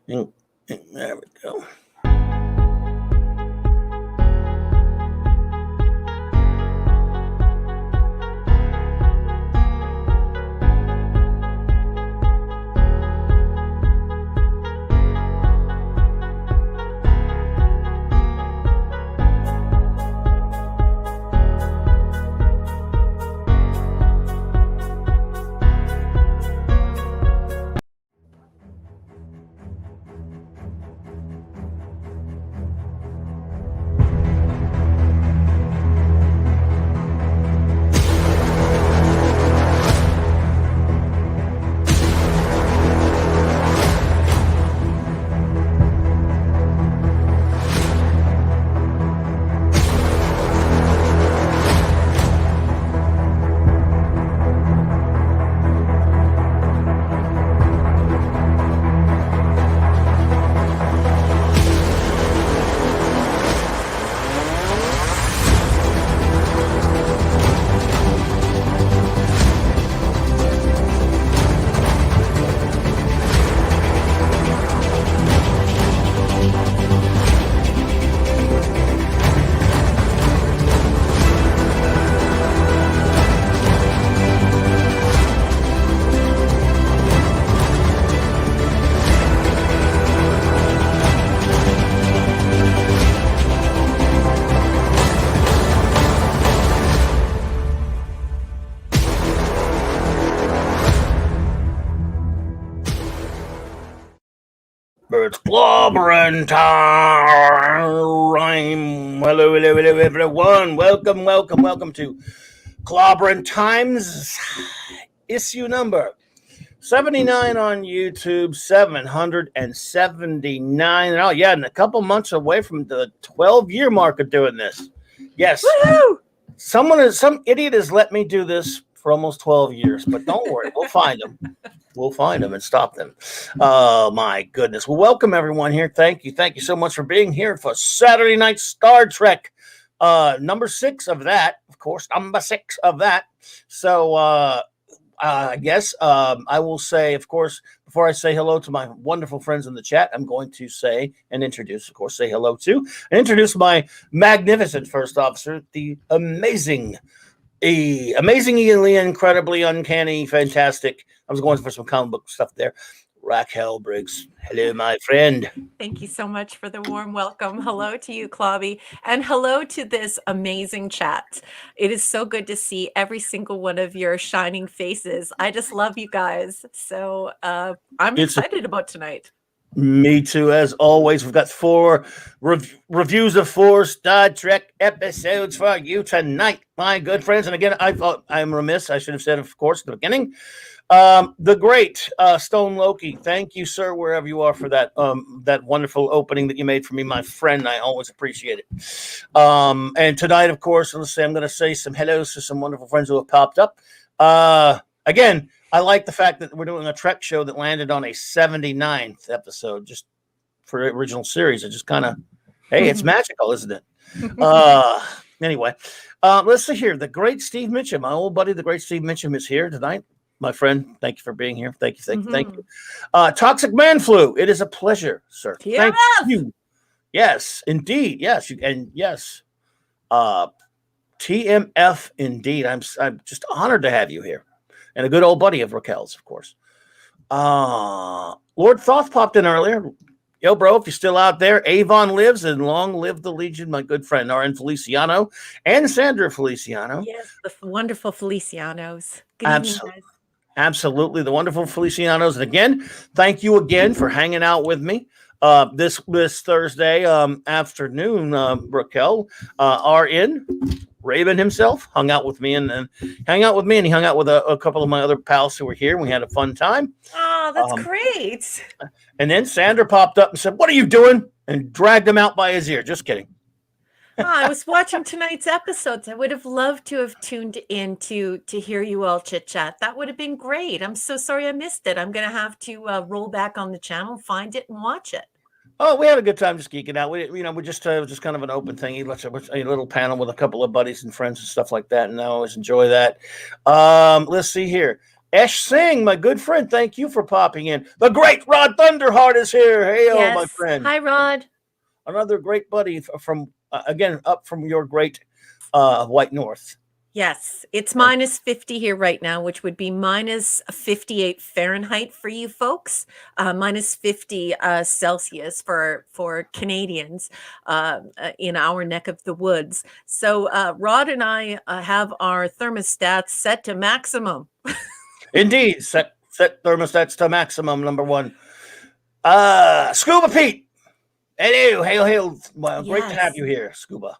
There we go. It's clobbering time. Hello, everyone. Welcome to Clobbering Times, issue number 79 on YouTube, 779. Oh, yeah, and a couple months away from the 12-year mark of doing this. Yes. Woohoo! Some idiot has let me do this for almost 12 years, but don't worry, we'll find them. We'll find them and stop them. Oh, my goodness. Well, welcome, everyone, here. Thank you so much for being here for Saturday Night Star Trek. Number 6 of that, of course, number 6 of that. So, I guess I will say, of course, before I say hello to my wonderful friends in the chat, I'm going to say and introduce, of course, say hello to and introduce my magnificent first officer, the amazingly incredibly uncanny, fantastic. I was going for some comic book stuff there. RAQUEL BRIGGS. Hello, my friend. Thank you so much for the warm welcome. Hello to you, Clobby, and hello to this amazing chat. It is so good to see every single one of your shining faces. I just love you guys. So I'm excited about tonight. Me too, as always. We've got 4 reviews of 4 Star Trek episodes for you tonight, my good friends. And again, I thought I'm remiss. I should have said, of course, at the beginning. The great Stone Loki, thank you, sir, wherever you are, for that wonderful opening that you made for me, my friend. I always appreciate it. And tonight, of course, I'm going to say some hellos to some wonderful friends who have popped up. Again, I like the fact that we're doing a Trek show that landed on a 79th episode, just for the original series. It just kind of, hey, it's magical, isn't it? Anyway, let's see here. The great Steve Mitchum, my old buddy, the great Steve Mitchum, is here tonight. My friend, thank you for being here. Thank you. Toxic Man Flu, it is a pleasure, sir. Yes. Thank you. Yes, indeed. Yes, yes. TMF, indeed. I'm just honored to have you here. And a good old buddy of Raquel's, of course. Lord Thoth popped in earlier. Yo, bro, if you're still out there, Avon lives, and long live the Legion, my good friend, RN Feliciano and Sandra Feliciano. Yes, the wonderful Felicianos. Good evening, guys. Absolutely, the wonderful Felicianos. And again, thank you again for hanging out with me this Thursday afternoon. Raquel, RN, Raymond himself, hung out with me and he hung out with a couple of my other pals who were here. We had a fun time. Oh, that's great. And then Sandra popped up and said, "What are you doing?" and dragged him out by his ear. Just kidding. I was watching tonight's episodes. I would have loved to have tuned in to hear you all chit chat. That would have been great. I'm so sorry I missed it. I'm going to have to roll back on the channel, find it, and watch it. Oh, we had a good time just geeking out. We just kind of an open thing. Let's a little panel with a couple of buddies and friends and stuff like that, and I always enjoy that. Let's see here. Esh Singh, my good friend, thank you for popping in. The great Rod Thunderheart is here. Hey, Yes. my friend. Hi, Rod. Another great buddy from, again, up from your great White North. Yes, it's minus 50 here right now, which would be minus 58 Fahrenheit for you folks, minus 50 Celsius for Canadians in our neck of the woods. So Rod and I have our thermostats set to maximum. Indeed, set thermostats to maximum. Number one. Scuba Pete. Hello, hail. Well, great to have you here, Scuba.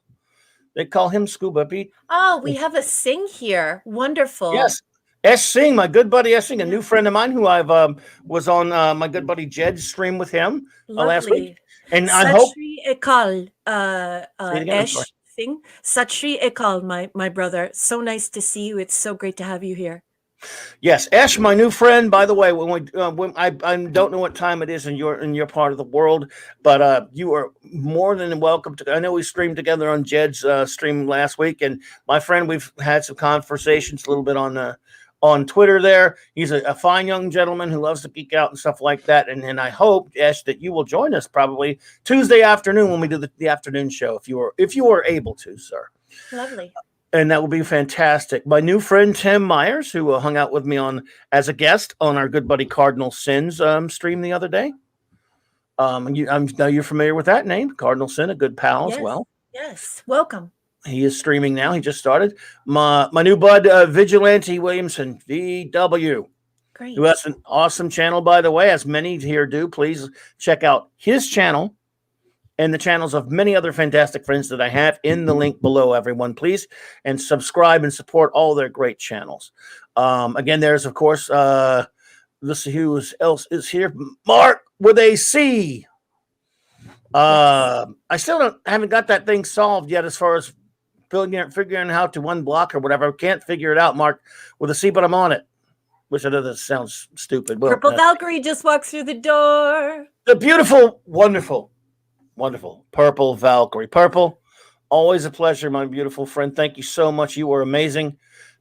They call him Scuba Pete. Oh, we have a Sing here. Wonderful. Yes. S. Singh, my good buddy S. Singh, a new friend of mine who I've was on my good buddy Jed's stream with him last week. And I hope. Sri Ekal, Esh Singh. Satri Ekal, my brother. So nice to see you. It's so great to have you here. Yes, Ash, my new friend. By the way, when I don't know what time it is in your part of the world, but you are more than welcome to. I know we streamed together on Jed's stream last week, and my friend, we've had some conversations a little bit on Twitter. There, he's a fine young gentleman who loves to geek out and stuff like that. And I hope, Ash, that you will join us probably Tuesday afternoon when we do the afternoon show, if you are able to, sir. Lovely. And that will be fantastic. My new friend, Tim Myers, who hung out with me as a guest on our good buddy Cardinal Sin's stream the other day. Now you're familiar with that name, Cardinal Sin, a good pal as well. Yes, welcome. He is streaming now. He just started. My new bud, Vigilante Williamson, VW. Great. Who has an awesome channel, by the way, as many here do. Please check out his channel and the channels of many other fantastic friends that I have in the link below, everyone, please. And subscribe and support all their great channels. Again, there's, of course, let's see who else is here. Mark with a C. I still haven't got that thing solved yet as far as figuring how to unblock or whatever. I can't figure it out, Mark, with a C, but I'm on it. Which I know that sounds stupid. Well, Purple Valkyrie just walks through the door. The beautiful, wonderful Purple Valkyrie. Purple, always a pleasure, my beautiful friend. Thank you so much. You were amazing.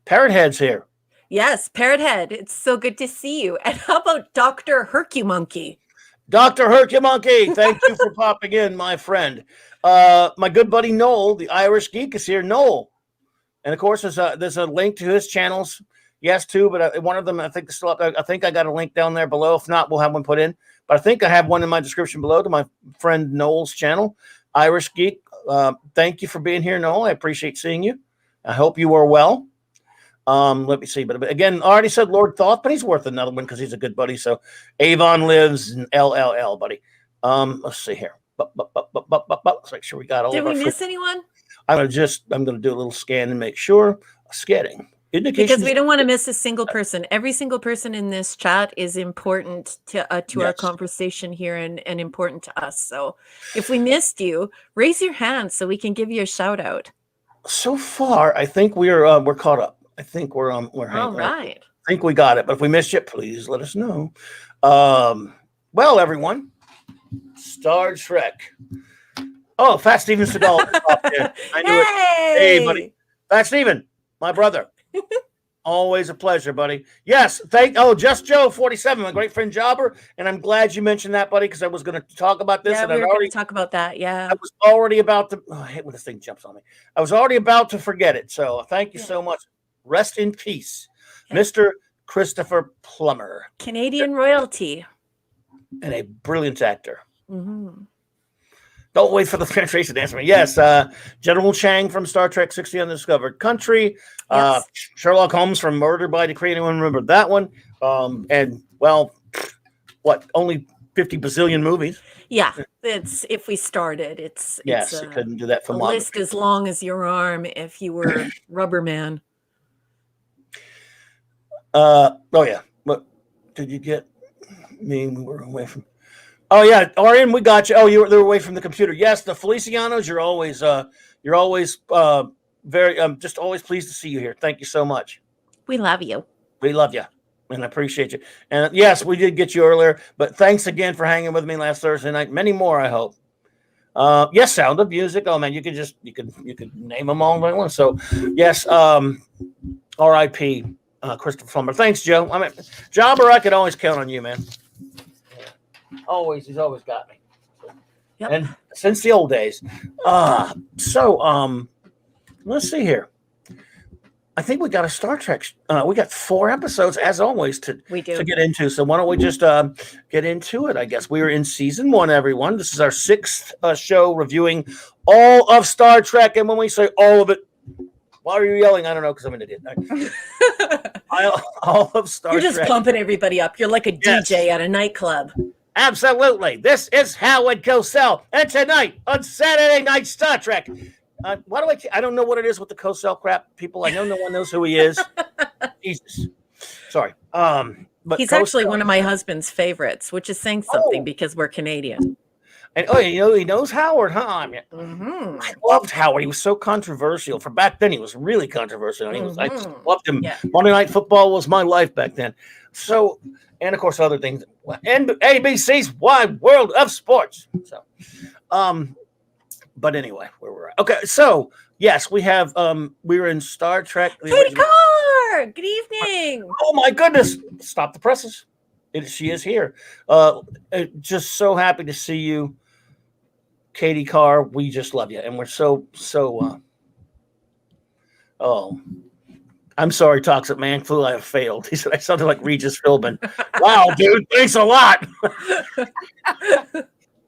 Parrot Head's here. Yes, Parrot Head. It's so good to see you. And how about Dr. Hercumonkey? Dr. Hercumonkey, thank you for popping in, my friend. My good buddy Noel, the Irish Geek, is here. Noel. And of course, there's a link to his channels. Yes, two, but one of them, I think, is still up. I think I got a link down there below. If not, we'll have one put in. But I think I have one in my description below to my friend Noel's channel, Irish Geek. Thank you for being here, Noel. I appreciate seeing you. I hope you are well. Let me see. But again, I already said Lord Thoth, but he's worth another one because he's a good buddy. So Avon lives in LLL, buddy. Let's see here. Let's make sure we got all. Did we miss anyone? I'm gonna do a little scan and make sure. Scanning. Because we don't want to miss a single person. Every single person in this chat is important to our conversation here and important to us. So if we missed you, raise your hand so we can give you a shout out. So far, I think we're caught up. I think we're hanging. All right. I think we got it. But if we missed you, please let us know. Well, everyone, Star Trek. Oh, Fat Steven Seagal. I knew it. Hey, buddy. Fat Steven, my brother. Always a pleasure, buddy. Yes, Just Joe 47, my great friend Jobber, and I'm glad you mentioned that, buddy, because I was going to talk about this. Yeah, and we were going to talk about that. Yeah, I was already about to. I hate when this thing jumps on me. I was already about to forget it. So thank you so much. Rest in peace, Mr. Christopher Plummer, Canadian royalty, and a brilliant actor. Mm-hmm. Don't wait for the translation to answer me. Yes, General Chang from Star Trek 60 Undiscovered Country. Yes. Sherlock Holmes from Murder by Decree. Anyone remember that one? And, well, only 50 bazillion movies? Yeah, it's if we started. You couldn't do that for a list as long as your arm if you were Rubber Man. Oh, yeah. What did you get me? We were away from... Oh yeah, RN, we got you. Oh, they're away from the computer. Yes, the Felicianos, you're always very just always pleased to see you here. Thank you so much. We love you. We love you, and I appreciate you. And yes, we did get you earlier, but thanks again for hanging with me last Thursday night. Many more, I hope. Yes, Sound of Music. Oh man, you could name them all right one. So yes, R.I.P. Christopher Plumber. Thanks, Joe. I mean, Jobber, I could always count on you, man. Always, he's always got me. Yep. And since the old days. Let's see here. I think we got a Star Trek. We got 4 episodes, as always, to get into. So why don't we just get into it, I guess. We are in season 1, everyone. This is our 6th show reviewing all of Star Trek. And when we say all of it, why are you yelling? I don't know, because I'm an idiot. All of Star Trek. You're just pumping everybody up. You're like a DJ at a nightclub. Absolutely. This is Howard Cosell. And tonight on Saturday Night Star Trek. Why do I don't know what it is with the Cosell crap, people. I know no one knows who he is. Jesus. Sorry. But he's actually one of my husband's favorites, which is saying something because we're Canadian. And he knows Howard, huh? I loved Howard. He was so controversial. For back then, he was really controversial. And I just loved him. Yeah. Monday Night Football was my life back then. So, and of course, other things. And ABC's Wide World of Sports. So, but anyway, where we're at. Okay, so yes, we have we're in Star Trek. Katie Carr, good evening. Oh my goodness! Stop the presses. She is here. Just so happy to see you, Katie Carr. We just love you, and we're so. I'm sorry, Toxic Man. Flu, I have failed. He said I sounded like Regis Philbin. Wow, dude, thanks a lot.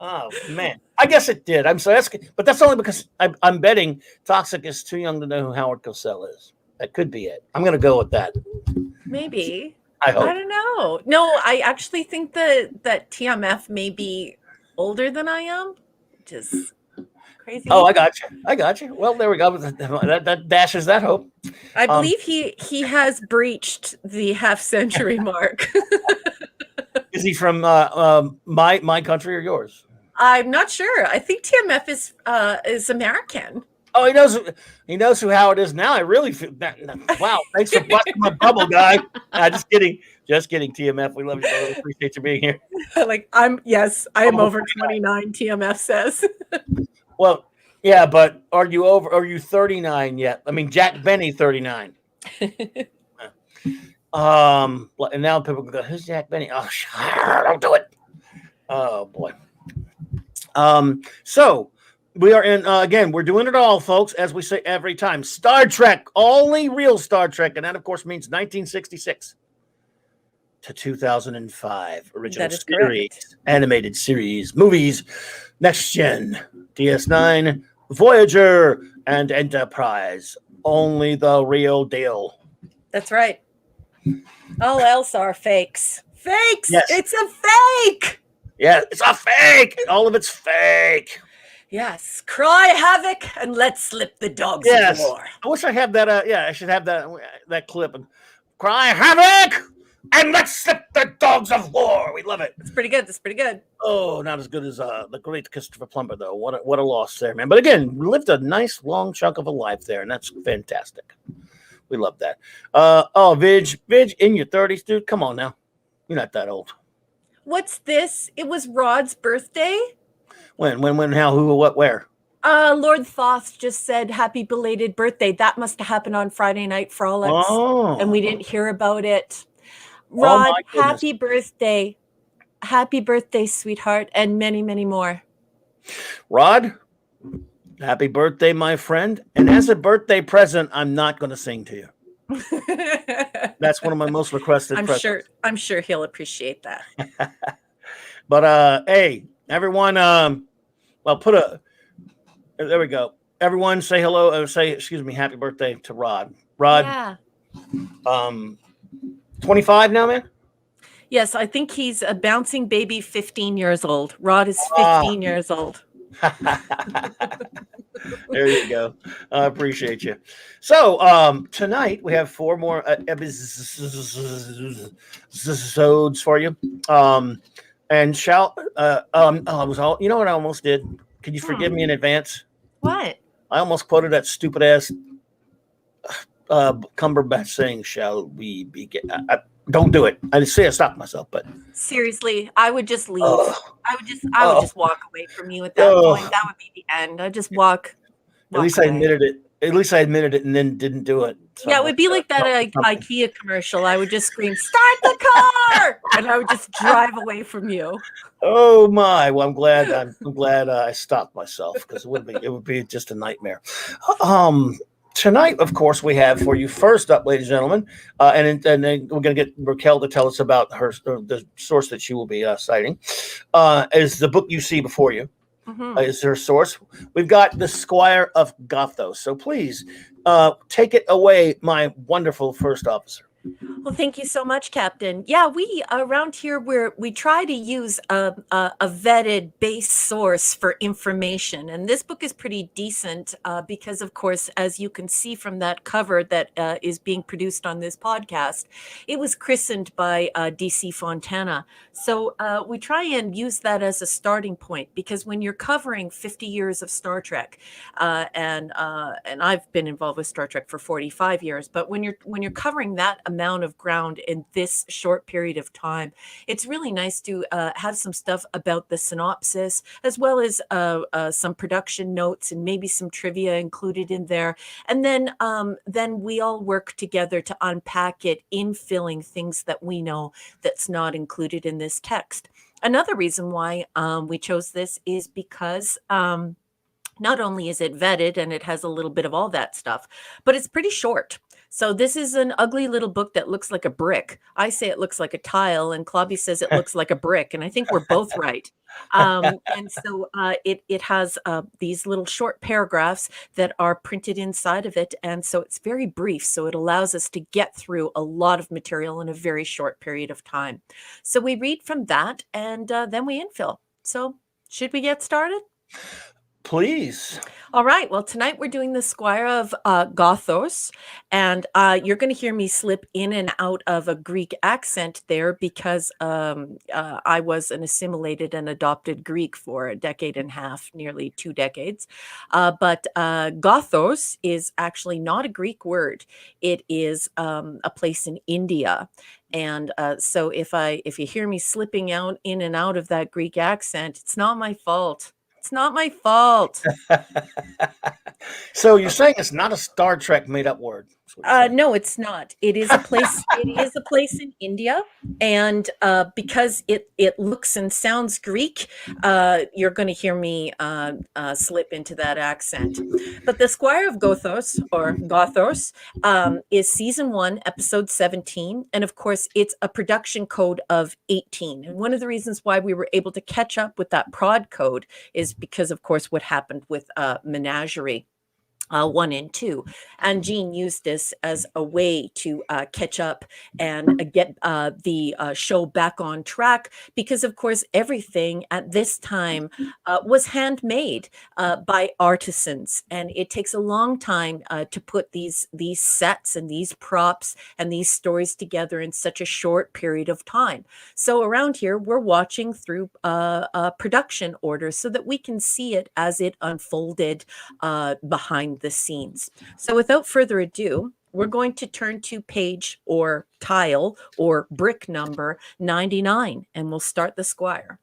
Oh man, I guess it did. I'm sorry, but that's only because I'm betting Toxic is too young to know who Howard Cosell is. That could be it. I'm going to go with that. Maybe. I hope. I don't know. No, I actually think that TMF may be older than I am. Just crazy. Oh, I got you. Well, there we go. That dashes that hope. I believe he has breached the half-century mark. Is he from my country or yours? I'm not sure. I think TMF is American. Oh, he knows who Howard is now. I really feel that. Wow, thanks for busting my bubble, guy. Just kidding, TMF. We love you, brother. Appreciate you being here. I am over 29. TMF says. Well, yeah, but are you 39 yet? I mean, Jack Benny 39. And now people go, who's Jack Benny? Oh, don't do it. Oh boy. So we are in again. We're doing it all, folks, as we say every time. Star Trek, only real Star Trek, and that of course means 1966 to 2005. Original series, correct. Animated series, movies, Next Gen, DS9, Voyager, and Enterprise. Only the real deal. That's right. All else are fakes. Fakes! Yes. It's a fake! Yeah, it's a fake! All of it's fake. Yes. Cry havoc and let's slip the dogs of war. I wish I had that. I should have that clip. And cry havoc and let's slip the dogs of war. We love it. It's pretty good. It's pretty good. Oh, not as good as the great Christopher Plummer, though. What a loss there, man. But again, lived a nice long chunk of a life there, and that's fantastic. We love that. Vidge, in your 30s, dude. Come on now. You're not that old. What's this? It was Rod's birthday? When, how, who, what, where? Lord Thoth just said happy belated birthday. That must have happened on Friday Night Frolics. Oh. And we didn't hear about it. Rod, happy birthday. Happy birthday, sweetheart. And many, many more. Rod, happy birthday, my friend. And as a birthday present, I'm not going to sing to you. That's one of my most requested presents. I'm sure he'll appreciate that. But hey, everyone, there we go. Everyone say hello, happy birthday to Rod. Rod, 25 now, man? Yes, I think he's a bouncing baby 15 years old. Rod is 15 years old. There you go. I appreciate you. So tonight we have 4 more episodes for you. And I was all, you know what I almost did? Could you forgive me in advance? What? I almost quoted that stupid ass Cumberbatch saying, "Shall we begin?" Don't do it. I say I stopped myself, but seriously, I would just leave. I would just walk away from you at that point. That would be the end. I'd just walk. At least away. I admitted it. At least I admitted it and then didn't do it. Yeah, it would be like that IKEA commercial. I would just scream, "Start the car!" and I would just drive away from you. Oh my! Well, I'm glad I stopped myself, because it would be just a nightmare. Tonight, of course, we have for you first up, ladies and gentlemen, and then we're going to get Raquel to tell us about the source that she will be citing. Is the book you see before you? Is her source? We've got the Squire of Gothos. So please take it away, my wonderful first officer. Well, thank you so much, Captain. Yeah, we around here we try to use a vetted base source for information, and this book is pretty decent because, of course, as you can see from that cover that is being produced on this podcast, it was christened by DC Fontana. So we try and use that as a starting point, because when you're covering 50 years of Star Trek, and I've been involved with Star Trek for 45 years, but when you're covering that amount of ground in this short period of time, it's really nice to have some stuff about the synopsis, as well as some production notes and maybe some trivia included in there. And then we all work together to unpack it, infilling things that we know that's not included in this text. Another reason why we chose this is because not only is it vetted and it has a little bit of all that stuff, but it's pretty short. So this is an ugly little book that looks like a brick. I say it looks like a tile, and Clobby says it looks like a brick, and I think we're both right. And so it has these little short paragraphs that are printed inside of it, and so it's very brief. So it allows us to get through a lot of material in a very short period of time. So we read from that, and then we infill. So should we get started? Please. All right. Well, tonight we're doing the Squire of Gothos, and you're going to hear me slip in and out of a Greek accent there because I was an assimilated and adopted Greek for a decade and a half, nearly 2 decades. But Gothos is actually not a Greek word. It is a place in India. And so if you hear me slipping out in and out of that Greek accent, it's not my fault. It's not my fault. So you're saying it's not a Star Trek made-up word? No, it's not. It is a place. It is a place in India, and because it looks and sounds Greek, you're going to hear me slip into that accent. But the Squire of Gothos, or Gothos, is season 1, episode 17, and of course, it's a production code of 18. And one of the reasons why we were able to catch up with that prod code is because, of course, what happened with Menagerie 1 and 2, and Gene used this as a way to catch up and get the show back on track, because of course everything at this time was handmade by artisans, and it takes a long time to put these sets and these props and these stories together in such a short period of time. So around here we're watching through production orders so that we can see it as it unfolded behind the scenes. So without further ado, we're going to turn to page or tile or brick number 99, and we'll start the Squire.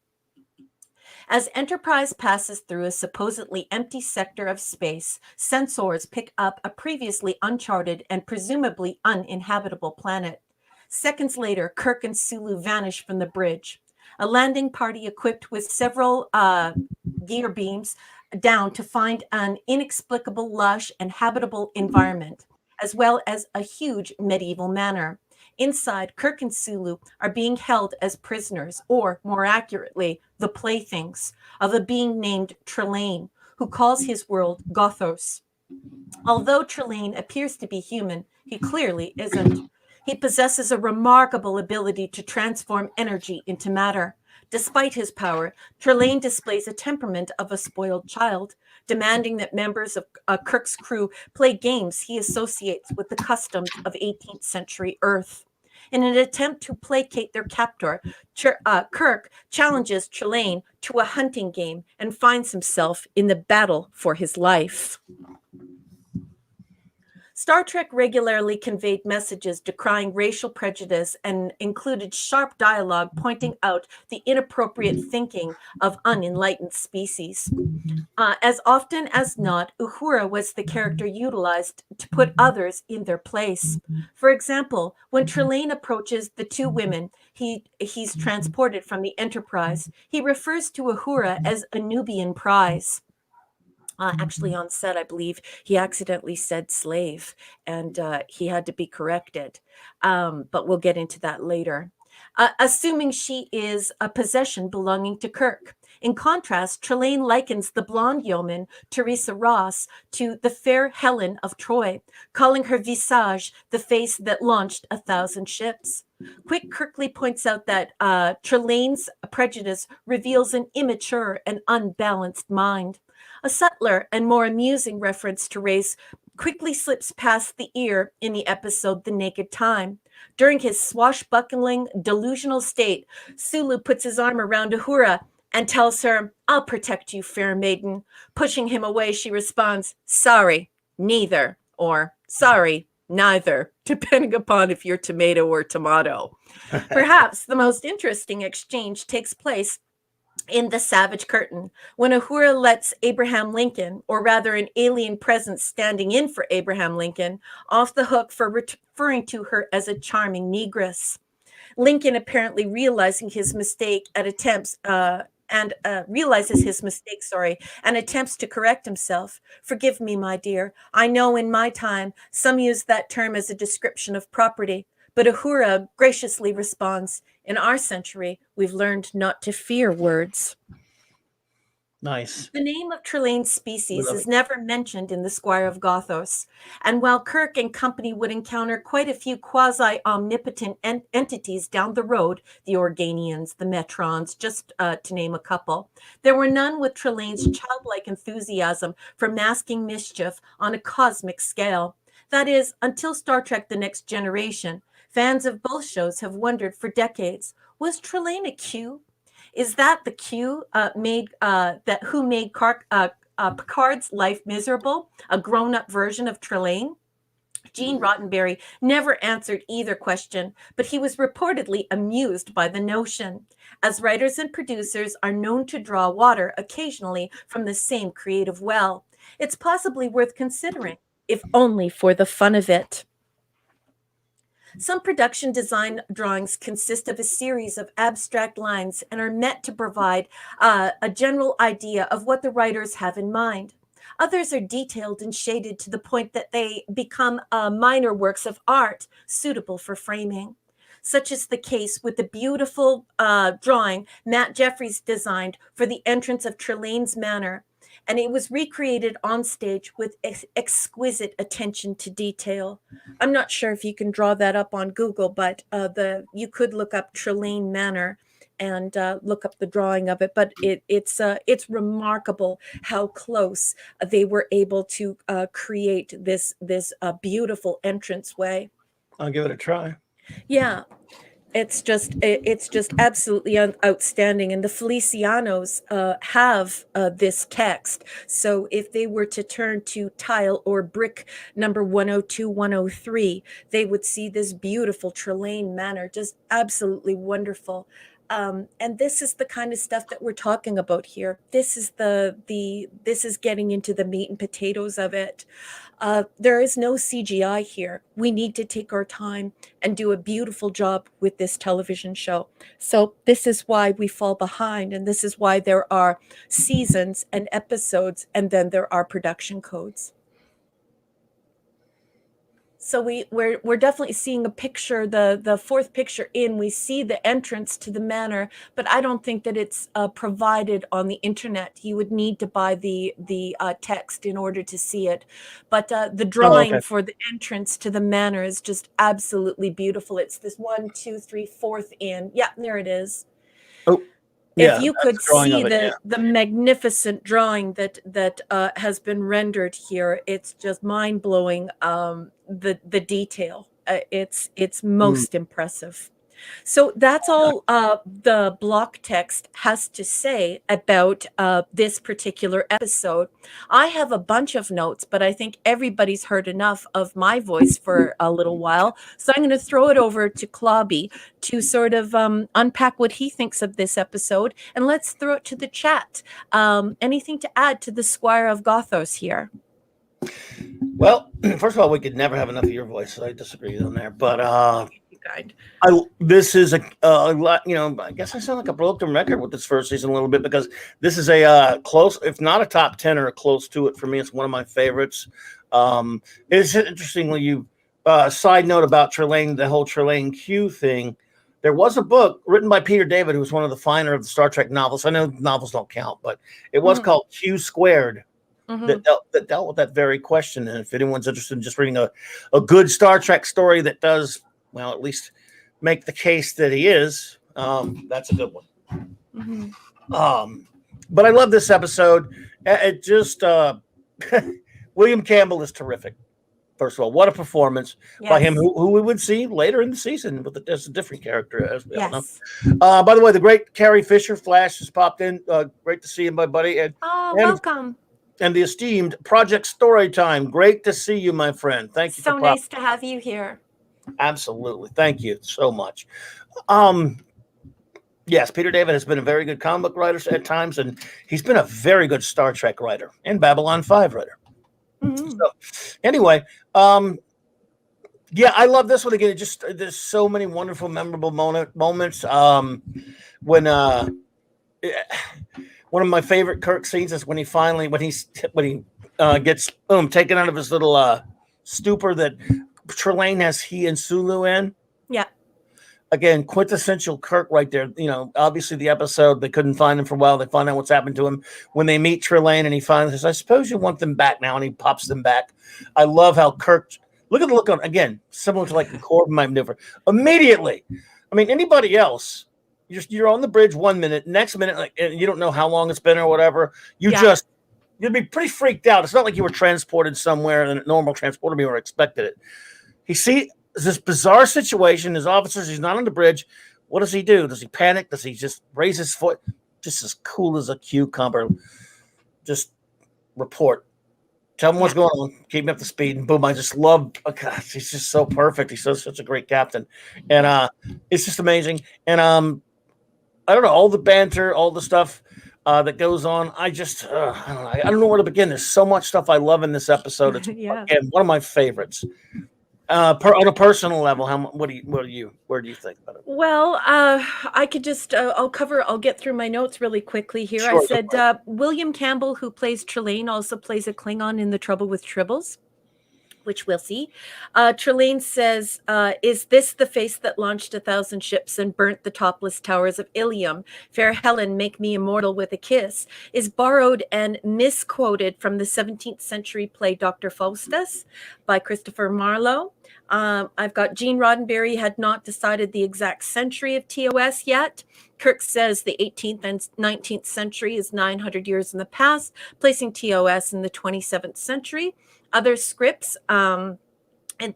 As Enterprise passes through a supposedly empty sector of space, sensors pick up a previously uncharted and presumably uninhabitable planet. Seconds later, Kirk and Sulu vanish from the bridge. A landing party equipped with several gear beams down to find an inexplicable, lush, and habitable environment, as well as a huge medieval manor. Inside, Kirk and Sulu are being held as prisoners, or more accurately, the playthings of a being named Trelane, who calls his world Gothos. Although Trelane appears to be human, he clearly isn't. He possesses a remarkable ability to transform energy into matter. Despite his power, Trelane displays a temperament of a spoiled child, demanding that members of Kirk's crew play games he associates with the customs of 18th century Earth. In an attempt to placate their captor, Kirk challenges Trelane to a hunting game and finds himself in the battle for his life. Star Trek regularly conveyed messages decrying racial prejudice and included sharp dialogue pointing out the inappropriate thinking of unenlightened species. As often as not, Uhura was the character utilized to put others in their place. For example, when Trelane approaches the two women he's transported from the Enterprise, he refers to Uhura as a Nubian prize. Actually, on set, I believe he accidentally said slave, and he had to be corrected. But we'll get into that later. Assuming she is a possession belonging to Kirk. In contrast, Trelane likens the blonde yeoman, Teresa Ross, to the fair Helen of Troy, calling her visage the face that launched 1,000 ships. Quick Kirkley points out that Trelane's prejudice reveals an immature and unbalanced mind. A subtler and more amusing reference to race quickly slips past the ear in the episode The Naked Time. During his swashbuckling, delusional state, Sulu puts his arm around Uhura and tells her, "I'll protect you, fair maiden." Pushing him away, she responds, "Sorry, neither," or "Sorry, neither," depending upon if you're tomato or tomato. Perhaps the most interesting exchange takes place in The Savage Curtain, when Uhura lets Abraham Lincoln, or rather an alien presence standing in for Abraham Lincoln, off the hook for referring to her as a charming negress. Lincoln apparently realizing his mistake at attempts realizes his mistake, and attempts to correct himself. "Forgive me, my dear. I know in my time some use that term as a description of property." But Uhura graciously responds, "In our century, we've learned not to fear words." Nice. The name of Trelane's species love is it. never mentioned in the Squire of Gothos, and while Kirk and company would encounter quite a few quasi-omnipotent entities down the road, the Organians, the Metrons, just to name a couple, there were none with Trelane's childlike enthusiasm for masking mischief on a cosmic scale. That is, until Star Trek The Next Generation, fans of both shows have wondered for decades, was Trelane a Q? Is that the Q who made Picard's life miserable? A grown-up version of Trelane? Gene Roddenberry never answered either question, but he was reportedly amused by the notion, as writers and producers are known to draw water occasionally from the same creative well. It's possibly worth considering, if only for the fun of it. Some production design drawings consist of a series of abstract lines and are meant to provide a general idea of what the writers have in mind. Others are detailed and shaded to the point that they become minor works of art suitable for framing. Such is the case with the beautiful drawing Matt Jeffries designed for the entrance of Trelane's Manor, and it was recreated on stage with exquisite attention to detail. I'm not sure if you can draw that up on Google, but you could look up Trelane Manor and look up the drawing of it. But it's remarkable how close they were able to create this beautiful entranceway. I'll give it a try. Yeah. It's just absolutely outstanding, and the Felicianos have this text. So if they were to turn to tile or brick number 102, 103, they would see this beautiful Trelane Manor, just absolutely wonderful. And this is the kind of stuff that we're talking about here. This is this is getting into the meat and potatoes of it. There is no CGI here. We need to take our time and do a beautiful job with this television show. So this is why we fall behind, and this is why there are seasons and episodes, and then there are production codes. So we're definitely seeing a picture, the fourth picture in, we see the entrance to the manor, but I don't think that it's provided on the internet. You would need to buy the text in order to see it. But the drawing for the entrance to the manor is just absolutely beautiful. It's this 1, 2, 3, fourth in. Yeah, there it is. Oh. Yeah, if you could see the magnificent drawing that has been rendered here, it's just mind-blowing. The detail, it's most impressive. So that's all the block text has to say about this particular episode. I have a bunch of notes, but I think everybody's heard enough of my voice for a little while. So I'm going to throw it over to Clobby to sort of unpack what he thinks of this episode. And let's throw it to the chat. Anything to add to the Squire of Gothos here? Well, first of all, we could never have enough of your voice. So I disagree on there, but Kind. this is a lot. You know, I guess I sound like a broken record with this first season a little bit because this is a close, if not a top 10 or close to it for me. It's one of my favorites. It's interestingly, you side note about Trelane, the whole Trelane Q thing. There was a book written by Peter David, who was one of the finer of the Star Trek novels. I know novels don't count, but it was called Q Squared. That dealt with that very question. And if anyone's interested in just reading a good Star Trek story that does, well, at least make the case that he is, that's a good one. But I love this episode. It just William Campbell is terrific. First of all, what a performance by him, who we would see later in the season as a different character, as we all know. By the way, the great Carrie Fisher, Flash, has popped in. Great to see you, my buddy. And welcome. And the esteemed Project Storytime. Great to see you, my friend. Thank you. So nice to have you here. Absolutely. Thank you so much. Yes, Peter David has been a very good comic book writer at times, and he's been a very good Star Trek writer and Babylon 5 writer. So, anyway, yeah, I love this one again. Just there's so many wonderful, memorable moments. When one of my favorite Kirk scenes is when he gets taken out of his little stupor that Trelane has he and Sulu in. Yeah. Again, quintessential Kirk right there. You know, obviously the episode, they couldn't find him for a while. They find out what's happened to him when they meet Trelane, and he finally says, I suppose you want them back now, and he pops them back. I love how Kirk, look at the look on, again, similar to like the Corbin maneuver. Immediately. I mean, anybody else, you're on the bridge 1 minute, next minute, like, you don't know how long it's been or whatever. You'd be pretty freaked out. It's not like you were transported somewhere in a normal transporter beam or expected it. He sees this bizarre situation. His officers, he's not on the bridge. What does he do? Does he panic? Does he just raise his foot? Just as cool as a cucumber. Just report. Tell him what's going on. Keep him up to speed. And boom, I just love, oh gosh, he's just so perfect. He's such a great captain. And it's just amazing. And I don't know, all the banter, all the stuff that goes on. I just, I don't know where to begin. There's so much stuff I love in this episode. It's again, one of my favorites. On a personal level, where do you think about it? Well, I could just, I'll get through my notes really quickly here. Sure, I said, William Campbell, who plays Trelane, also plays a Klingon in The Trouble with Tribbles, which we'll see. Trelane says, is this the face that launched 1,000 ships and burnt the topless towers of Ilium? Fair Helen, make me immortal with a kiss, is borrowed and misquoted from the 17th century play Dr. Faustus by Christopher Marlowe. I've got Gene Roddenberry had not decided the exact century of TOS yet. Kirk says the 18th and 19th century is 900 years in the past, placing TOS in the 27th century. Other scripts, and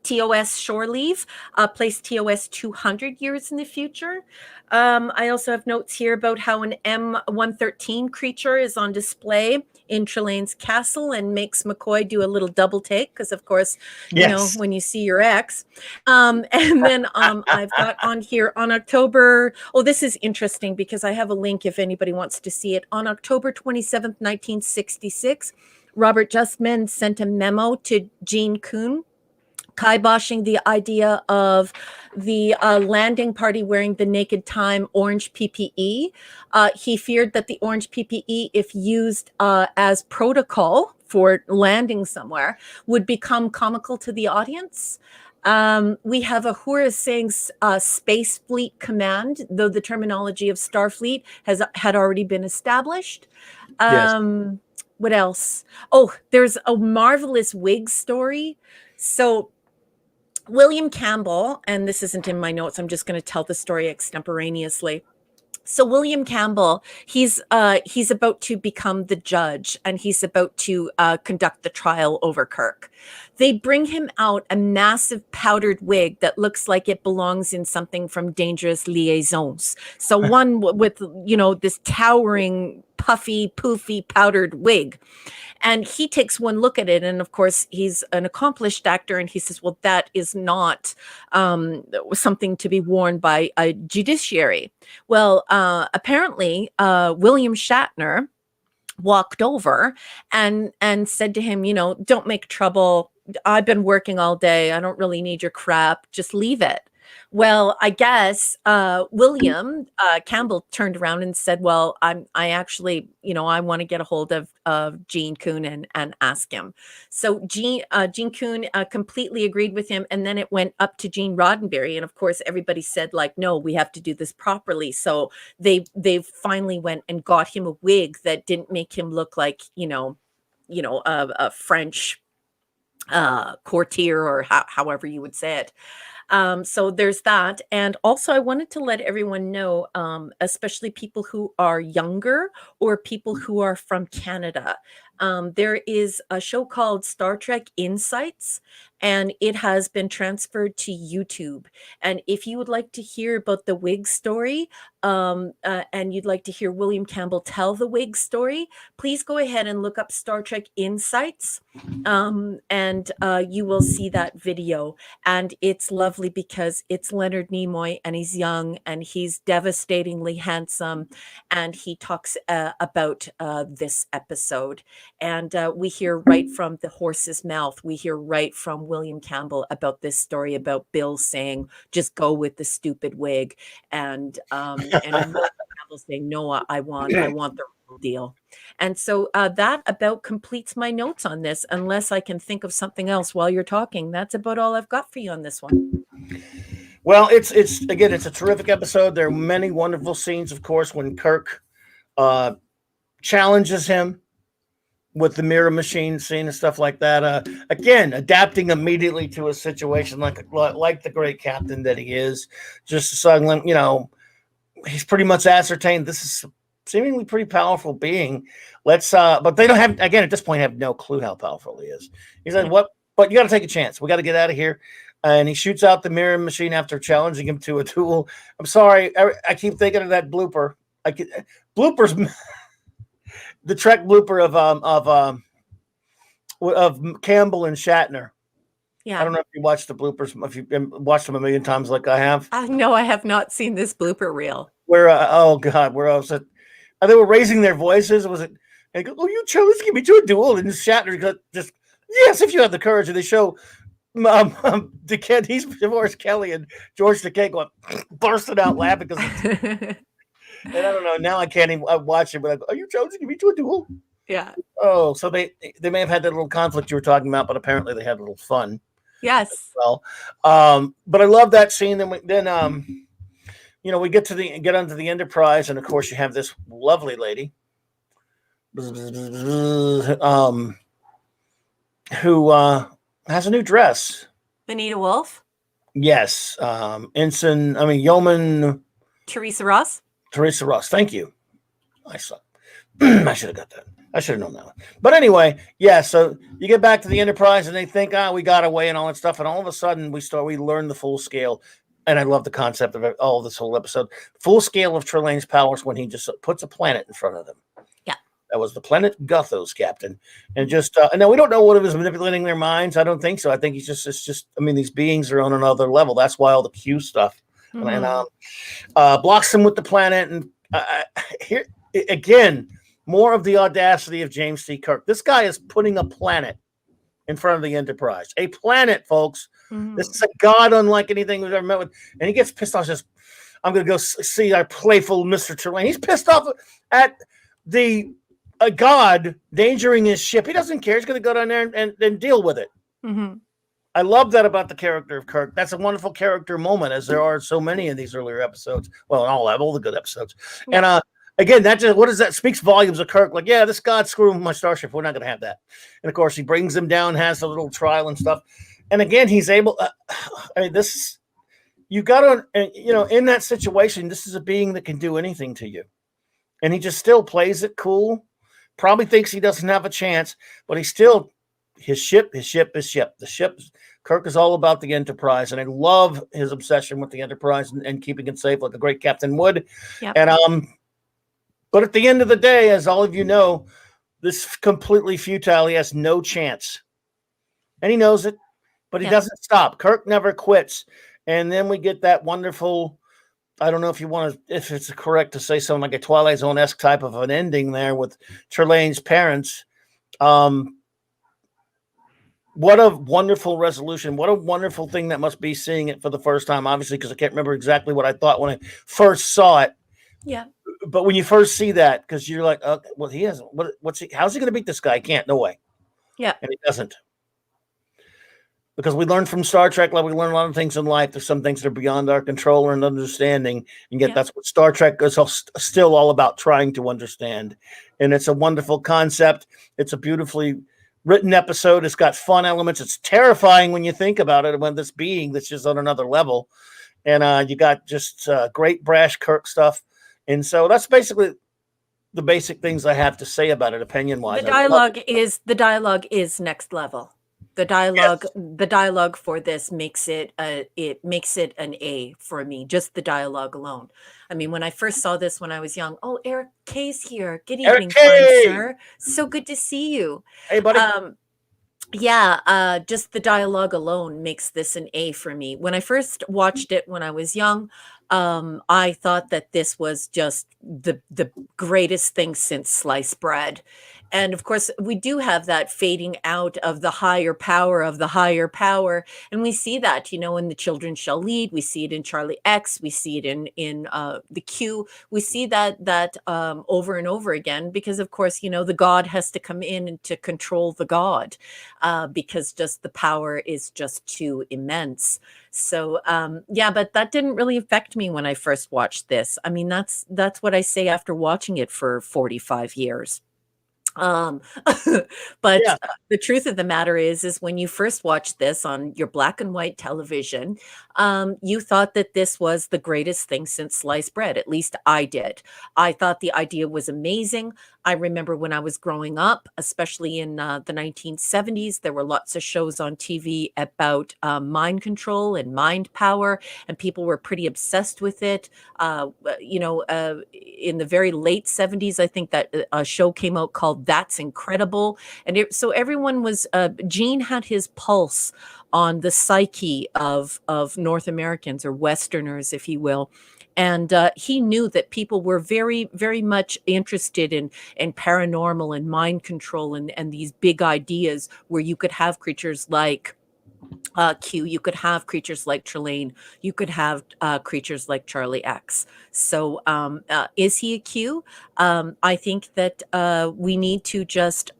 TOS Shore Leave, place TOS 200 years in the future. I also have notes here about how an M113 creature is on display in Trelane's castle and makes McCoy do a little double take because, of course, you know, when you see your ex. And then I've got on here on October, this is interesting because I have a link if anybody wants to see it. On October 27th, 1966, Robert Justman sent a memo to Gene Kuhn kiboshing the idea of the landing party wearing the Naked Time orange PPE. He feared that the orange PPE, if used as protocol for landing somewhere, would become comical to the audience. We have Uhura saying Space Fleet Command, though the terminology of Starfleet had already been established. What else? There's a marvelous wig story. So William Campbell, and this isn't in my notes, I'm just going to tell the story extemporaneously. So William Campbell, he's about to become the judge, and he's about to conduct the trial over Kirk. They bring him out a massive powdered wig that looks like it belongs in something from Dangerous Liaisons. So one with, you know, this towering, puffy, poofy powdered wig. And he takes one look at it, and of course, he's an accomplished actor, and he says, well, that is not something to be worn by a judiciary. Well, apparently, William Shatner walked over and said to him, you know, don't make trouble. I've been working all day. I don't really need your crap. Just leave it. Well, I guess William Campbell turned around and said, well, I actually, you know, I want to get a hold of Gene Kuhn and ask him. So Gene Kuhn completely agreed with him. And then it went up to Gene Roddenberry. And of course, everybody said, like, no, we have to do this properly. So they finally went and got him a wig that didn't make him look like, a French courtier, or however you would say it. So there's that. And also, I wanted to let everyone know, especially people who are younger or people who are from Canada, there is a show called Star Trek Insights, and it has been transferred to YouTube. And if you would like to hear about the wig story, and you'd like to hear William Campbell tell the wig story, please go ahead and look up Star Trek Insights, and you will see that video. And it's lovely because it's Leonard Nimoy, and he's young, and he's devastatingly handsome, and he talks about this episode. And we hear right from the horse's mouth, we hear right from William Campbell about this story about Bill saying, just go with the stupid wig. And William Campbell saying, no, I want the real deal. And so that about completes my notes on this, unless I can think of something else while you're talking. That's about all I've got for you on this one. Well, it's a terrific episode. There are many wonderful scenes, of course, when Kirk challenges him with the mirror machine scene and stuff like that. Again, adapting immediately to a situation like the great captain that he is. Just suddenly, you know, he's pretty much ascertained this is seemingly pretty powerful being. But they don't have, again, at this point, have no clue how powerful he is. He said, what? But you got to take a chance. We got to get out of here. And he shoots out the mirror machine after challenging him to a duel. I'm sorry. I keep thinking of that blooper. Bloopers. The Trek blooper of Campbell and Shatner. Yeah. I don't know if you watched the bloopers, if you've watched them a million times like I have. No, I have not seen this blooper reel. Where, oh God, where I was at, they were raising their voices. Was it? They go, oh, you challenged me to a duel, and Shatner goes, just yes, if you have the courage. And they show he's divorced Kelly and George Takei going bursting out laughing because. And I don't know. Now I can't even watch it. But I go, are you challenging me to a duel? Yeah. Oh, so they may have had that little conflict you were talking about, but apparently they had a little fun. Yes. Well, but I love that scene. Then we get onto the Enterprise, and of course you have this lovely lady, who has a new dress. Anita Wolf. Yes. Yeoman. Teresa Ross. Teresa Ross. Thank you. I suck. I should have got that. I should have known that one. But anyway, yeah, so you get back to the Enterprise and they think, we got away and all that stuff. And all of a sudden we learn the full scale. And I love the concept of all this whole episode. Full scale of Trelane's powers when he just puts a planet in front of them. Yeah. That was the planet Guthos, Captain. And just, and now we don't know what it was manipulating their minds. I don't think so. I think these beings are on another level. That's why all the Q stuff. Mm-hmm. And blocks him with the planet. And here again, more of the audacity of James T. Kirk. This guy is putting a planet in front of the Enterprise. A planet, folks. Mm-hmm. This is a god unlike anything we've ever met with. And he gets pissed off. Says, I'm going to go see our playful Mr. Trelane. He's pissed off at a god endangering his ship. He doesn't care. He's going to go down there and deal with it. Mm-hmm. I love that about the character of Kirk. That's a wonderful character moment, as there are so many in these earlier episodes. Well, all the good episodes. Yeah. And again, what is that? Speaks volumes of Kirk. Like, yeah, this god's screwing with my starship. We're not going to have that. And of course, he brings him down, has a little trial and stuff. And again, he's able. you got to, you know, in that situation, this is a being that can do anything to you. And he just still plays it cool. Probably thinks he doesn't have a chance, but he still, his ship. The ship, Kirk is all about the Enterprise. And I love his obsession with the Enterprise and keeping it safe like a great Captain would. Yep. And, but at the end of the day, as all of you know, this is completely futile. He has no chance. And he knows it, but he doesn't stop. Kirk never quits. And then we get that wonderful, I don't know if you want to, if it's correct to say something like a Twilight Zone-esque type of an ending there with Trelane's parents. What a wonderful resolution. What a wonderful thing that must be seeing it for the first time, obviously, because I can't remember exactly what I thought when I first saw it. Yeah. But when you first see that, because you're like, okay, well, he hasn't, what's he, how's he going to beat this guy? He can't, no way. Yeah. And he doesn't. Because we learned from Star Trek, like we learn a lot of things in life. There's some things that are beyond our control and understanding. And yet that's what Star Trek is still all about, trying to understand. And it's a wonderful concept. It's a beautifully written episode. It's got fun elements. It's terrifying when you think about it, when this being that's just on another level. And you got just great brash Kirk stuff. And so that's basically the basic things I have to say about it, opinion-wise. The dialogue is next level. The dialogue for this makes it an A for me, just the dialogue alone. I mean, when I first saw this when I was young, oh, Eric K's here. Good evening, fine sir. So good to see you. Hey, buddy. Just the dialogue alone makes this an A for me. When I first watched it when I was young, I thought that this was just the greatest thing since sliced bread. And of course, we do have that fading out of the higher power of the higher power. And we see that, you know, in The Children Shall Lead. We see it in Charlie X. We see it in the Q. We see that over and over again, because, of course, you know, the God has to come in and to control the God, because just the power is just too immense. So, but that didn't really affect me when I first watched this. I mean, that's what I say after watching it for 45 years. But the truth of the matter is when you first watched this on your black and white television, you thought that this was the greatest thing since sliced bread. At least I did. I thought the idea was amazing. I remember when I was growing up, especially in the 1970s, there were lots of shows on TV about mind control and mind power, and people were pretty obsessed with it. In the very late 70s, I think that a show came out called That's Incredible. And so everyone was, Gene had his pulse on the psyche of North Americans, or Westerners, if you will. And he knew that people were very, very much interested in paranormal and mind control and these big ideas where you could have creatures like Q, you could have creatures like Trelane, you could have creatures like Charlie X. So is he a Q? I think that we need to just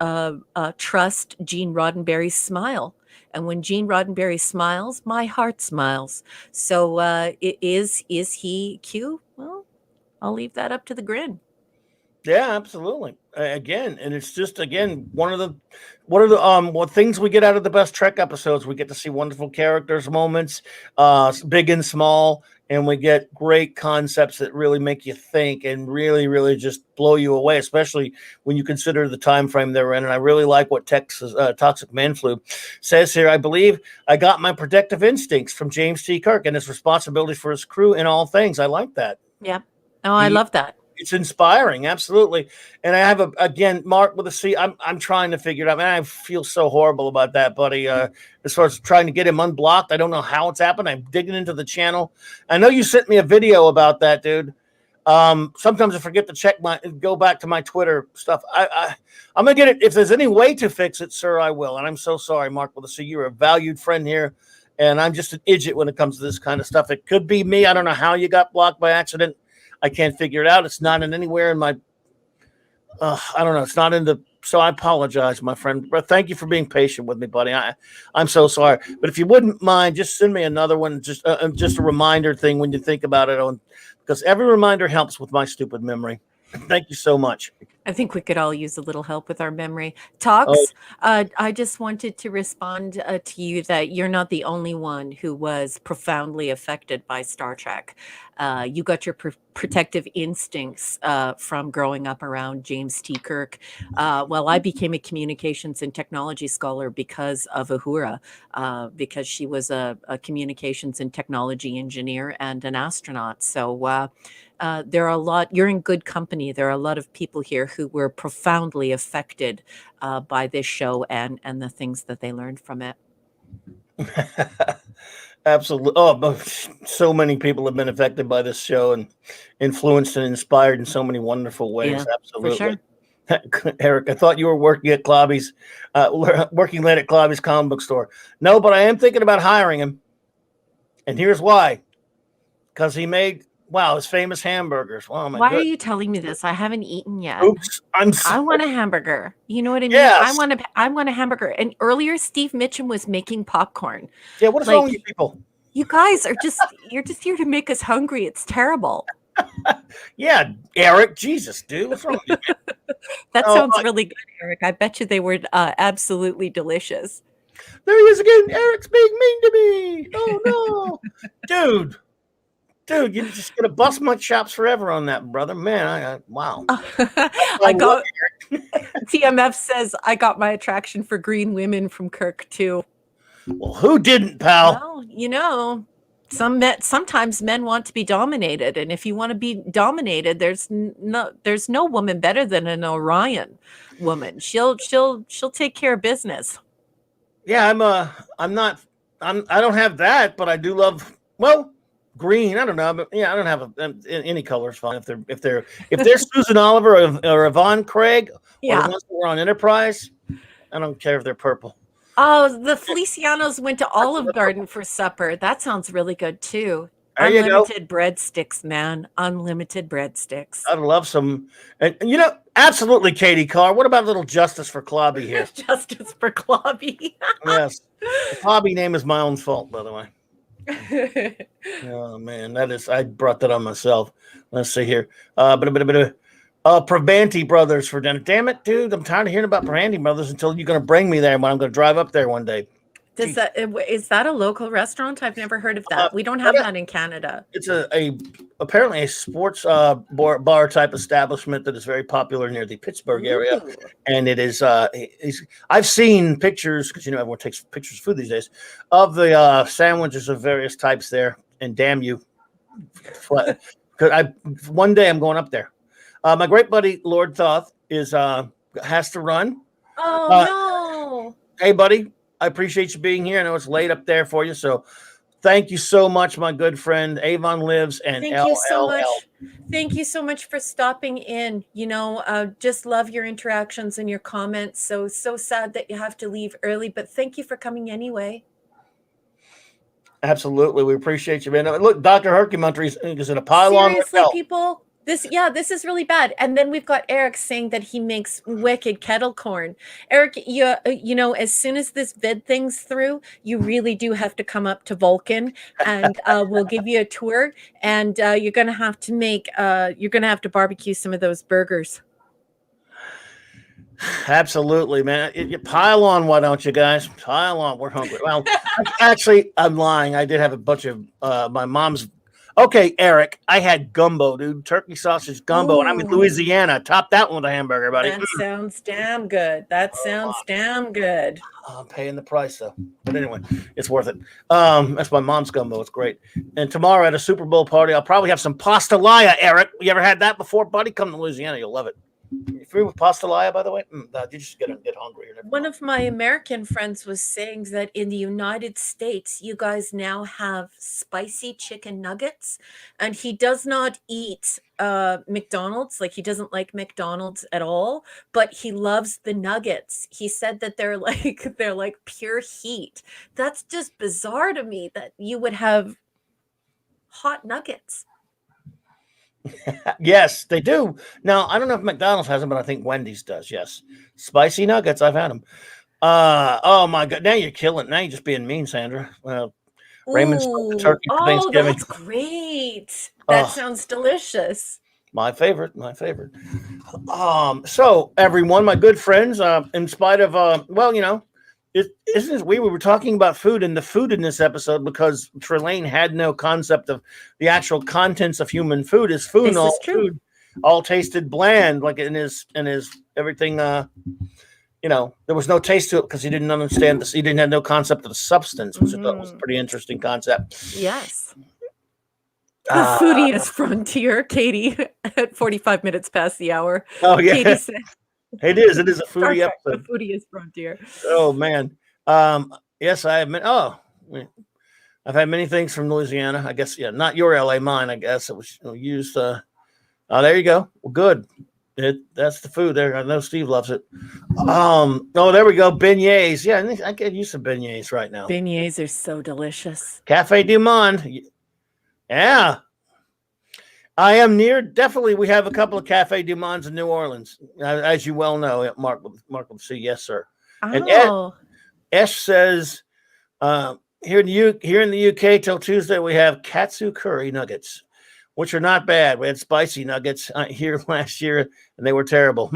trust Gene Roddenberry's smile. And when Gene Roddenberry smiles, my heart smiles. So is he Q? Well, I'll leave that up to the grin. Yeah, absolutely. Again, and it's just one of the things we get out of the best Trek episodes. We get to see wonderful characters, moments, big and small, and we get great concepts that really make you think and really, really just blow you away, especially when you consider the time frame they're in. And I really like what Toxic Man Flu says here. I believe I got my protective instincts from James T. Kirk and his responsibility for his crew in all things. I like that. Yeah. Oh, I love that. It's inspiring, absolutely. And I have Mark with a C. I'm trying to figure it out. Man, I feel so horrible about that, buddy. As far as trying to get him unblocked, I don't know how it's happened. I'm digging into the channel. I know you sent me a video about that, dude. Sometimes I forget to go back to my Twitter stuff. I'm gonna get it. If there's any way to fix it, sir, I will. And I'm so sorry, Mark with a C. You're a valued friend here, and I'm just an idiot when it comes to this kind of stuff. It could be me. I don't know how you got blocked by accident. I can't figure it out. It's not in anywhere in my, I don't know. It's not in the, so I apologize, my friend. But thank you for being patient with me, buddy. I'm so sorry. But if you wouldn't mind, just send me another one. Just a reminder thing when you think about it, because every reminder helps with my stupid memory. Thank you so much. I think we could all use a little help with our memory. Oh, Talks, I just wanted to respond to you that you're not the only one who was profoundly affected by Star Trek. You got your protective instincts from growing up around James T. Kirk. Well, I became a communications and technology scholar because of Uhura, because she was a communications and technology engineer and an astronaut. So there are a lot, you're in good company. There are a lot of people here who were profoundly affected by this show and the things that they learned from it. absolutely. Oh, but so many people have been affected by this show and influenced and inspired in so many wonderful ways. Yeah, for Absolutely. sure. Eric, I thought you were working at Clobby's, working late at Clobby's comic book store. No, but I am thinking about hiring him. And here's why. Because he made, wow, his famous hamburgers. Wow, my Why are good. you telling me this? I haven't eaten yet. Oops. I'm I sorry. want a hamburger. You know what I mean? Yes. I want a hamburger. And earlier, Steve Mitchum was making popcorn. Yeah, what is wrong with you people? You guys are you're just here to make us hungry. It's terrible. Yeah, Eric, Jesus, dude, what's wrong with you? That Oh, sounds really good, Eric. I bet you they were absolutely delicious. there he is again. Eric's being mean to me. Oh no, dude, you're just gonna bust my chops forever on that, brother. Man, wow. I got TMF says I got my attraction for green women from Kirk too. Well, who didn't, pal? Well, you know, sometimes men want to be dominated, and if you want to be dominated, there's no woman better than an Orion woman. She'll take care of business. Yeah, I don't have that, but I do love, well, green. I don't know, but yeah, I don't have any color is fine. If they're Susan Oliver or Yvonne Craig, or Yeah. the ones that were on Enterprise, I don't care if they're purple. Oh, the Felicianos went to Olive Garden for supper. That sounds really good too. There you go. Unlimited breadsticks, man. Unlimited breadsticks. I'd love some, and absolutely, Katie Carr. What about a little justice for Clobby here? Justice for Clobby. Yes, the Clobby name is my own fault, by the way. Oh man, I brought that on myself. Let's see here. Pravanti Brothers for dinner. Damn it, dude! I'm tired of hearing about Pravanti Brothers until you're going to bring me there when I'm going to drive up there one day. Is that a local restaurant? I've never heard of that. We don't have that in Canada. It's apparently a sports bar type establishment that is very popular near the Pittsburgh area, and it is. I've seen pictures because everyone takes pictures of food these days of the sandwiches of various types there. And damn you, because one day I'm going up there. My great buddy Lord Thoth has to run. Oh no! Hey, buddy. I appreciate you being here. I know it's late up there for you, so thank you so much, my good friend Avon Lives and Thank you so much. Thank you so much for stopping in. Just love your interactions and your comments. So sad that you have to leave early, but thank you for coming anyway. Absolutely, we appreciate you, man. Look, Dr. Hercumentary is in a pylon. Seriously, people. This is really bad. And then we've got Eric saying that he makes wicked kettle corn. Eric, as soon as this vid thing's through, you really do have to come up to Vulcan, and we'll give you a tour. And you're gonna have to barbecue some of those burgers. Absolutely, man. You pile on, why don't you guys? Pile on. We're hungry. Well, actually, I'm lying. I did have a bunch of my mom's. Okay, Eric, I had gumbo, dude. Turkey sausage gumbo, and I'm in Louisiana. Top that one with a hamburger, buddy. That sounds damn good. Damn good. I'm paying the price, though. But anyway, it's worth it. That's my mom's gumbo. It's great. And tomorrow at a Super Bowl party, I'll probably have some pastelaya, Eric. You ever had that before, buddy? Come to Louisiana. You'll love it. You familiar with pastelaya, by the way? You just get hungry. One of my American friends was saying that in the United States, you guys now have spicy chicken nuggets, and he does not eat McDonald's. Like, he doesn't like McDonald's at all, but he loves the nuggets. He said that they're like pure heat. That's just bizarre to me that you would have hot nuggets. Yes, they do. Now, I don't know if McDonald's has them, but I think Wendy's does. Yes. Spicy nuggets. I've had them. Oh my God. Now you're killing. Now you're just being mean, Sandra. Raymond smoked the turkey for Thanksgiving. That's great. That sounds delicious. My favorite. So everyone, my good friends, in spite of isn't it weird? We were talking about food and the food in this episode because Trelane had no concept of the actual contents of human food. His food, This is true. food, all tasted bland, like in his everything. There was no taste to it because he didn't understand this. He didn't have no concept of the substance, which I thought was a pretty interesting concept. Yes. The foodiest frontier, Katie, at 45 minutes past the hour. Oh, yeah. Katie said, It is a foodie Trek, episode. the foodiest frontier. Oh, man. Yes, I admit. Oh, I've had many things from Louisiana. I guess, yeah, not your LA, mine, I guess. It was used. Oh, there you go. Well, good. That's the food there. I know Steve loves it. Oh, there we go. Beignets. Yeah, I could use some beignets right now. Beignets are so delicious. Cafe du Monde. Yeah. I am near. Definitely, we have a couple of Cafe du Mondes in New Orleans, as you well know. Mark will see. Yes, sir. And Esh says, here in the UK till Tuesday we have katsu curry nuggets, which are not bad. We had spicy nuggets here last year, and they were terrible.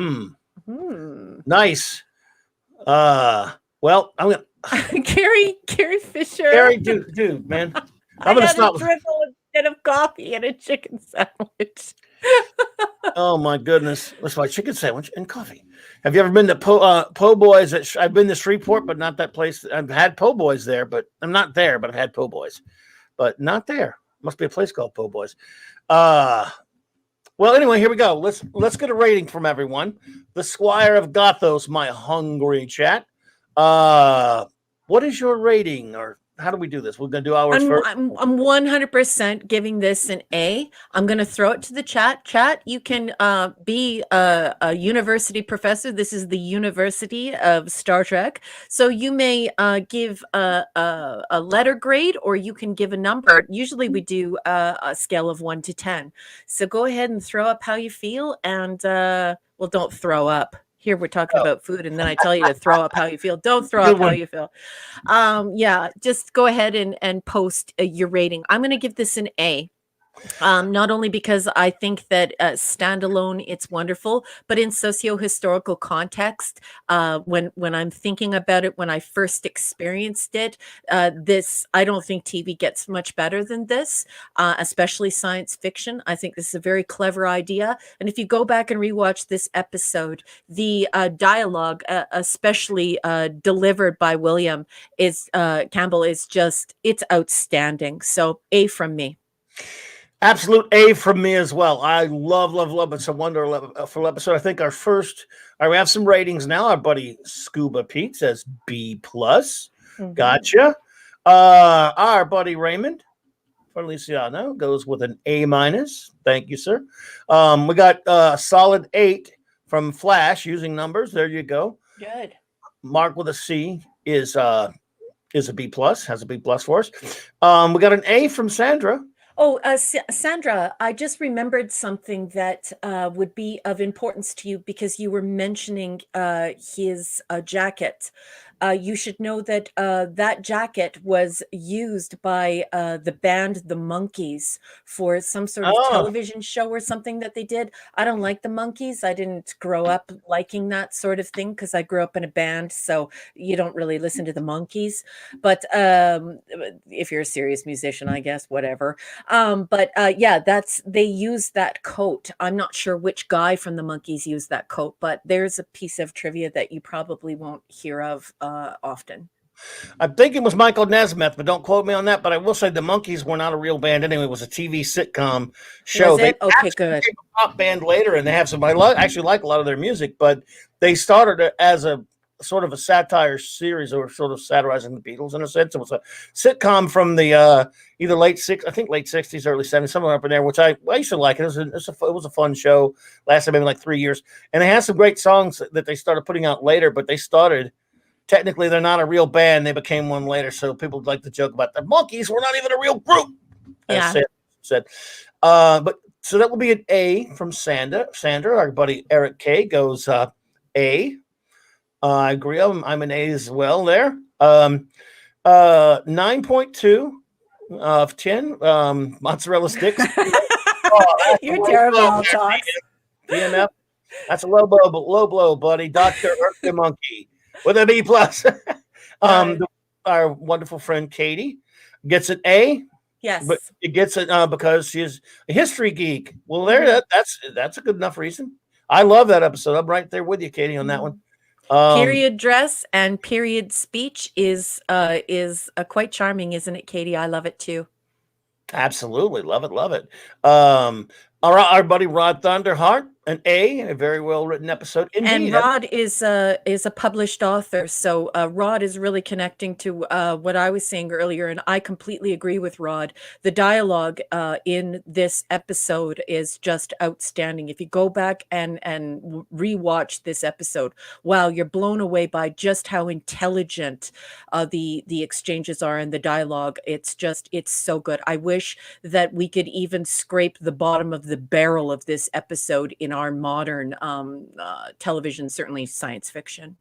Nice. Well, I'm gonna Carrie Fisher. Carrie, dude, man. I'm gonna stop. Instead of coffee and a chicken sandwich. Oh my goodness! That's my chicken sandwich and coffee. Have you ever been to Po' Boys? I've been to Shreveport, but not that place. I've had Po' Boys there, but I'm not there. But I've had Po' Boys, but not there. Must be a place called Po' Boys. Well, anyway, here we go. Let's get a rating from everyone. The Squire of Gothos, my hungry chat. What is your rating, or how do we do this? We're going to do ours first. I'm 100% giving this an A. I'm going to throw it to the chat. Chat, you can be a university professor. This is the University of Star Trek. So you may give a letter grade, or you can give a number. Usually we do a scale of 1 to 10. So go ahead and throw up how you feel. And, well, don't throw up. Here we're talking about food, and then I tell you to throw up how you feel. Don't throw up how you feel. Yeah, just go ahead and post your rating. I'm going to give this an A. Not only because I think that standalone it's wonderful, but in socio-historical context, when I'm thinking about it, when I first experienced it, this I don't think TV gets much better than this, especially science fiction. I think this is a very clever idea. And if you go back and rewatch this episode, the dialogue, especially delivered by William Campbell, is it's outstanding. So A from me. Absolute A from me as well. I love it. It's a wonderful episode. I think our first. All right, we have some ratings now. Our buddy Scuba Pete says B+. Gotcha. Our buddy Raymond Feliciano goes with an A-. Thank you, sir. We got a solid 8 from Flash using numbers. There you go. Good. Mark with a C is a B+. Has a B+ for us. We got an A from Sandra. Oh, Sandra, I just remembered something that would be of importance to you because you were mentioning his jacket. You should know that that jacket was used by the band The Monkees for some sort of television show or something that they did. I don't like the Monkees. I didn't grow up liking that sort of thing because I grew up in a band, so you don't really listen to the Monkees. But if you're a serious musician, I guess, whatever. Yeah, they use that coat. I'm not sure which guy from the Monkees used that coat, but there's a piece of trivia that you probably won't hear of often. I think it was Michael Nesmith, but don't quote me on that. But I will say the Monkees were not a real band anyway. It was a TV sitcom show. Was it? Okay, good. Became a pop band later, and they have some. I actually like a lot of their music, but they started as a sort of a satire series, or sort of satirizing the Beatles in a sense. It was a sitcom from the either late 60s, early 70s, somewhere up in there, which I used to like. It was a fun show. Lasted maybe like 3 years, and they had some great songs that they started putting out later. But they started. Technically, they're not a real band. They became one later. So people like to joke about the Monkees were not even a real group. Yeah. Said. But so that will be an A from Sandra. Our buddy Eric K goes A. I agree. I'm an A as well there. 9.2 of 10 mozzarella sticks. Oh, that's a You're low terrible, blow all there, talks. TMF. That's a low blow, buddy. Dr. Earth the Monkey with a B plus. Right. Our wonderful friend Katie gets an A, but Yes. it gets it because she's a history geek. Well, Mhm. that's a good enough reason. I love that episode. I'm right there with you, Katie, on that one. Period dress and period speech is quite charming, isn't it, Katie? I love it too. Absolutely. Love it. Love it. Our buddy Rod Thunderheart, an A, a very well written episode And indeed. Rod is a published author, so Rod is really connecting to what I was saying earlier, and I completely agree with Rod. The dialogue in this episode is just outstanding. If you go back and rewatch this episode, wow, you're blown away by just how intelligent the exchanges are and the dialogue. It's so good. I wish that we could even scrape the bottom of the barrel of this episode in our modern television, certainly science fiction.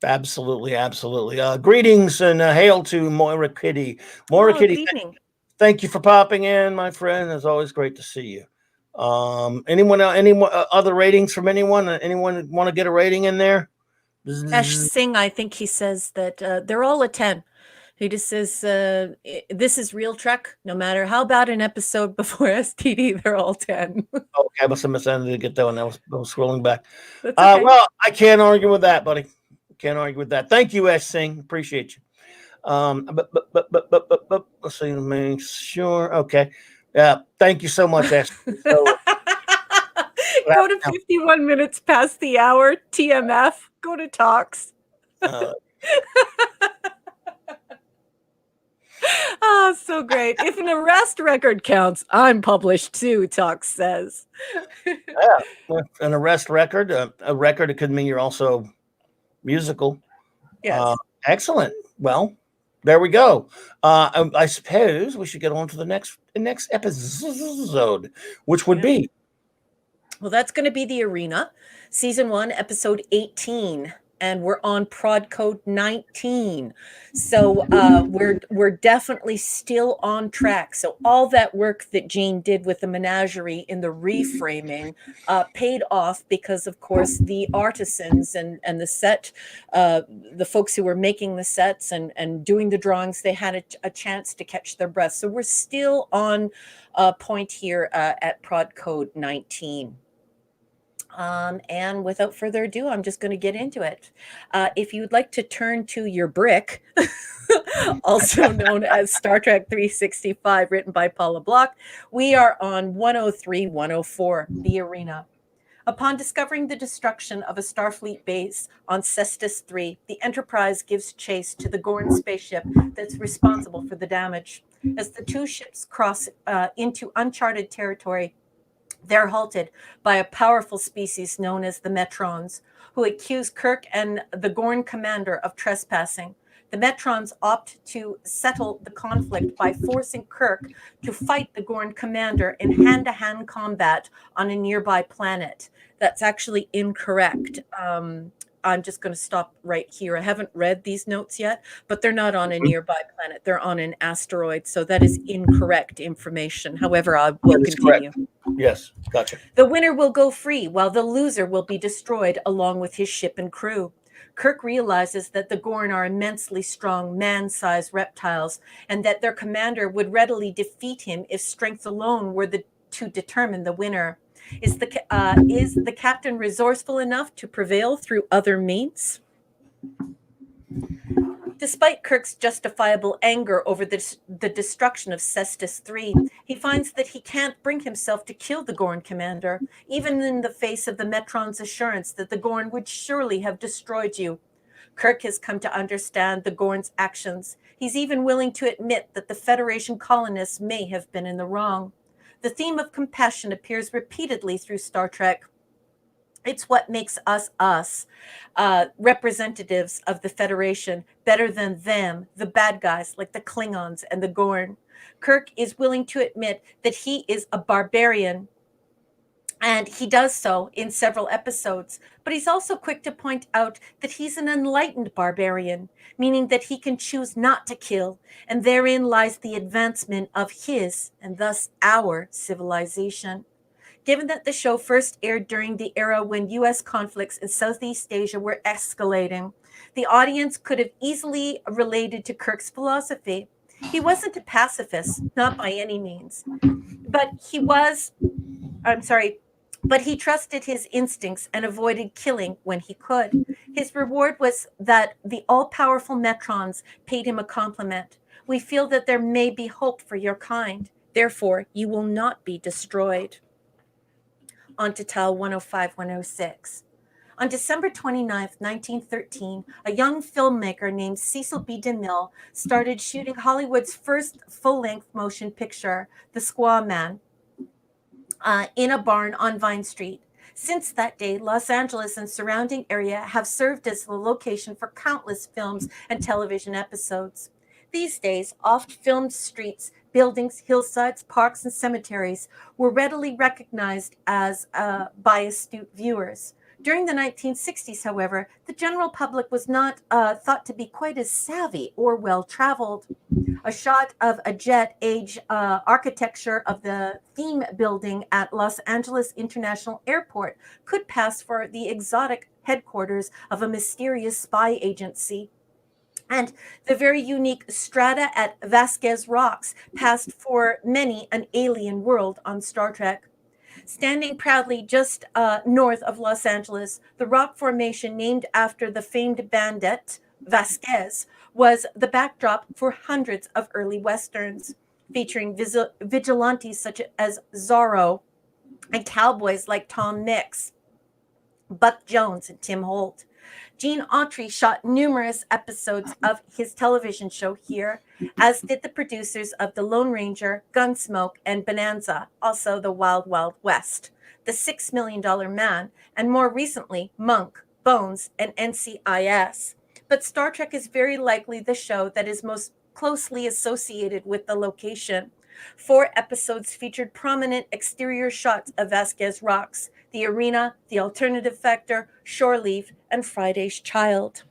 Absolutely. Absolutely. Greetings and hail to Moira Kitty. Moira Oh, good Kitty, evening. thank you for popping in, my friend. It's always great to see you. Anyone other ratings from anyone? Anyone want to get a rating in there? Ash Singh, I think he says that they're all a 10. He just says, this is real Trek. No matter how bad an episode before STD, they're all 10. Okay, I must have missed anything to get that one. I was scrolling back. That's okay. Well, I can't argue with that, buddy. Can't argue with that. Thank you, S. Singh. Appreciate you. But let's see. Make sure. Okay. Yeah. Thank you so much, S. So, Go to 51 minutes past the hour. TMF. Go to talks. Oh, so great. If an arrest record counts, I'm published too, Talks says. yeah. An arrest record, a record, it could mean you're also musical. Yes. Excellent. Well, there we go. I suppose we should get on to the next episode, which would be. Well, that's going to be The Arena, Season 1, Episode 18. And we're on prod code 19. So we're definitely still on track. So all that work that Gene did with the menagerie in the reframing paid off because, of course, the artisans and the set, the folks who were making the sets and doing the drawings, they had a chance to catch their breath. So we're still on point here at prod code 19. And without further ado, I'm just going to get into it. If you'd like to turn to your brick, also known as Star Trek 365, written by Paula Block, we are on 103-104, The Arena. Upon discovering the destruction of a Starfleet base on Cestus 3, the Enterprise gives chase to the Gorn spaceship that's responsible for the damage. As the two ships cross into uncharted territory, they're halted by a powerful species known as the Metrons, who accuse Kirk and the Gorn commander of trespassing. The Metrons opt to settle the conflict by forcing Kirk to fight the Gorn commander in hand-to-hand combat on a nearby planet. That's actually incorrect. I'm just going to stop right here. I haven't read these notes yet, but they're not on a nearby planet. They're on an asteroid. So that is incorrect information. However, I will continue. Correct. Yes, gotcha. The winner will go free, while the loser will be destroyed along with his ship and crew. Kirk realizes that the Gorn are immensely strong, man-sized reptiles, and that their commander would readily defeat him if strength alone were to determine the winner. Is the captain resourceful enough to prevail through other means? Despite Kirk's justifiable anger over the destruction of Cestus 3, he finds that he can't bring himself to kill the Gorn commander, even in the face of the Metron's assurance that the Gorn would surely have destroyed you. Kirk has come to understand the Gorn's actions. He's even willing to admit that the Federation colonists may have been in the wrong. The theme of compassion appears repeatedly through Star Trek. It's what makes us, representatives of the Federation, better than them, the bad guys like the Klingons and the Gorn. Kirk is willing to admit that he is a barbarian And he does so in several episodes, but he's also quick to point out that he's an enlightened barbarian, meaning that he can choose not to kill, and therein lies the advancement of his, and thus our, civilization. Given that the show first aired during the era when US conflicts in Southeast Asia were escalating, the audience could have easily related to Kirk's philosophy. He wasn't a pacifist, not by any means, but I'm sorry, but he trusted his instincts and avoided killing when he could. His reward was that the all powerful Metrons paid him a compliment. We feel that there may be hope for your kind. Therefore, you will not be destroyed. On to Tal 105 106. On December 29, 1913, a young filmmaker named Cecil B. DeMille started shooting Hollywood's first full length motion picture, The Squaw Man, in a barn on Vine Street. Since that day, Los Angeles and surrounding area have served as the location for countless films and television episodes. These days, oft-filmed streets, buildings, hillsides, parks, and cemeteries were readily recognized as by astute viewers. During the 1960s, however, the general public was not thought to be quite as savvy or well-traveled. A shot of a jet age architecture of the theme building at Los Angeles International Airport could pass for the exotic headquarters of a mysterious spy agency. And the very unique strata at Vasquez Rocks passed for many an alien world on Star Trek. Standing proudly just north of Los Angeles, the rock formation named after the famed bandit Vasquez was the backdrop for hundreds of early westerns, featuring vigilantes such as Zorro and cowboys like Tom Mix, Buck Jones, and Tim Holt. Gene Autry shot numerous episodes of his television show here, as did the producers of The Lone Ranger, Gunsmoke, and Bonanza, also The Wild Wild West, The $6 Million Man, and more recently, Monk, Bones, and NCIS. But Star Trek is very likely the show that is most closely associated with the location. 4 episodes featured prominent exterior shots of Vasquez Rocks, the arena, the alternative factor, shore leave, and Friday's Child.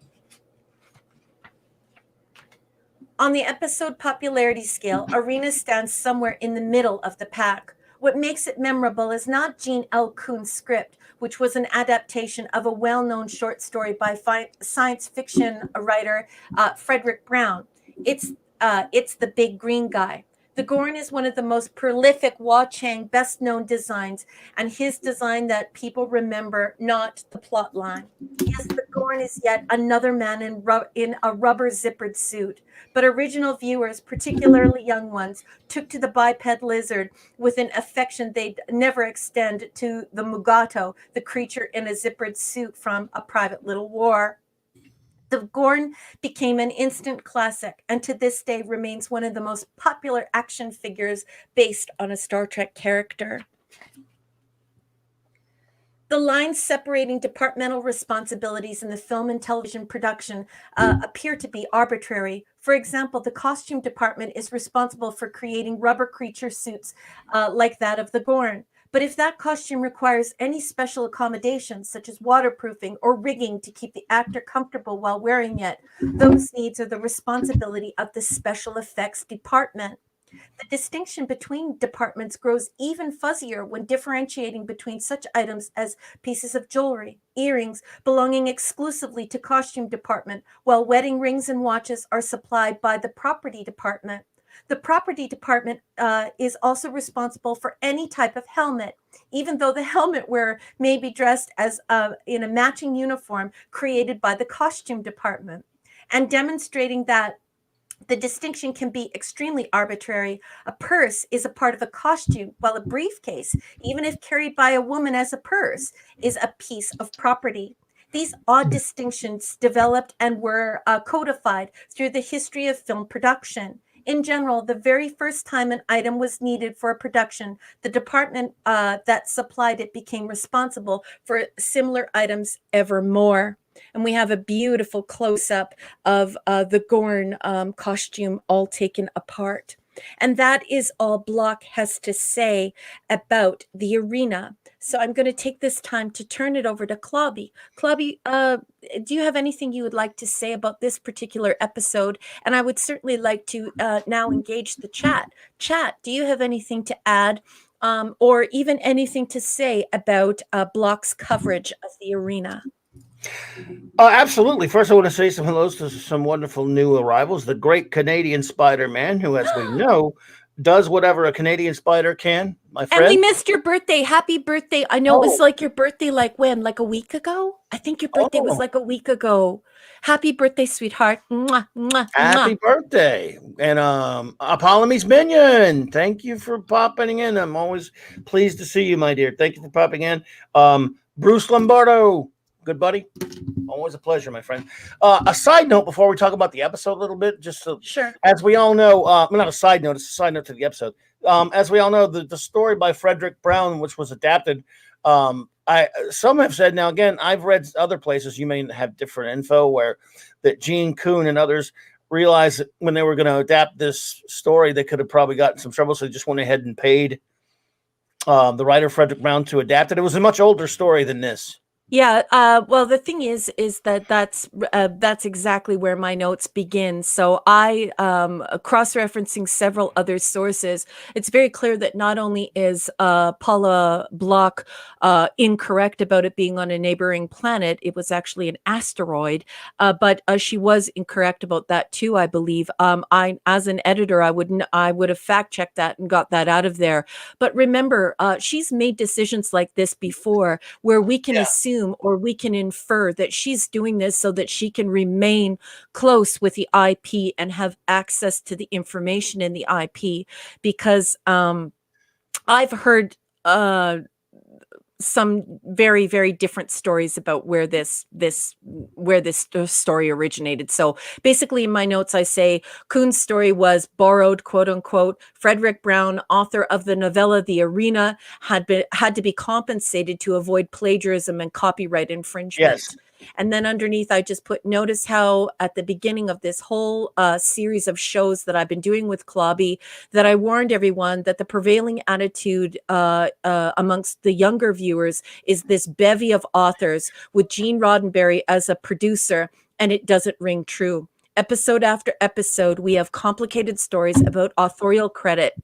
On the episode popularity scale, Arena stands somewhere in the middle of the pack. What makes it memorable is not Gene L. Kuhn's script, which was an adaptation of a well-known short story by science fiction writer Frederick Brown. It's The Big Green Guy. The Gorn is one of the most prolific Hua Chang best-known designs, and his design that people remember, not the plot line. Yes, the Gorn is yet another man in a rubber zippered suit, but original viewers, particularly young ones, took to the biped lizard with an affection they'd never extend to the Mugato, the creature in a zippered suit from A Private Little War. The Gorn became an instant classic and to this day remains one of the most popular action figures based on a Star Trek character. The lines separating departmental responsibilities in the film and television production appear to be arbitrary. For example, the costume department is responsible for creating rubber creature suits like that of the Gorn. But if that costume requires any special accommodations, such as waterproofing or rigging to keep the actor comfortable while wearing it, those needs are the responsibility of the special effects department. The distinction between departments grows even fuzzier when differentiating between such items as pieces of jewelry, earrings belonging exclusively to costume department, while wedding rings and watches are supplied by the property department. The property department is also responsible for any type of helmet, even though the helmet wearer may be dressed as in a matching uniform created by the costume department. And demonstrating that the distinction can be extremely arbitrary. A purse is a part of a costume, while a briefcase, even if carried by a woman as a purse, is a piece of property. These odd distinctions developed and were codified through the history of film production. In general, the very first time an item was needed for a production, the department that supplied it became responsible for similar items evermore. And we have a beautiful close-up of the Gorn costume all taken apart. And that is all Block has to say about the arena. So I'm going to take this time to turn it over to Clobby. Clobby, do you have anything you would like to say about this particular episode? And I would certainly like to now engage the chat. Chat, do you have anything to add, or even anything to say about Block's coverage of the arena? Absolutely. First, I want to say some hellos to some wonderful new arrivals. The great Canadian Spider-Man, who, as we know, does whatever a Canadian spider can, my friend. And we missed your birthday. Happy birthday. I know it was like your birthday, like when? Like a week ago? I think your birthday was like a week ago. Happy birthday, sweetheart. Mwah, mwah, Happy birthday. And Apollome's Minion, thank you for popping in. I'm always pleased to see you, my dear. Thank you for popping in. Bruce Lombardo, good buddy. Always a pleasure, my friend. A side note before we talk about the episode a little bit, just so, sure. As we all know, not a side note, it's a side note to the episode. As we all know, the story by Frederick Brown, which was adapted, some have said, now again, I've read other places, you may have different info, where that Gene Kuhn and others realized that when they were going to adapt this story, they could have probably gotten some trouble, so they just went ahead and paid the writer Frederick Brown to adapt it. It was a much older story than this. Yeah, well, the thing is that's exactly where my notes begin. So I, cross-referencing several other sources, it's very clear that not only is Paula Block incorrect about it being on a neighboring planet, it was actually an asteroid, but she was incorrect about that too, I believe. As an editor, I would have fact-checked that and got that out of there. But remember, she's made decisions like this before, where we can assume or we can infer that she's doing this so that she can remain close with the IP and have access to the information in the IP, because I've heard some very, very different stories about where this story originated. So basically in my notes, I say Kuhn's story was borrowed, quote unquote. Frederick Brown, author of the novella The Arena, had to be compensated to avoid plagiarism and copyright infringement. Yes. And then underneath, I just put, notice how at the beginning of this whole series of shows that I've been doing with Clobby, that I warned everyone that the prevailing attitude amongst the younger viewers is this bevy of authors with Gene Roddenberry as a producer, and it doesn't ring true. Episode after episode, we have complicated stories about authorial credit,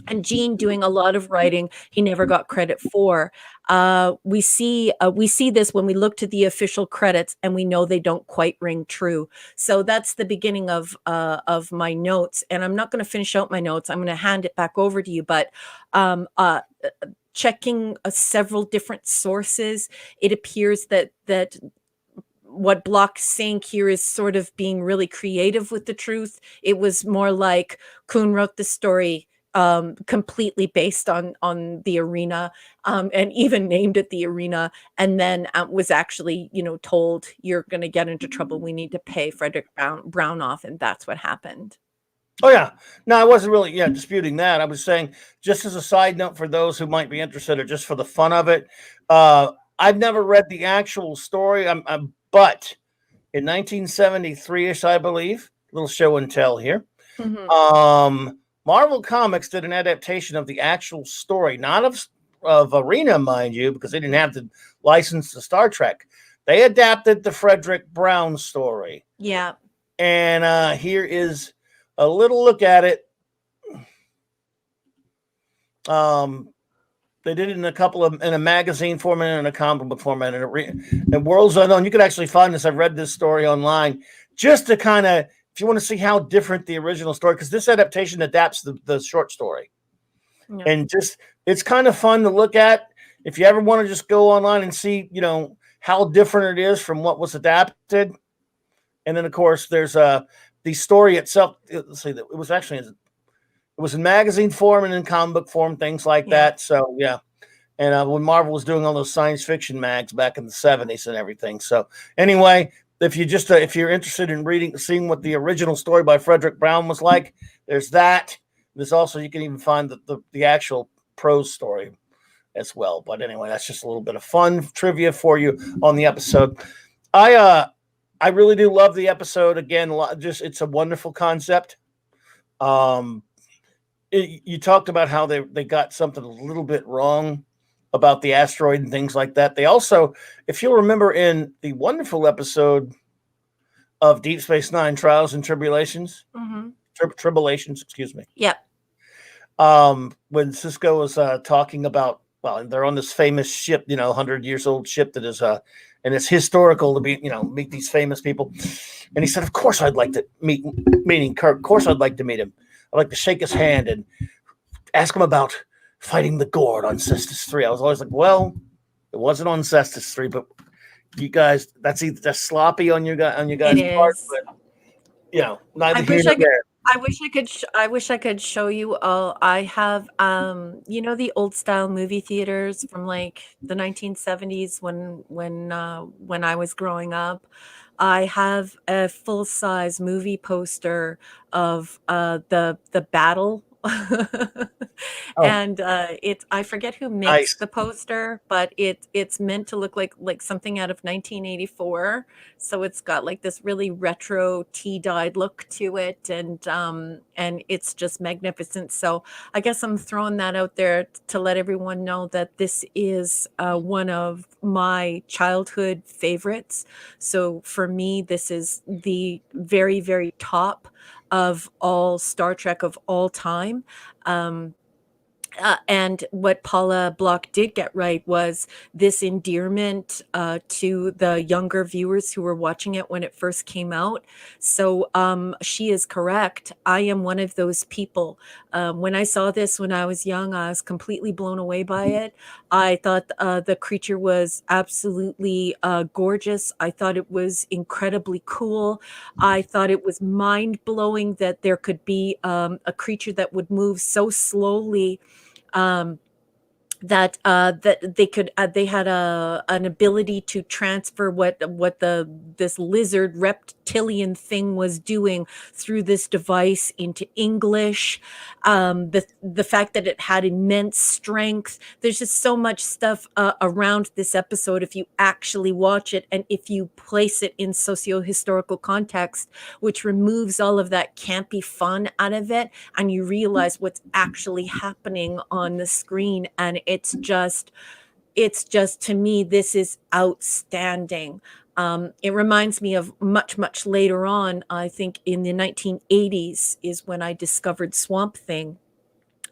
and Gene doing a lot of writing he never got credit for. We see this when we look to the official credits, and we know they don't quite ring true. So that's the beginning of my notes, and I'm not going to finish out my notes. I'm going to hand it back over to you. But checking several different sources, it appears that what Block's saying here is sort of being really creative with the truth. It was more like Kuhn wrote the story completely based on the arena, and even named it the arena, and then was actually, told, you're going to get into trouble. We need to pay Frederick Brown off. And that's what happened. Oh, yeah. No, I wasn't really disputing that. I was saying, just as a side note for those who might be interested, or just for the fun of it, I've never read the actual story, but in 1973-ish, I believe, little show and tell here, Marvel Comics did an adaptation of the actual story, not of Arena, mind you, because they didn't have the license to Star Trek. They adapted the Frederick Brown story. Yeah. And here is a little look at it. They did it in a magazine format and a comic book format, and Worlds Unknown. You could actually find this. I've read this story online just to kind of, if you want to see how different the original story, because this adaptation adapts the short story. Yeah. And just, it's kind of fun to look at. If you ever want to just go online and see, how different it is from what was adapted. And then, of course, there's the story itself. Let's see, it was in magazine form and in comic book form, things like that. So, yeah. And when Marvel was doing all those science fiction mags back in the 70s and everything. So, anyway, if you're interested in seeing what the original story by Frederick Brown was like, there's that. There's also, you can even find the actual prose story as well. But anyway, that's just a little bit of fun trivia for you on the episode. I really do love the episode. Again, it's a wonderful concept. you talked about how they got something a little bit wrong about the asteroid and things like that. They also, if you'll remember, in the wonderful episode of Deep Space Nine, Trials and Tribulations, Tribulations, excuse me. Yep. When Cisco was talking about, well, they're on this famous ship, 100 years old ship that is and it's historical to be, meet these famous people. And he said, of course I'd like to meeting Kirk. Of course I'd like to meet him. I'd like to shake his hand and ask him about fighting the Gord on Cestus 3. I was always like, well, it wasn't on Cestus 3, but you guys, that's either just sloppy on you guys part, but neither here nor there. I wish I could show you all. I have the old style movie theaters from like the 1970s when I was growing up. I have a full size movie poster of the battle. And I forget who makes the poster, but it's meant to look like something out of 1984. So it's got like this really retro tea-dyed look to it, and it's just magnificent. So I guess I'm throwing that out there to let everyone know that this is one of my childhood favorites. So for me, this is the very, very top of all Star Trek of all time. And what Paula Block did get right was this endearment to the younger viewers who were watching it when it first came out. So she is correct. I am one of those people. When I saw this when I was young, I was completely blown away by it. I thought the creature was absolutely gorgeous. I thought it was incredibly cool. I thought it was mind-blowing that there could be a creature that would move so slowly that they could they had an ability to transfer what this lizard reptilian thing was doing through this device into English. The fact that it had immense strength. There's just so much stuff around this episode if you actually watch it and if you place it in socio-historical context, which removes all of that campy fun out of it, and you realize what's actually happening on the screen. And it's just to me, this is outstanding. It reminds me of much later on. I think in the 1980s is when I discovered Swamp Thing.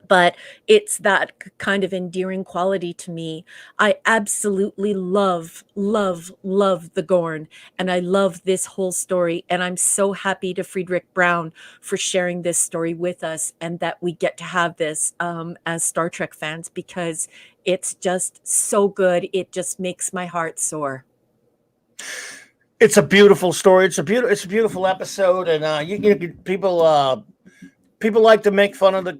But it's that kind of endearing quality to me. I absolutely love the Gorn, and I love this whole story. And I'm so happy to Friedrich Brown for sharing this story with us, and that we get to have this as Star Trek fans, because it's just so good. It just makes my heart soar. It's a beautiful story. It's a beautiful episode, and people like to make fun of the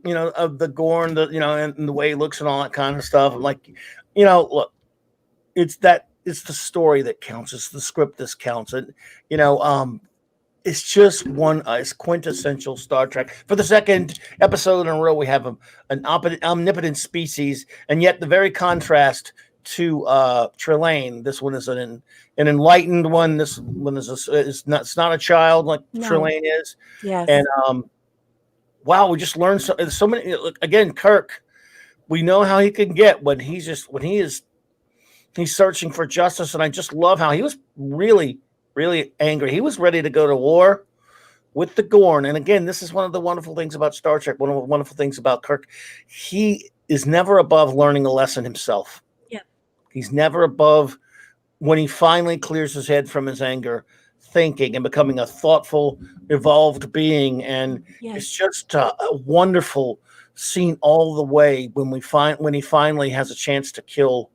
Gorn, and the way he looks and all that kind of stuff. I'm like, look, it's the story that counts. It's the script that counts. And it's just it's quintessential Star Trek. For the second episode in a row, we have an omnipotent species, and yet the very contrast to Trelane. This one is an enlightened one. This one it's not a child like Trelane is. Yes. And wow, we just learned so many. Again, Kirk, we know how he can get when he's searching for justice, and I just love how he was really, really angry. He was ready to go to war with the Gorn. And again, this is one of the wonderful things about Star Trek. One of the wonderful things about Kirk. He is never above learning a lesson himself. Yeah, he's never above when he finally clears his head from his anger, thinking and becoming a thoughtful, evolved being. And it's just a wonderful scene all the way when he finally has a chance to kill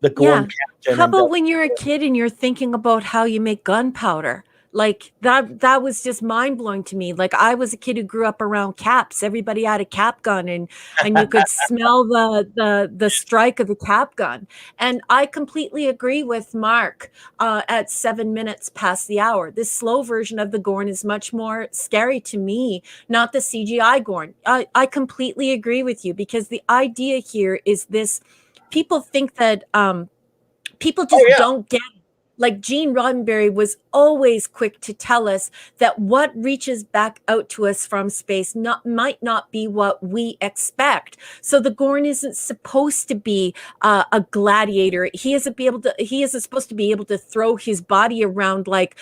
the Gorn captain. How about when you're a kid and you're thinking about how you make gunpowder? Like that was just mind blowing to me. Like, I was a kid who grew up around caps. Everybody had a cap gun, and you could smell the strike of the cap gun. And I completely agree with Mark at 7 minutes past the hour. This slow version of the Gorn is much more scary to me, not the CGI Gorn. I completely agree with you, because the idea here is this: people think that people just don't get it. like Gene Roddenberry was always quick to tell us that what reaches back out to us from space might not be what we expect. So the Gorn isn't supposed to be a gladiator. He isn't supposed to be able to throw his body around like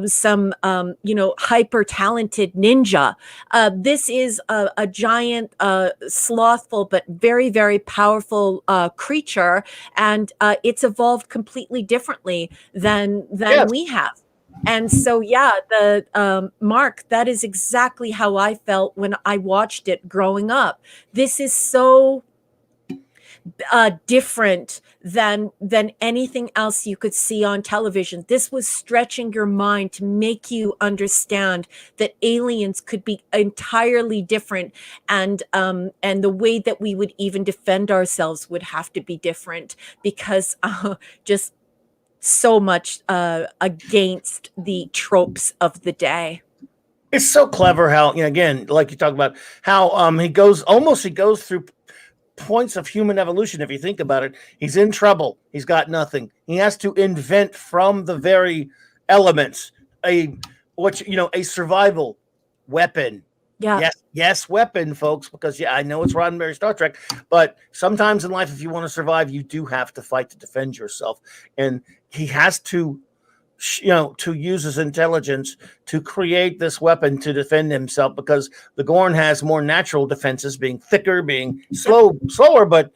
some hyper talented ninja. This is a giant, slothful but very, very powerful creature, and it's evolved completely differently than Yes. we have. And so, yeah, the Mark, that is exactly how I felt when I watched it growing up. This is so different than anything else you could see on television. This was stretching your mind to make you understand that aliens could be entirely different, and the way that we would even defend ourselves would have to be different, because just so much against the tropes of the day. It's so clever how, again, like you talk about, how he goes through points of human evolution. If you think about it, he's in trouble. He's got nothing. He has to invent from the very elements a survival weapon. Yeah. Yes, weapon, folks, because I know it's Roddenberry Star Trek, but sometimes in life, if you want to survive, you do have to fight to defend yourself. And he has to use his intelligence to create this weapon to defend himself, because the Gorn has more natural defenses, being thicker, being slower, but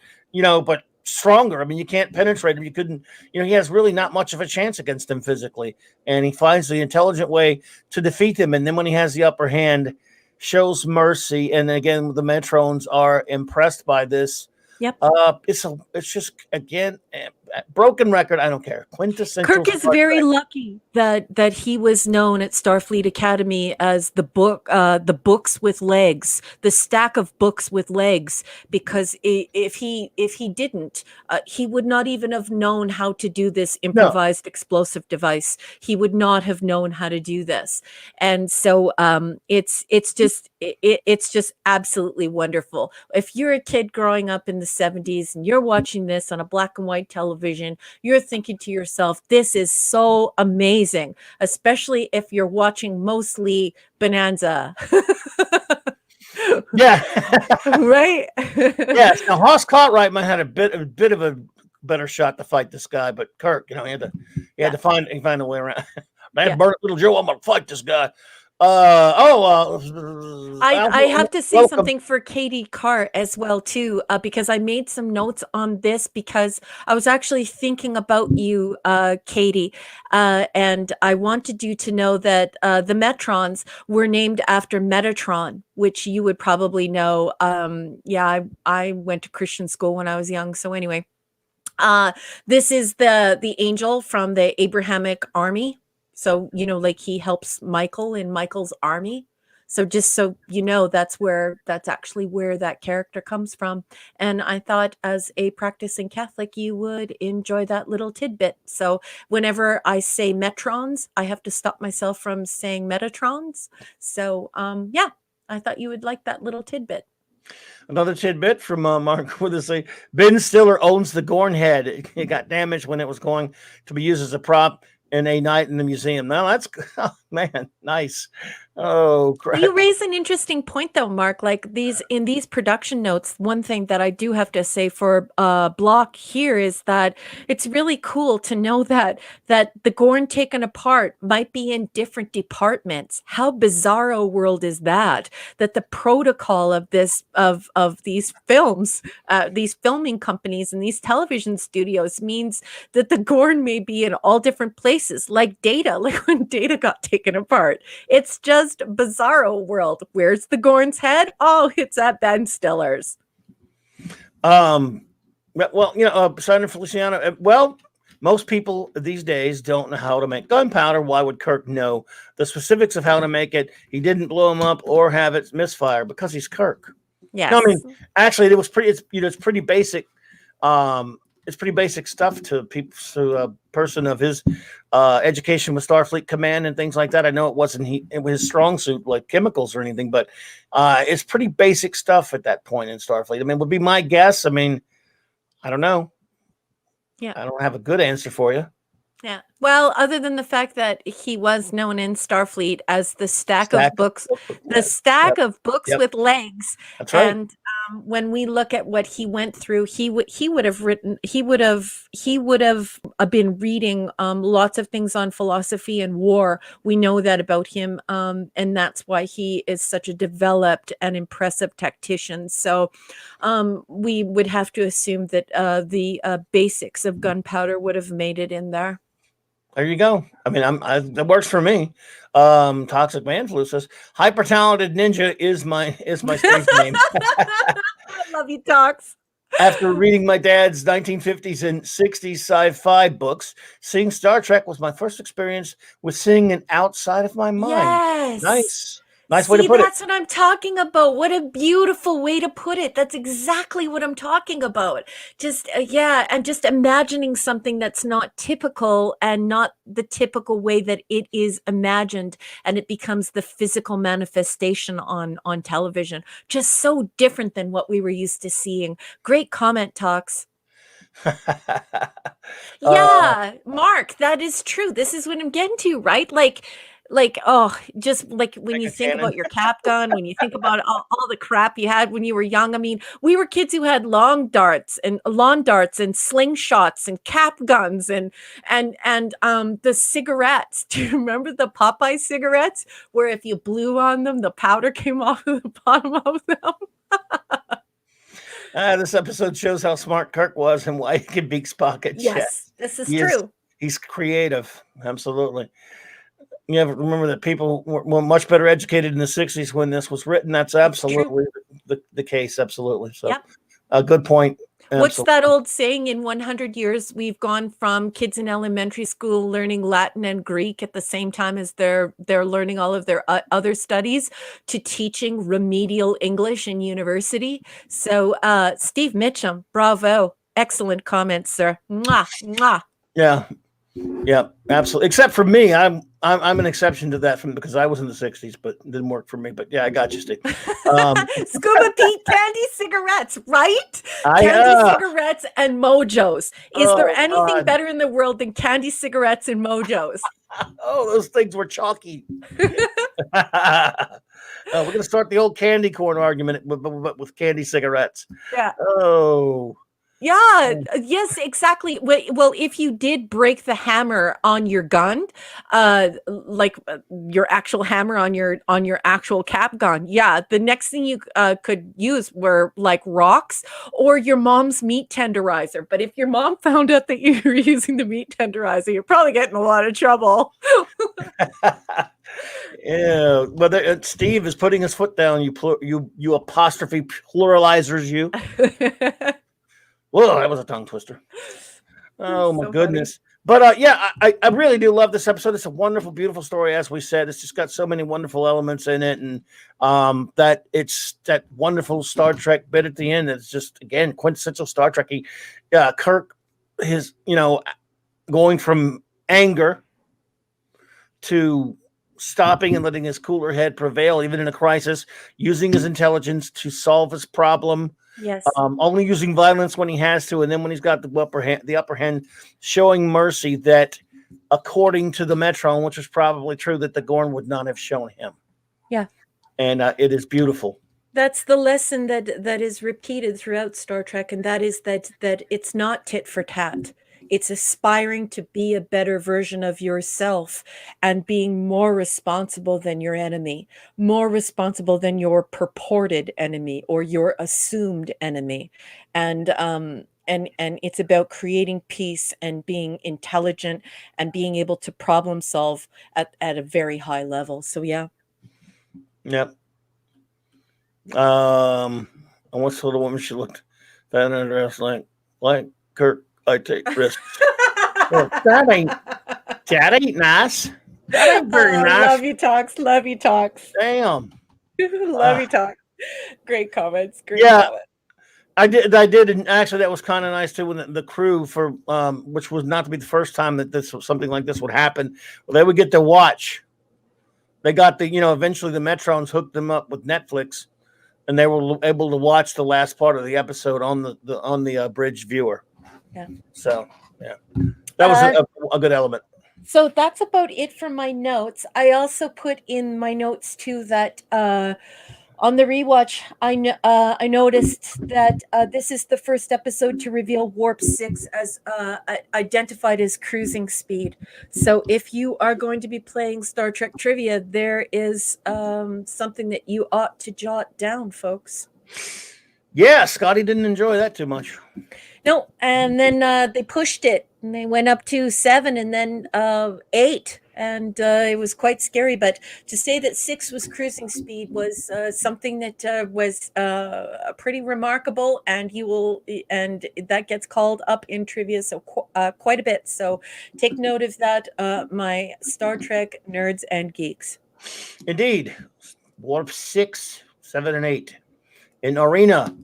stronger. I mean, you can't penetrate him. You couldn't, he has really not much of a chance against him physically. And he finds the intelligent way to defeat him. And then when he has the upper hand, shows mercy. And again, the Metrons are impressed by this. Yep. It's just, again, broken record. I don't care. Quintessential. Kirk is very lucky that he was known at Starfleet Academy as the books with legs, the stack of books with legs, because if he didn't, he would not even have known how to do this improvised explosive device. He would not have known how to do this. And so it's just absolutely wonderful. If you're a kid growing up in the 70s and you're watching this on a black and white television, you're thinking to yourself, this is so amazing, especially if you're watching mostly Bonanza. Yeah. Right. Yes. Now Haas Cartwright might have a bit of a better shot to fight this guy, but Kirk, he had to find a way around. Man, burn it, little Joe, I'm gonna fight this guy. I have to say something for Katie Carr as well too, because I made some notes on this, because I was actually thinking about you, Katie, and I wanted you to know that the Metrons were named after Metatron, which you would probably know. I went to Christian school when I was young, so anyway, this is the angel from the Abrahamic army. So, like he helps Michael in Michael's army. So just so that's actually where that character comes from. And I thought, as a practicing Catholic, you would enjoy that little tidbit. So whenever I say Metrons, I have to stop myself from saying Metatrons. So I thought you would like that little tidbit. Another tidbit from Mark with say Ben Stiller owns the Gorn head. It got damaged when it was going to be used as a prop in a night in the museum. Now that's, man, nice. Oh, crap. You raise an interesting point though, Mark. Like in these production notes, one thing that I do have to say for Block here is that it's really cool to know that the Gorn taken apart might be in different departments. How bizarro world is that? That the protocol of this of these films, these filming companies and these television studios means that the Gorn may be in all different places, like Data, like when Data got taken apart. It's just bizarro world. Where's the Gorn's head? Oh, it's at Ben Stiller's. Well, Senator Feliciano, most people these days don't know how to make gunpowder. Why would Kirk know the specifics of how to make it? He didn't blow him up or have it misfire because he's Kirk. Yes. No, I mean, actually, it was pretty. It's pretty basic. It's pretty basic stuff to people, to a person of his education with Starfleet Command and things like that. I know it wasn't his strong suit, like chemicals or anything, but it's pretty basic stuff at that point in Starfleet. I mean, would be my guess. I mean, I don't know. Yeah, I don't have a good answer for you. Yeah. Well, other than the fact that he was known in Starfleet as the stack Stack of of books, books with the legs. stack Yep. of books Yep. with legs, That's right. and when we look at what he went through, he would have been reading lots of things on philosophy and war. We know that about him, and that's why he is such a developed and impressive tactician. So we would have to assume that the basics of gunpowder would have made it in there. There you go. I mean, that works for me. Toxic Man Flu says, "Hyper talented ninja is my stage name." I love you, Tox. After reading my dad's 1950s and 60s sci-fi books, seeing Star Trek was my first experience with seeing an outside of my mind. Yes. Nice way to See, put it. that's what I'm talking about. What a beautiful way to put it. That's exactly what I'm talking about. Just, yeah, and just imagining something that's not typical and not the typical way that it is imagined, and it becomes the physical manifestation on television. Just so different than what we were used to seeing. Great comment, Talks. Yeah, Mark, that is true. This is what I'm getting to, right? Oh, just like when you Like a think cannon. about your cap gun, when you think about all the crap you had when you were young. I mean, we were kids who had lawn darts and slingshots and cap guns and the cigarettes. Do you remember the Popeye cigarettes where if you blew on them, the powder came off of the bottom of them? This episode shows how smart Kirk was and why he can beat Spock at chess. Yes, this is true. He's creative. Absolutely. You ever remember that people were much better educated in the 60s when this was written? That's absolutely the case. Absolutely. So, Yep. a good point. What's Absolutely. that old saying? In 100 years, we've gone from kids in elementary school learning Latin and Greek at the same time as they're learning all of their other studies to teaching remedial English in university. So, Steve Mitchum, bravo. Excellent comments, sir. Mwah, mwah. Yeah. Yeah, absolutely. Except for me, I'm an exception to that because I was in the 60s, but it didn't work for me. But yeah, I got you, Steve. Scuba Pete candy cigarettes, right? I Candy cigarettes and Mojos. Is there anything God. better in the world than candy cigarettes and Mojos? Oh, those things were chalky. We're going to start the old candy corn argument, but with candy cigarettes. Yeah. Oh. Yeah, yes, exactly. Well, if you did break the hammer on your gun, your actual hammer on your actual cap gun, yeah, the next thing you could use were like rocks or your mom's meat tenderizer. But if your mom found out that you were using the meat tenderizer, you're probably getting a lot of trouble. Yeah, but Steve is putting his foot down. You apostrophe pluralizers. You. Whoa, that was a tongue twister. Oh, my goodness. Funny. But yeah, I really do love this episode. It's a wonderful, beautiful story. As we said, it's just got so many wonderful elements in it. And that it's that wonderful Star Trek bit at the end. It's just, again, quintessential Star Trek. Kirk, going from anger to stopping and letting his cooler head prevail, even in a crisis, using his intelligence to solve his problem. Yes. Only using violence when he has to, and then when he's got the upper hand, showing mercy that, according to the Metron, which is probably true, that the Gorn would not have shown him. Yeah. And it is beautiful. That's the lesson that is repeated throughout Star Trek, and that is that it's not tit for tat. It's aspiring to be a better version of yourself and being more responsible than your enemy, more responsible than your purported enemy or your assumed enemy. And it's about creating peace and being intelligent and being able to problem solve at a very high level. So, yeah. Yep. I once told a woman she looked fat and dressed like Kirk. I take risks. That ain't nice. That ain't very nice. Love you, Talks. Love you, Talks. Damn. Love you, Talks. Great comments. Great comments. I did, and actually that was kind of nice too. When the crew which was not to be the first time that something like this would happen, well, they would get to watch. They got eventually the Metrons hooked them up with Netflix, and they were able to watch the last part of the episode on the bridge viewer. Yeah. So yeah, that was a good element. So that's about it for my notes. I also put in my notes too that on the rewatch, I noticed that this is the first episode to reveal warp 6 as identified as cruising speed. So if you are going to be playing Star Trek trivia, there is something that you ought to jot down, folks. Yeah, Scotty didn't enjoy that too much. No, and then they pushed it, and they went up to 7, and then 8, and it was quite scary. But to say that 6 was cruising speed was something that was pretty remarkable, and and that gets called up in trivia so quite a bit. So take note of that, my Star Trek nerds and geeks. Indeed, warp 6, 7, and 8 in Arena.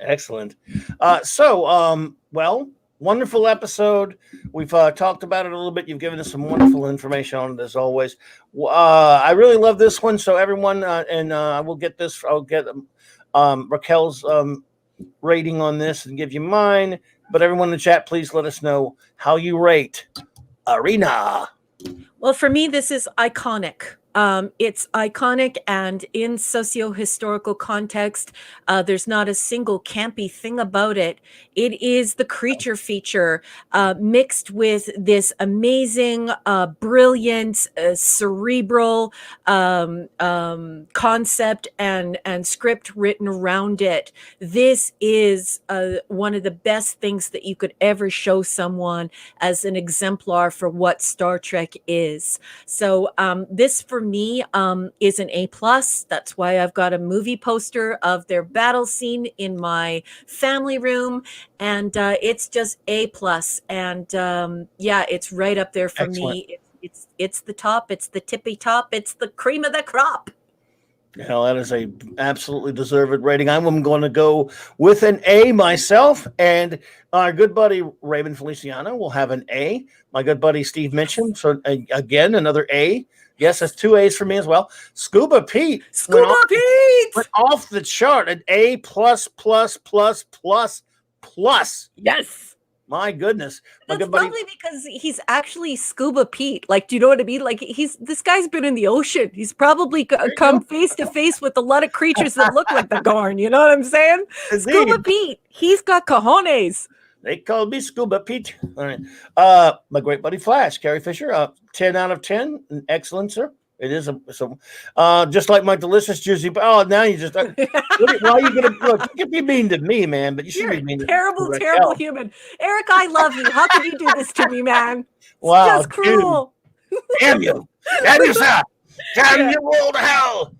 Excellent. Well, wonderful episode. We've talked about it a little bit. You've given us some wonderful information on it as always. I really love this one. So everyone, I will get this. I'll get Raquel's rating on this and give you mine. But everyone in the chat, please let us know how you rate Arena. Well, for me, this is iconic. It's iconic, and in socio-historical context, there's not a single campy thing about it. It is the creature feature mixed with this amazing, brilliant, cerebral concept and script written around it. This is one of the best things that you could ever show someone as an exemplar for what Star Trek is. So this for me is an A+. That's why I've got a movie poster of their battle scene in my family room, and it's just A+. And yeah, it's right up there for Excellent. me. It's the top. It's the tippy top. It's the cream of the crop. Hell, that is a absolutely deserved rating. I'm going to go with an A myself, and our good buddy Raymond Feliciano will have an A. My good buddy Steve Mitchum, so again another A. Yes, that's 2 A's for me as well. Scuba Pete went off the chart, an A plus plus plus plus plus. Yes. My goodness. That's probably because he's actually Scuba Pete. Like, do you know what I mean? Like, this guy's been in the ocean. He's probably come face to face with a lot of creatures that look like the Gorn. You know what I'm saying? Indeed. Scuba Pete. He's got cojones. They call me Scuba Pete. All right. My great buddy Flash, Carrie Fisher, 10 out of 10. Excellent, sir. It is just like my delicious juicy. Oh, now you just why are you gonna look? You can be mean to me, man, but you should be mean. Terrible, terrible human, Eric. I love you. How could you do this to me, man? Wow, it's just cruel. Damn you, sir! Damn you all to hell!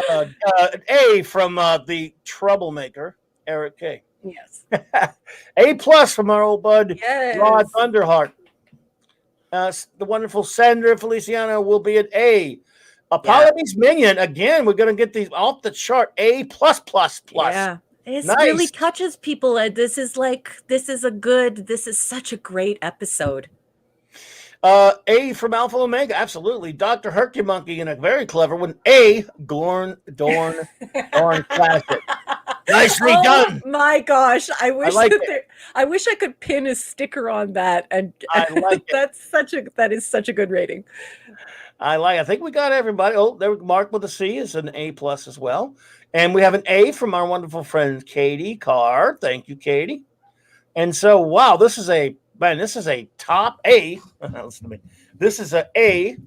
An A from the troublemaker, Eric K. Yes. A+ from our old bud, yes. Rod Thunderheart. The wonderful Sandra Feliciano will be an A. Apologies Minion, again, we're going to get these off the chart. A++++. Yeah. It Nice. really touches people. This is such a great episode. A from Alpha Omega, absolutely. Dr. Hercumonkey in a very clever one. A, Dorn classic. Nicely done. My gosh, I wish I wish I could pin a sticker on that, and I like it. That is such a good rating. I think we got everybody. Oh, there, Mark with a C is an A+ as well, and we have an A from our wonderful friend Katie Carr. Thank you, Katie. And so, wow, this is a top A. Listen to me. This is A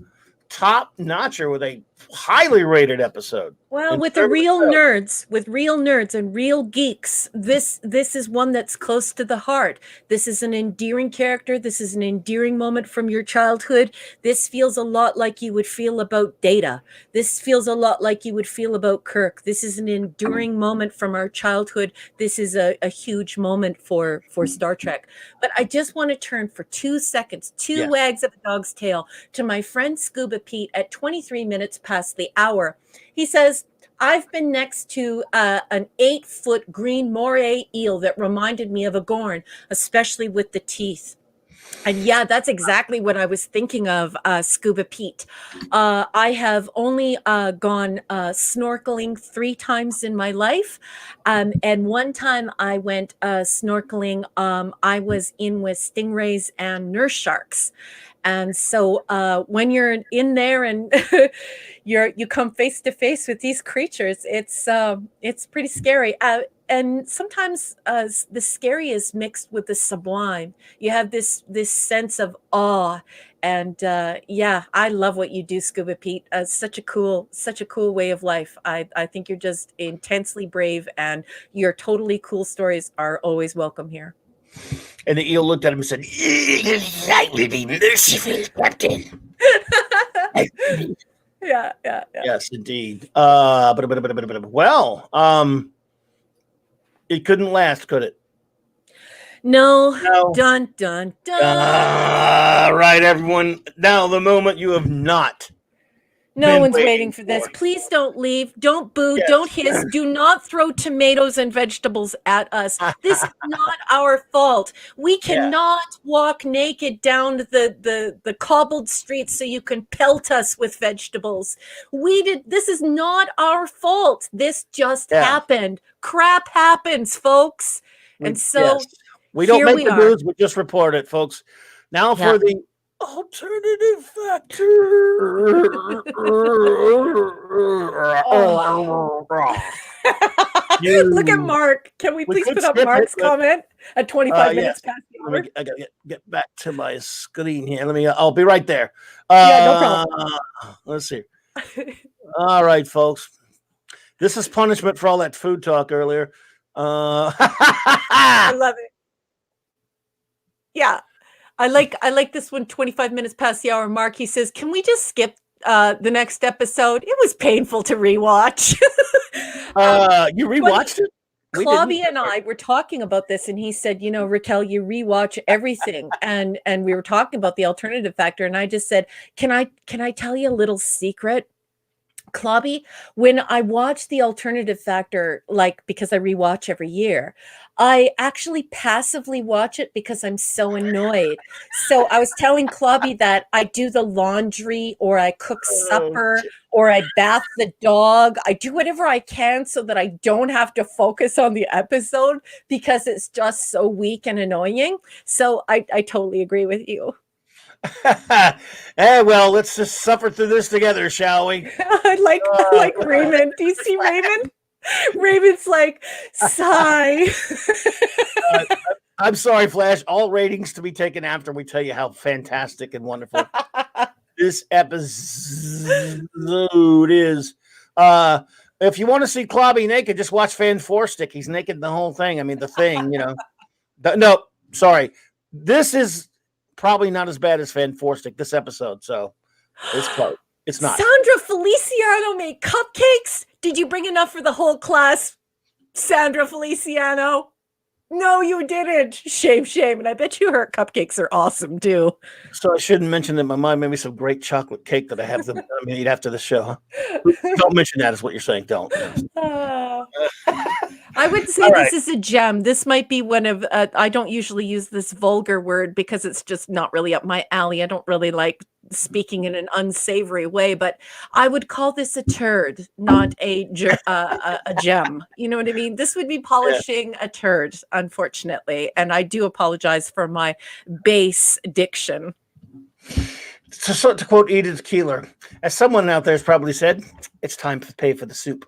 top notcher with a highly rated episode. Well, with real nerds and real geeks, this is one that's close to the heart. This is an endearing character. This is an endearing moment from your childhood. This feels a lot like you would feel about Data. This feels a lot like you would feel about Kirk. This is an enduring moment from our childhood. This is a huge moment for Star Trek. But I just want to turn for 2 seconds, two wags of a dog's tail, to my friend Scuba Pete at 23 minutes past the hour. He says, I've been next to an 8-foot green moray eel that reminded me of a Gorn, especially with the teeth. And yeah, that's exactly what I was thinking of, Scuba Pete. I have only gone snorkeling 3 times in my life. And one time I went snorkeling, I was in with stingrays and nurse sharks. And so when you're in there and you come face to face with these creatures, it's pretty scary. And sometimes the scary is mixed with the sublime. You have this sense of awe. And yeah, I love what you do, Scuba Pete. Such a cool way of life. I think you're just intensely brave, and your totally cool stories are always welcome here. And the eel looked at him and said, "I will be merciful, Captain." Yeah. Yes, indeed. Well, it couldn't last, could it? No. No. Dun, dun, dun. Right, everyone. Now, the moment you have not. No one's waiting for this. Please don't leave. Don't boo. Yes. Don't hiss. Do not throw tomatoes and vegetables at us. This is not our fault. We cannot walk naked down the cobbled streets so you can pelt us with vegetables. This is not our fault. This just happened. Crap happens, folks. And so we don't make the news, we just report it, folks. Now for the alternative factor. Look at Mark. Can we please put up Mark's comment at 25 minutes past the hour? I gotta get back to my screen here. I'll be right there. Yeah, no problem. Let's see. All right, folks. This is punishment for all that food talk earlier. I love it. Yeah. I like this one. 25 minutes past the hour mark. He says, "Can we just skip the next episode? It was painful to rewatch." You rewatched it? Clobby and I were talking about this, and he said, "Raquel, you rewatch everything," and we were talking about the alternative factor, and I just said, "Can I tell you a little secret?" Clobby, when I watch the alternative factor, because I rewatch every year, I actually passively watch it because I'm so annoyed. So I was telling Clobby that I do the laundry, or I cook supper, or I bath the dog. I do whatever I can so that I don't have to focus on the episode because it's just so weak and annoying. So I totally agree with you. Well, let's just suffer through this together, shall we? I like Raymond. Do you see Raymond? Raymond's like, sigh. I'm sorry, Flash. All ratings to be taken after we tell you how fantastic and wonderful this episode is. If you want to see Clobby naked, just watch Fan Four Stick. He's naked in the whole thing. I mean, the thing, No, sorry. This is probably not as bad as Fan Four Stick, this episode, so it's close. It's not. Sandra Feliciano made cupcakes? Did you bring enough for the whole class, Sandra Feliciano? No, you didn't. Shame. And I bet you her cupcakes are awesome, too. So I shouldn't mention that my mom made me some great chocolate cake that I have to eat after the show. Huh? Don't mention that is what you're saying. Don't. I would say this is a gem. This might be one of, I don't usually use this vulgar word because it's just not really up my alley. I don't really like speaking in an unsavory way, but I would call this a turd, not a gem. You know what I mean? This would be polishing a turd, unfortunately. And I do apologize for my base diction. To quote Edith Keeler, as someone out there has probably said, it's time to pay for the soup.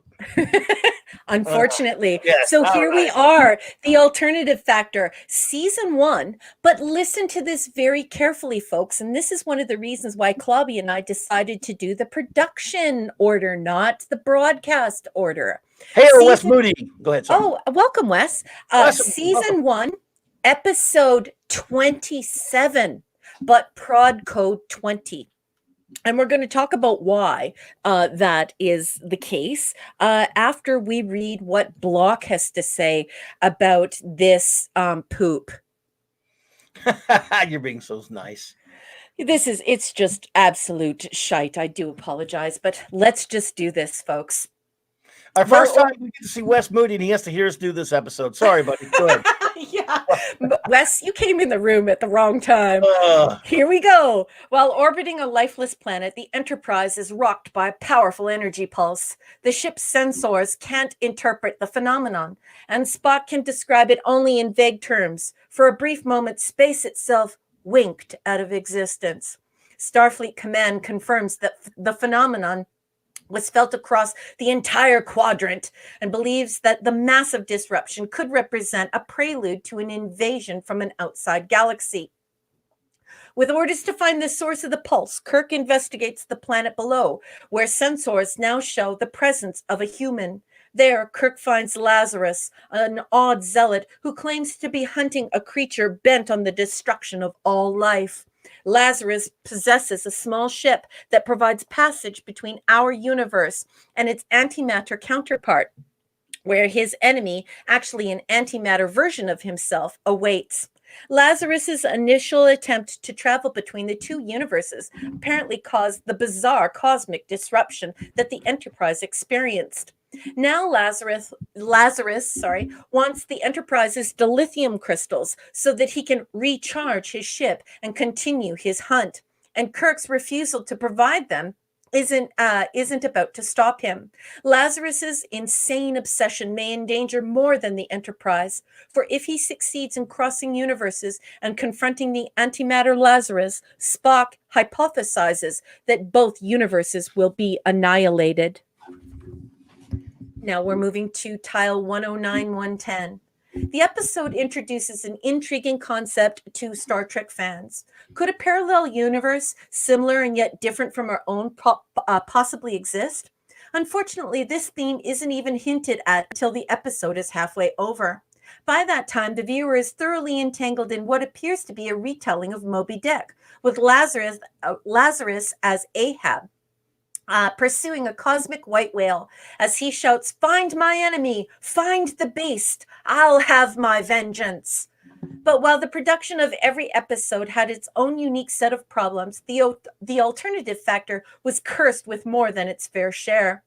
Unfortunately. So here we are, the alternative factor, season 1. But listen to this very carefully, folks. And this is one of the reasons why Clobby and I decided to do the production order, not the broadcast order. Hey, Wes Moody. Go ahead. Sorry. Oh, welcome, Wes. Season 1, episode 27, but prod code 20. And we're going to talk about why that is the case after we read what Block has to say about this poop. You're being so nice. It's just absolute shite. I do apologize, but let's just do this, folks. Our first time we get to see Wes Moody, and he has to hear us do this episode. Sorry, buddy. Go ahead. Yeah. Wes, you came in the room at the wrong time. Here we go. While orbiting a lifeless planet, the Enterprise is rocked by a powerful energy pulse. The ship's sensors can't interpret the phenomenon, and Spock can describe it only in vague terms. For a brief moment, space itself winked out of existence. Starfleet Command confirms that the phenomenon was felt across the entire quadrant and believes that the massive disruption could represent a prelude to an invasion from an outside galaxy. With orders to find the source of the pulse, Kirk investigates the planet below, where sensors now show the presence of a human. There, Kirk finds Lazarus, an odd zealot who claims to be hunting a creature bent on the destruction of all life. Lazarus possesses a small ship that provides passage between our universe and its antimatter counterpart, where his enemy, actually an antimatter version of himself, awaits. Lazarus's initial attempt to travel between the two universes apparently caused the bizarre cosmic disruption that the Enterprise experienced. Now Lazarus wants the Enterprise's dilithium crystals so that he can recharge his ship and continue his hunt. And Kirk's refusal to provide them isn't about to stop him. Lazarus's insane obsession may endanger more than the Enterprise, for if he succeeds in crossing universes and confronting the antimatter Lazarus, Spock hypothesizes that both universes will be annihilated. Now we're moving to tile 109-110. The episode introduces an intriguing concept to Star Trek fans. Could a parallel universe, similar and yet different from our own, possibly exist? Unfortunately, this theme isn't even hinted at until the episode is halfway over. By that time, the viewer is thoroughly entangled in what appears to be a retelling of Moby Dick, with Lazarus as Ahab, pursuing a cosmic white whale as he shouts, "Find my enemy, find the beast, I'll have my vengeance." But while the production of every episode had its own unique set of problems, the alternative factor was cursed with more than its fair share.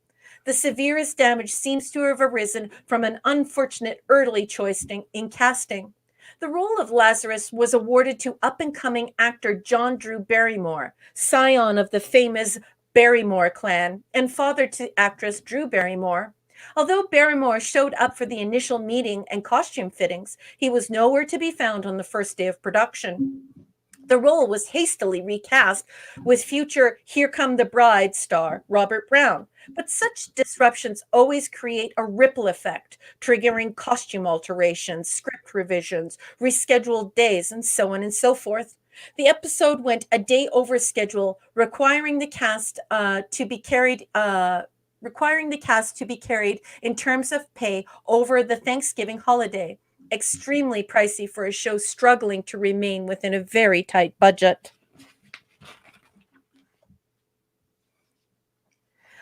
The severest damage seems to have arisen from an unfortunate early choice in casting. The role of Lazarus was awarded to up-and-coming actor John Drew Barrymore, scion of the famous Barrymore clan and father to actress Drew Barrymore. Although Barrymore showed up for the initial meeting and costume fittings, he was nowhere to be found on the first day of production. The role was hastily recast with future Here Come the Bride star Robert Brown, but such disruptions always create a ripple effect, triggering costume alterations, script revisions, rescheduled days, and so on and so forth. The episode went a day over schedule, requiring the cast to be carried in terms of pay over the Thanksgiving holiday. Extremely pricey for a show struggling to remain within a very tight budget.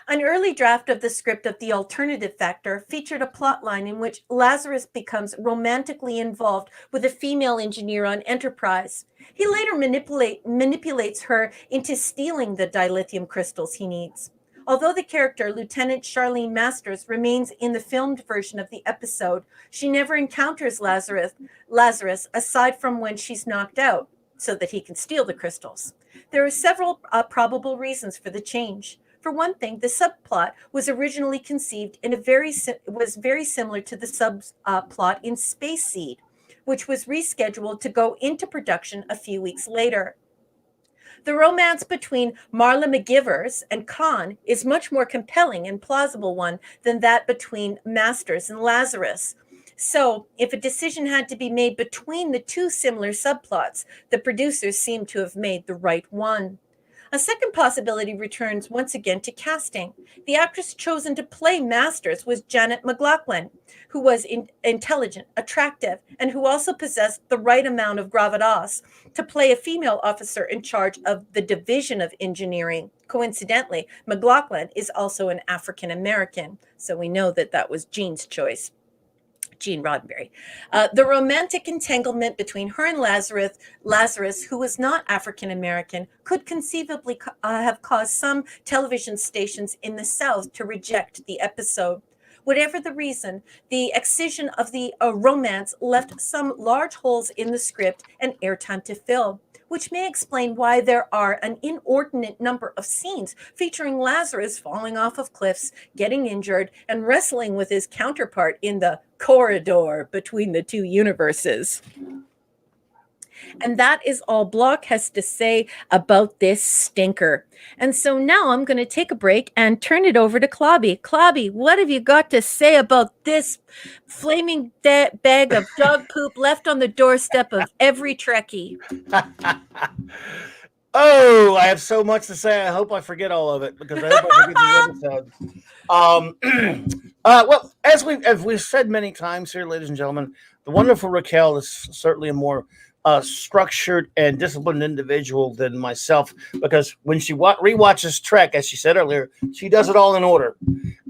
An early draft of the script of The Alternative Factor featured a plotline in which Lazarus becomes romantically involved with a female engineer on Enterprise. He later manipulates her into stealing the dilithium crystals he needs. Although the character, Lieutenant Charlene Masters, remains in the filmed version of the episode, she never encounters Lazarus aside from when she's knocked out, so that he can steal the crystals. There are several probable reasons for the change. For one thing, the subplot was originally conceived in was very similar to the subplot in Space Seed, which was rescheduled to go into production a few weeks later. The romance between Marla McGivers and Khan is much more compelling and plausible one than that between Masters and Lazarus. So, if a decision had to be made between the two similar subplots, the producers seem to have made the right one. A second possibility returns once again to casting. The actress chosen to play Masters was Janet McLaughlin, who was intelligent, attractive, and who also possessed the right amount of gravitas to play a female officer in charge of the Division of Engineering. Coincidentally, McLaughlin is also an African American, so we know that that was Gene's choice. Gene Roddenberry. The romantic entanglement between her and Lazarus, who was not African American, could conceivably have caused some television stations in the South to reject the episode. Whatever the reason, the excision of the romance left some large holes in the script and airtime to fill, which may explain why there are an inordinate number of scenes featuring Lazarus falling off of cliffs, getting injured, and wrestling with his counterpart in the corridor between the two universes. And that is all Block has to say about this stinker. And so now I'm going to take a break and turn it over to Clobby. Clobby, what have you got to say about this flaming bag of dog poop left on the doorstep of every Trekkie? Oh, I have so much to say. I hope I forget all of it because I hope I forget the episode. Well, as we've said many times here, ladies and gentlemen, the wonderful Raquel is certainly a more structured and disciplined individual than myself because when she rewatches Trek, as she said earlier, she does it all in order.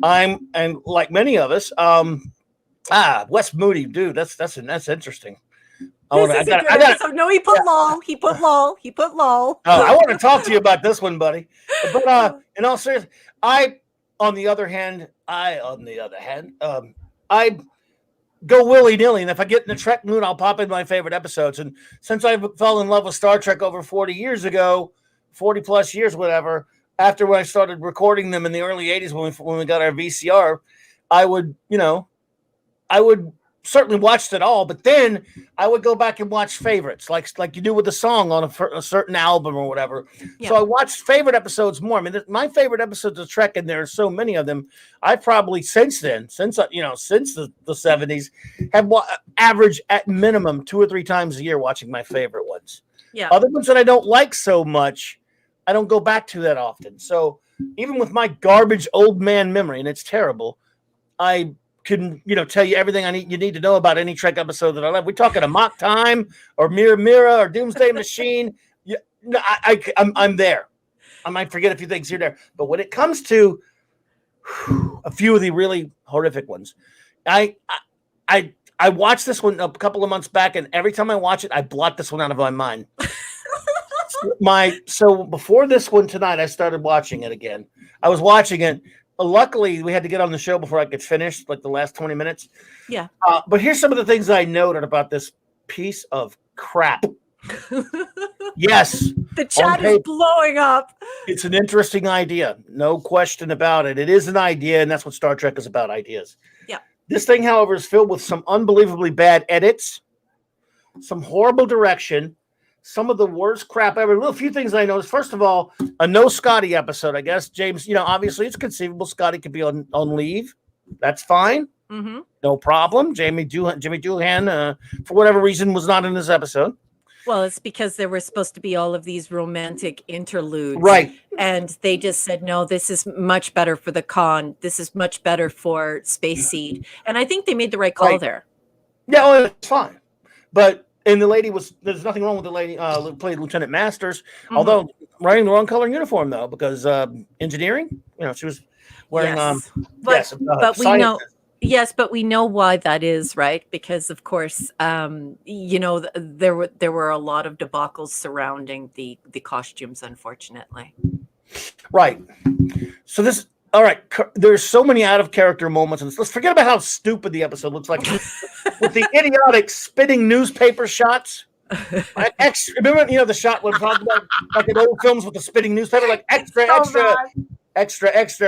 And like many of us, Wes Moody, dude, that's interesting. No, he put lol. He put lol. He put lol. Oh, I want to talk to you about this one, buddy. But in all seriousness, I go willy-nilly, and if I get in the Trek mood, I'll pop in my favorite episodes. And since I fell in love with Star Trek over 40 years ago, 40 plus years, whatever, after when I started recording them in the early 80s when we got our VCR, I would certainly watched it all, but then I would go back and watch favorites, like you do with a song on a certain album or whatever. Yeah. So I watched favorite episodes more. I mean, my favorite episodes of Trek, and there are so many of them. I probably since the 70s, have averaged at minimum 2 or 3 times a year watching my favorite ones. Yeah. Other ones that I don't like so much, I don't go back to that often. So even with my garbage old man memory, and it's terrible, I can tell you everything you need to know about any Trek episode that I love. We talking Amok Time or Mira or Doomsday Machine? I'm there. I might forget a few things here and there, but when it comes to a few of the really horrific ones, I watched this one a couple of months back, and every time I watch it, I blot this one out of my mind. So before this one tonight, I started watching it again. I was watching it. Luckily, we had to get on the show before I could finish, like the last 20 minutes. Yeah. But here's some of the things I noted about this piece of crap. Yes. The chat is blowing up. It's an interesting idea. No question about it. It is an idea, and that's what Star Trek is about, ideas. Yeah. This thing, however, is filled with some unbelievably bad edits, some horrible direction, some of the worst crap ever. A few things I noticed. First of all, a no Scotty episode, I guess. James, obviously it's conceivable Scotty could be on leave. That's fine. Mm-hmm. No problem. Jimmy Doohan, for whatever reason, was not in this episode. Well, it's because there were supposed to be all of these romantic interludes. Right. And they just said, no, this is much better for the con. This is much better for Space Seed. And I think they made the right call there. Yeah, well, it's fine. But and the lady there's nothing wrong with the lady who played Lieutenant Masters, although wearing the wrong color uniform, though, because engineering, she was wearing, but we know, but we know why that is, right? Because, of course, there were a lot of debacles surrounding the costumes, unfortunately. Right. So all right, there's so many out of character moments, and let's forget about how stupid the episode looks like with the idiotic spitting newspaper shots. Remember, the shot we're talking about, like in old films with the spitting newspaper, like extra,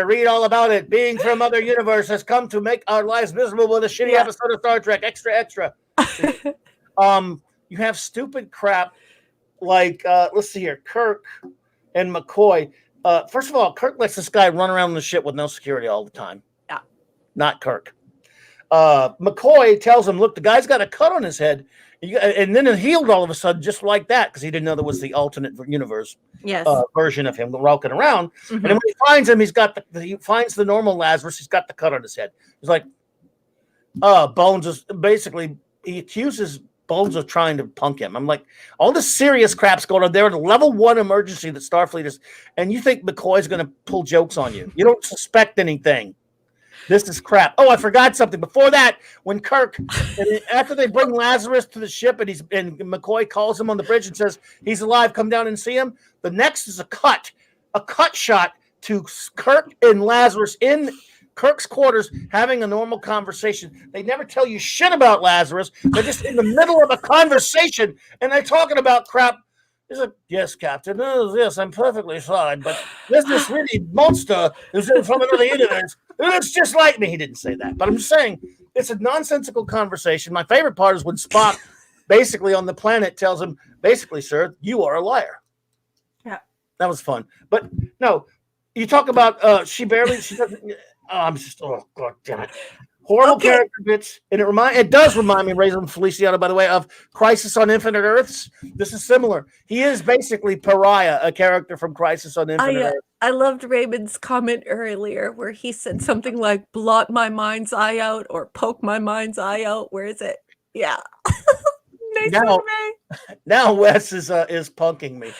read all about it. Being from other universe has come to make our lives miserable with a shitty episode of Star Trek. Extra. You have stupid crap like let's see here, Kirk and McCoy. First of all, Kirk lets this guy run around the ship with no security all the time. Yeah. Not Kirk. McCoy tells him, look, the guy's got a cut on his head. And then it healed all of a sudden just like that because he didn't know there was the alternate universe version of him walking around. Mm-hmm. And then when he finds him, he finds the normal Lazarus. He's got the cut on his head. He's like, Bones is basically, he accuses Bones of trying to punk him. I'm like, all this serious crap's going on there. The level 1 emergency that Starfleet is, and you think McCoy's going to pull jokes on you. You don't suspect anything. This is crap. Oh, I forgot something. Before that, when Kirk, after they bring Lazarus to the ship and McCoy calls him on the bridge and says, he's alive, come down and see him. The next is a cut shot to Kirk and Lazarus in Kirk's quarters having a normal conversation. They never tell you shit about Lazarus. They're just in the middle of a conversation and they're talking about crap. He's like, yes, Captain. Oh, yes, I'm perfectly fine. But there's this really monster who's from another universe. It looks just like me. He didn't say that. But I'm just saying, it's a nonsensical conversation. My favorite part is when Spock basically on the planet tells him, basically, sir, you are a liar. Yeah. That was fun. But no, you talk about she doesn't. I'm just, oh god damn it. Horrible Okay. character bits, and it does remind me, Raymond Feliciano, by the way, of Crisis on Infinite Earths. This is similar. He is basically Pariah, a character from Crisis on Infinite Earths. I loved Raymond's comment earlier where he said something like blot my mind's eye out or poke my mind's eye out. Where is it? Yeah. Nice Now- one, Ray. Now Wes is punking me.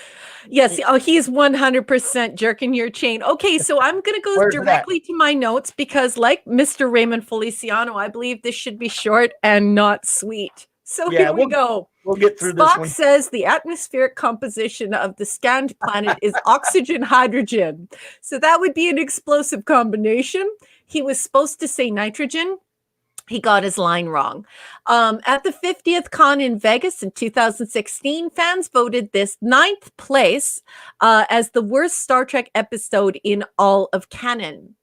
Yes. Oh, he's 100% jerking your chain. Okay, so I'm going to go Where's it at? directly to my notes because, like Mr. Raymond Feliciano, I believe this should be short and not sweet. So Yeah, here we go. We'll get through this Spock one. says the atmospheric composition of the scanned planet is oxygen hydrogen. So that would be an explosive combination. He was supposed to say nitrogen. He got his line wrong. At the 50th Con in Vegas in 2016, fans voted this 9th place as the worst Star Trek episode in all of canon.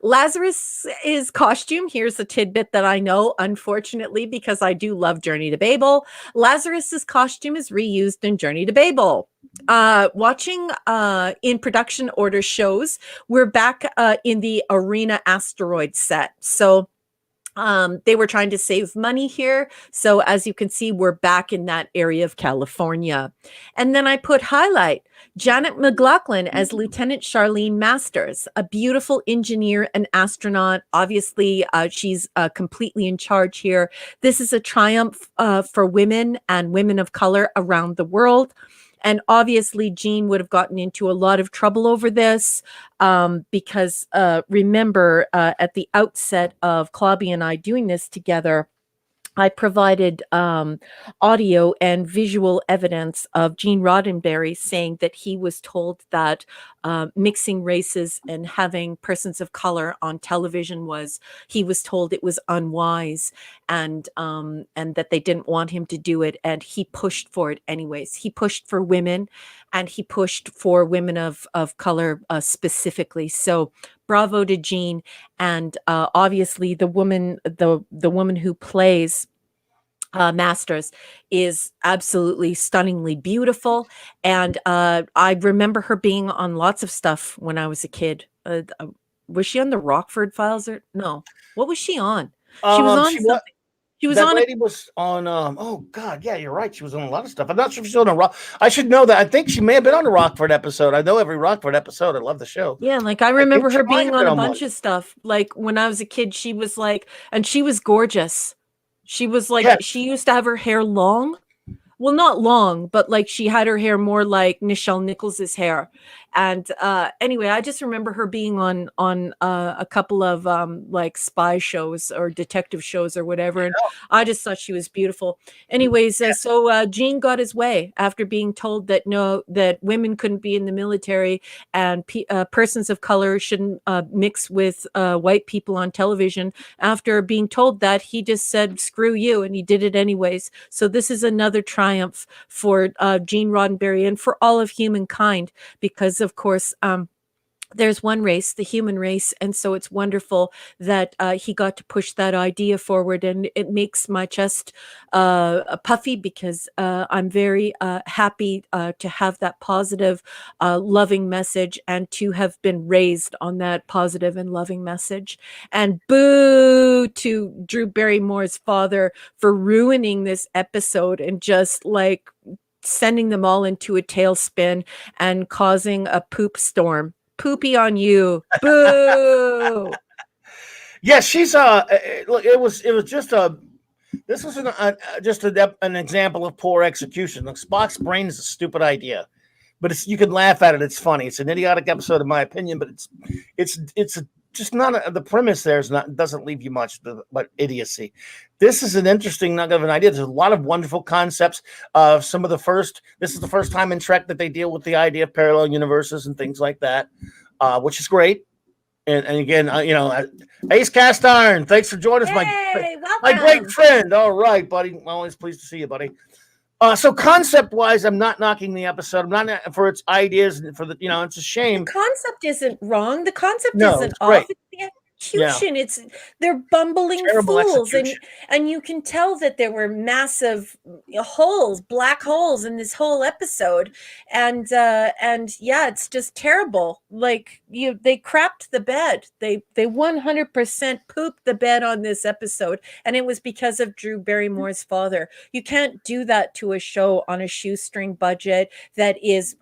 Lazarus's costume, here's a tidbit that I know, unfortunately, because I do love Journey to Babel. Lazarus's costume is reused in Journey to Babel. Watching in production order shows, we're back in the Arena asteroid set. So they were trying to save money here. So as you can see, we're back in that area of California. And then I put highlight Janet McLaughlin as Lieutenant Charlene Masters, a beautiful engineer and astronaut. Obviously, she's completely in charge here. This is a triumph for women and women of color around the world. And obviously, Gene would have gotten into a lot of trouble over this because remember, at the outset of Clobby and I doing this together, I provided audio and visual evidence of Gene Roddenberry saying that he was told that mixing races and having persons of color on television he was told it was unwise and that they didn't want him to do it. And he pushed for it anyways. He pushed for women and he pushed for women of color specifically. So bravo to Gene. And obviously the woman who plays Masters is absolutely stunningly beautiful. And I remember her being on lots of stuff when I was a kid. Was she on the Rockford Files or no? What was she on? She was on something. She was that on lady was on oh god, yeah, you're right. She was on a lot of stuff. I'm not sure if she's on a rock. I should know that. I think she may have been on a Rockford episode. I know every Rockford episode. I love the show. Yeah, like I remember her she might being have on been a on bunch one. of stuff. Like when I was a kid, she was like, and she was gorgeous. She was like, Yes. she used to have her hair long. Well, not long, but like she had her hair more like Nichelle Nicholas's hair. And anyway, I just remember her being on a couple of like spy shows or detective shows or whatever. And I just thought she was beautiful. Anyways, so Gene got his way after being told that that women couldn't be in the military and persons of color shouldn't mix with white people on television. After being told that, he just said, screw you. And he did it anyways. So this is another triumph for Gene Roddenberry and for all of humankind, because of course, there's one race, the human race. And so it's wonderful that he got to push that idea forward. And it makes my chest puffy because I'm very happy to have that positive, loving message and to have been raised on that positive and loving message. And boo to Drew Barrymore's father for ruining this episode and just like sending them all into a tailspin and causing a poop storm. Poopy on you. Boo. Yeah, she's look, it was just this was just an example of poor execution. Like, Spock's brain is a stupid idea, but you can laugh at it. It's funny. It's an idiotic episode, in my opinion, but it's just not the premise. Doesn't leave you much but idiocy. This is an interesting nugget of an idea. There's a lot of wonderful concepts. This is the first time in Trek that they deal with the idea of parallel universes and things like that, which is great. And again, Ace Cast Iron, thanks for joining us, my great friend. All right, buddy. I'm always pleased to see you, buddy. So concept-wise, I'm not knocking the episode. I'm not for its ideas and for the, it's a shame. The concept isn't wrong. The concept No, isn't it's great. off. It's the Yeah. It's they're bumbling Terrible fools, execution. and you can tell that there were massive holes, black holes in this whole episode, and yeah, it's just terrible. Like they crapped the bed. They 100% pooped the bed on this episode, and it was because of Drew Barrymore's father. You can't do that to a show on a shoestring budget that is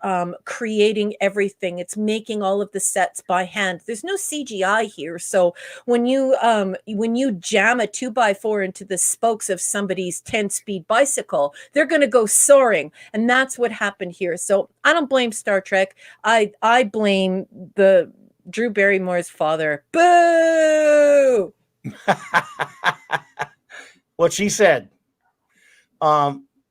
creating everything. It's making all of the sets by hand. There's no CGI here, so when you jam a 2x4 into the spokes of somebody's 10-speed bicycle, they're going to go soaring, and that's what happened here. So I don't blame Star Trek. I blame the Drew Barrymore's father. Boo! What she said.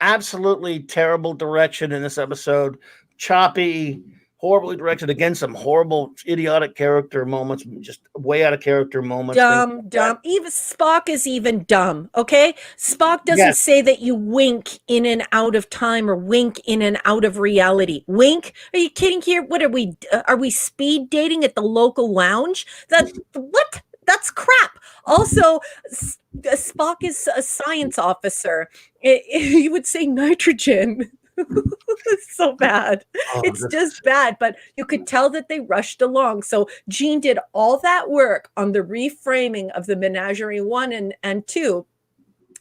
Absolutely terrible direction in this episode. Choppy, horribly directed. Again, some horrible, idiotic character moments, just way out of character moments. Dumb. Even Spock is even dumb. Okay, Spock doesn't say that you wink in and out of time or wink in and out of reality. Wink? Are you kidding here? What are we? Are we speed dating at the local lounge? What? That's crap. Also, Spock is a science officer. He would say nitrogen. It's so bad. It's just bad, but you could tell that they rushed along. So Gene did all that work on the reframing of the Menagerie 1 and 2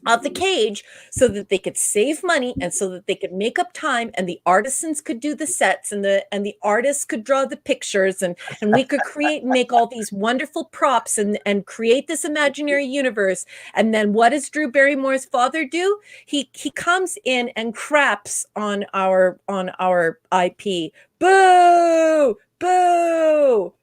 of the cage so that they could save money and so that they could make up time, and the artisans could do the sets, and the artists could draw the pictures, and we could make all these wonderful props and create this imaginary universe. And then what does Drew Barrymore's father do? He comes in and craps on our IP. Boo! Boo!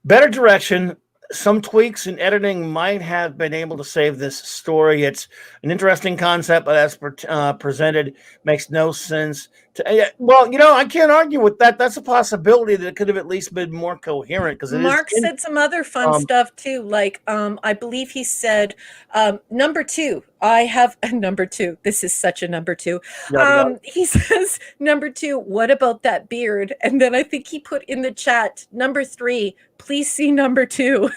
Better direction. Some tweaks in editing might have been able to save this story. It's an interesting concept, but as presented, makes no sense. Well, I can't argue with that. That's a possibility that it could have at least been more coherent. Because Mark said some other fun stuff too. Like, I believe he said, number 2. I have a number 2. This is such a number 2. He says, number 2, what about that beard? And then I think he put in the chat, number 3, please see number 2.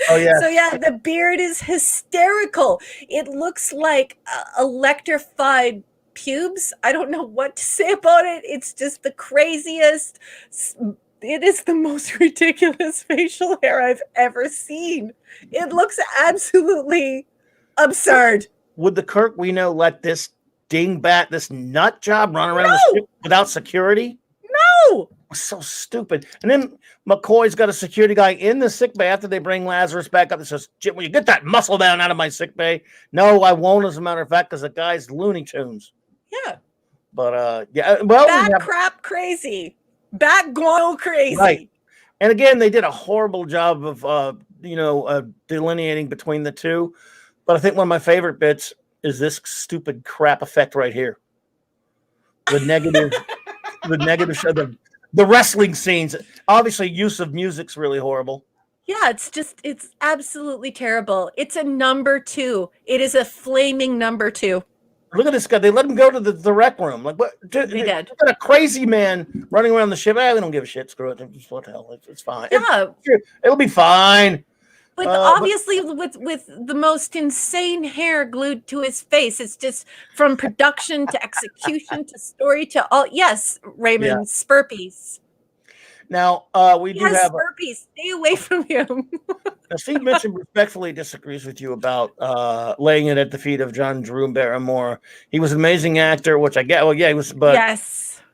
Oh, yeah. So yeah, the beard is hysterical. It looks like electrified pubes. I don't know what to say about it. It's just the craziest. It is the most ridiculous facial hair I've ever seen. It looks absolutely absurd. Would the Kirk we know let this dingbat, this nut job run around the ship without security? No. So stupid. And then McCoy's got a security guy in the sick bay after they bring Lazarus back up that says, Jim, will you get that muscle down out of my sick bay? No, I won't, as a matter of fact, because the guy's Looney Tunes. Yeah. But yeah, well, crap crazy. Bat guano crazy. Right. And again, they did a horrible job of delineating between the two. But I think one of my favorite bits is this stupid crap effect right here. The negative the wrestling scenes. Obviously, use of music's really horrible. Yeah, it's absolutely terrible. It's a number 2. It is a flaming number 2. Look at this guy. They let him go to the rec room. Like, what? They did. Got a crazy man running around the ship. We don't give a shit. Screw it. What the hell? It's fine. Yeah. It'll be fine. But obviously, with the most insane hair glued to his face, it's just from production to execution to story to all. Yes, Raymond, Spurpies. Now we do have Spurpies. Stay away from him. Now, Steve Mitchell respectfully disagrees with you about laying it at the feet of John Drew Barrymore. He was an amazing actor, which I get. Well, yeah, he was. But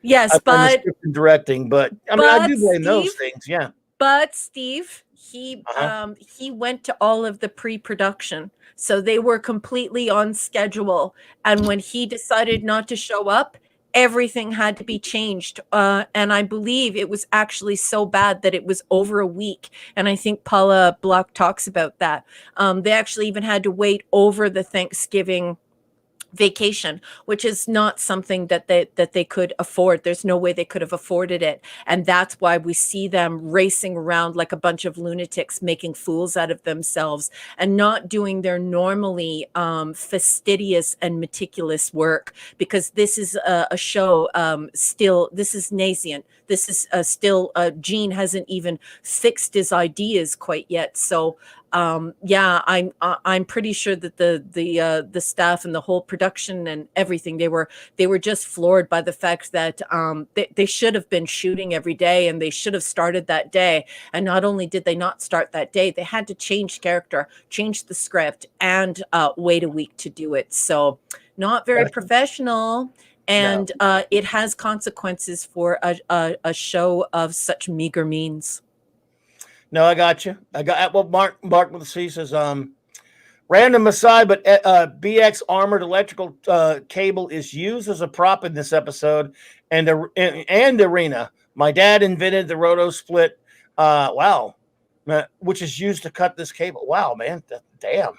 yes, but directing. But I mean, I do blame those things. Yeah. But Steve, he went to all of the pre-production, so they were completely on schedule. And when he decided not to show up, everything had to be changed. And I believe it was actually so bad that it was over a week. And I think Paula Block talks about that. They actually even had to wait over the Thanksgiving vacation, which is not something that they could afford. There's no way they could have afforded it, and that's why we see them racing around like a bunch of lunatics, making fools out of themselves and not doing their normally fastidious and meticulous work, because this is a show, still, this is nascent. This is still Gene hasn't even fixed his ideas quite yet. So yeah, I'm pretty sure that the staff and the whole production and everything, they were just floored by the fact that they should have been shooting every day, and they should have started that day. And not only did they not start that day, they had to change character, change the script, and wait a week to do it. So not very professional. And it has consequences for a show of such meager means. No, I got you. I got well. Mark with the C says, random aside, but BX armored electrical cable is used as a prop in this episode and arena. My dad invented the roto split. Wow, which is used to cut this cable. Wow, man, damn.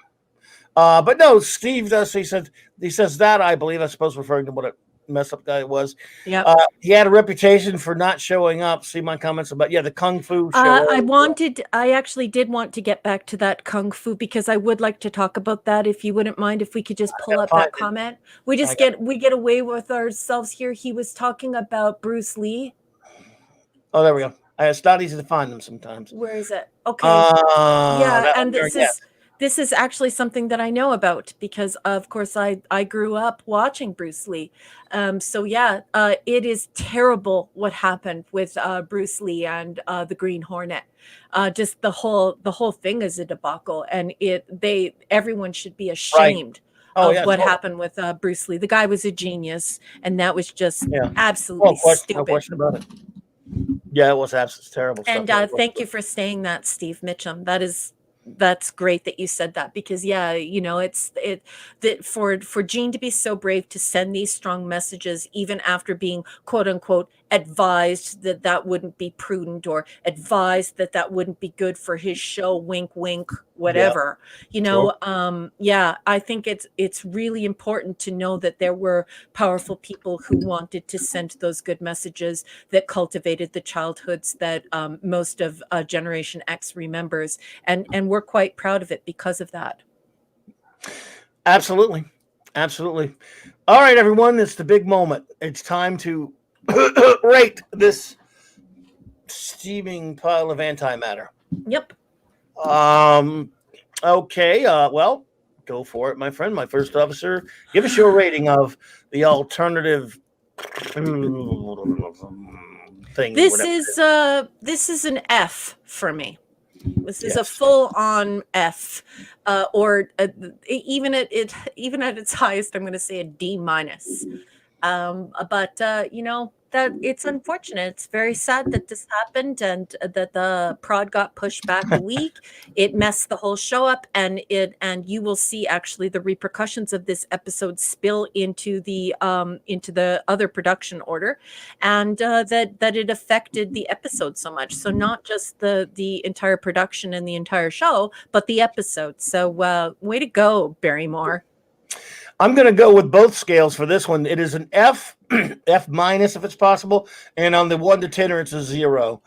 But no, Steve does. He says that, I believe, I suppose referring to what a mess up guy was. Yeah. He had a reputation for not showing up. See my comments about the Kung Fu show. I actually did want to get back to that Kung Fu, because I would like to talk about that, if you wouldn't mind, if we could just pull up that comment. We get away with ourselves here. He was talking about Bruce Lee. Oh, there we go. It's not easy to find them sometimes. Where is it? Okay. Yeah, and this is actually something that I know about, because of course I grew up watching Bruce Lee. So yeah, it is terrible what happened with Bruce Lee and the Green Hornet. Just the whole thing is a debacle, and everyone should be ashamed of what happened with Bruce Lee. The guy was a genius, and that was just absolutely stupid. No question about it. Yeah, it was absolutely terrible. And thank you for saying that, Steve Mitchum. That's great that you said that, because for Gene to be so brave to send these strong messages, even after being quote unquote advised that wouldn't be prudent, or advised that wouldn't be good for his show, wink wink, whatever. I think it's really important to know that there were powerful people who wanted to send those good messages that cultivated the childhoods that most of Generation X remembers, and we're quite proud of it because of that. Absolutely. All right, everyone, it's the big moment. It's time to rate this steaming pile of antimatter. Yep. Okay. Well, go for it, my friend. My first officer, give us your rating of the alternative thing. This is an F for me. This is a full-on F, or even at its highest, I'm going to say a D minus. But that it's unfortunate. It's very sad that this happened, and that the prod got pushed back a week. It messed the whole show up, and you will see actually the repercussions of this episode spill into the other production order, and that it affected the episode so much. So not just the entire production and the entire show, but the episode. So way to go, Barrymore. I'm going to go with both scales for this one. It is an F, F minus if it's possible, and on the 1 to 10, it's a 0.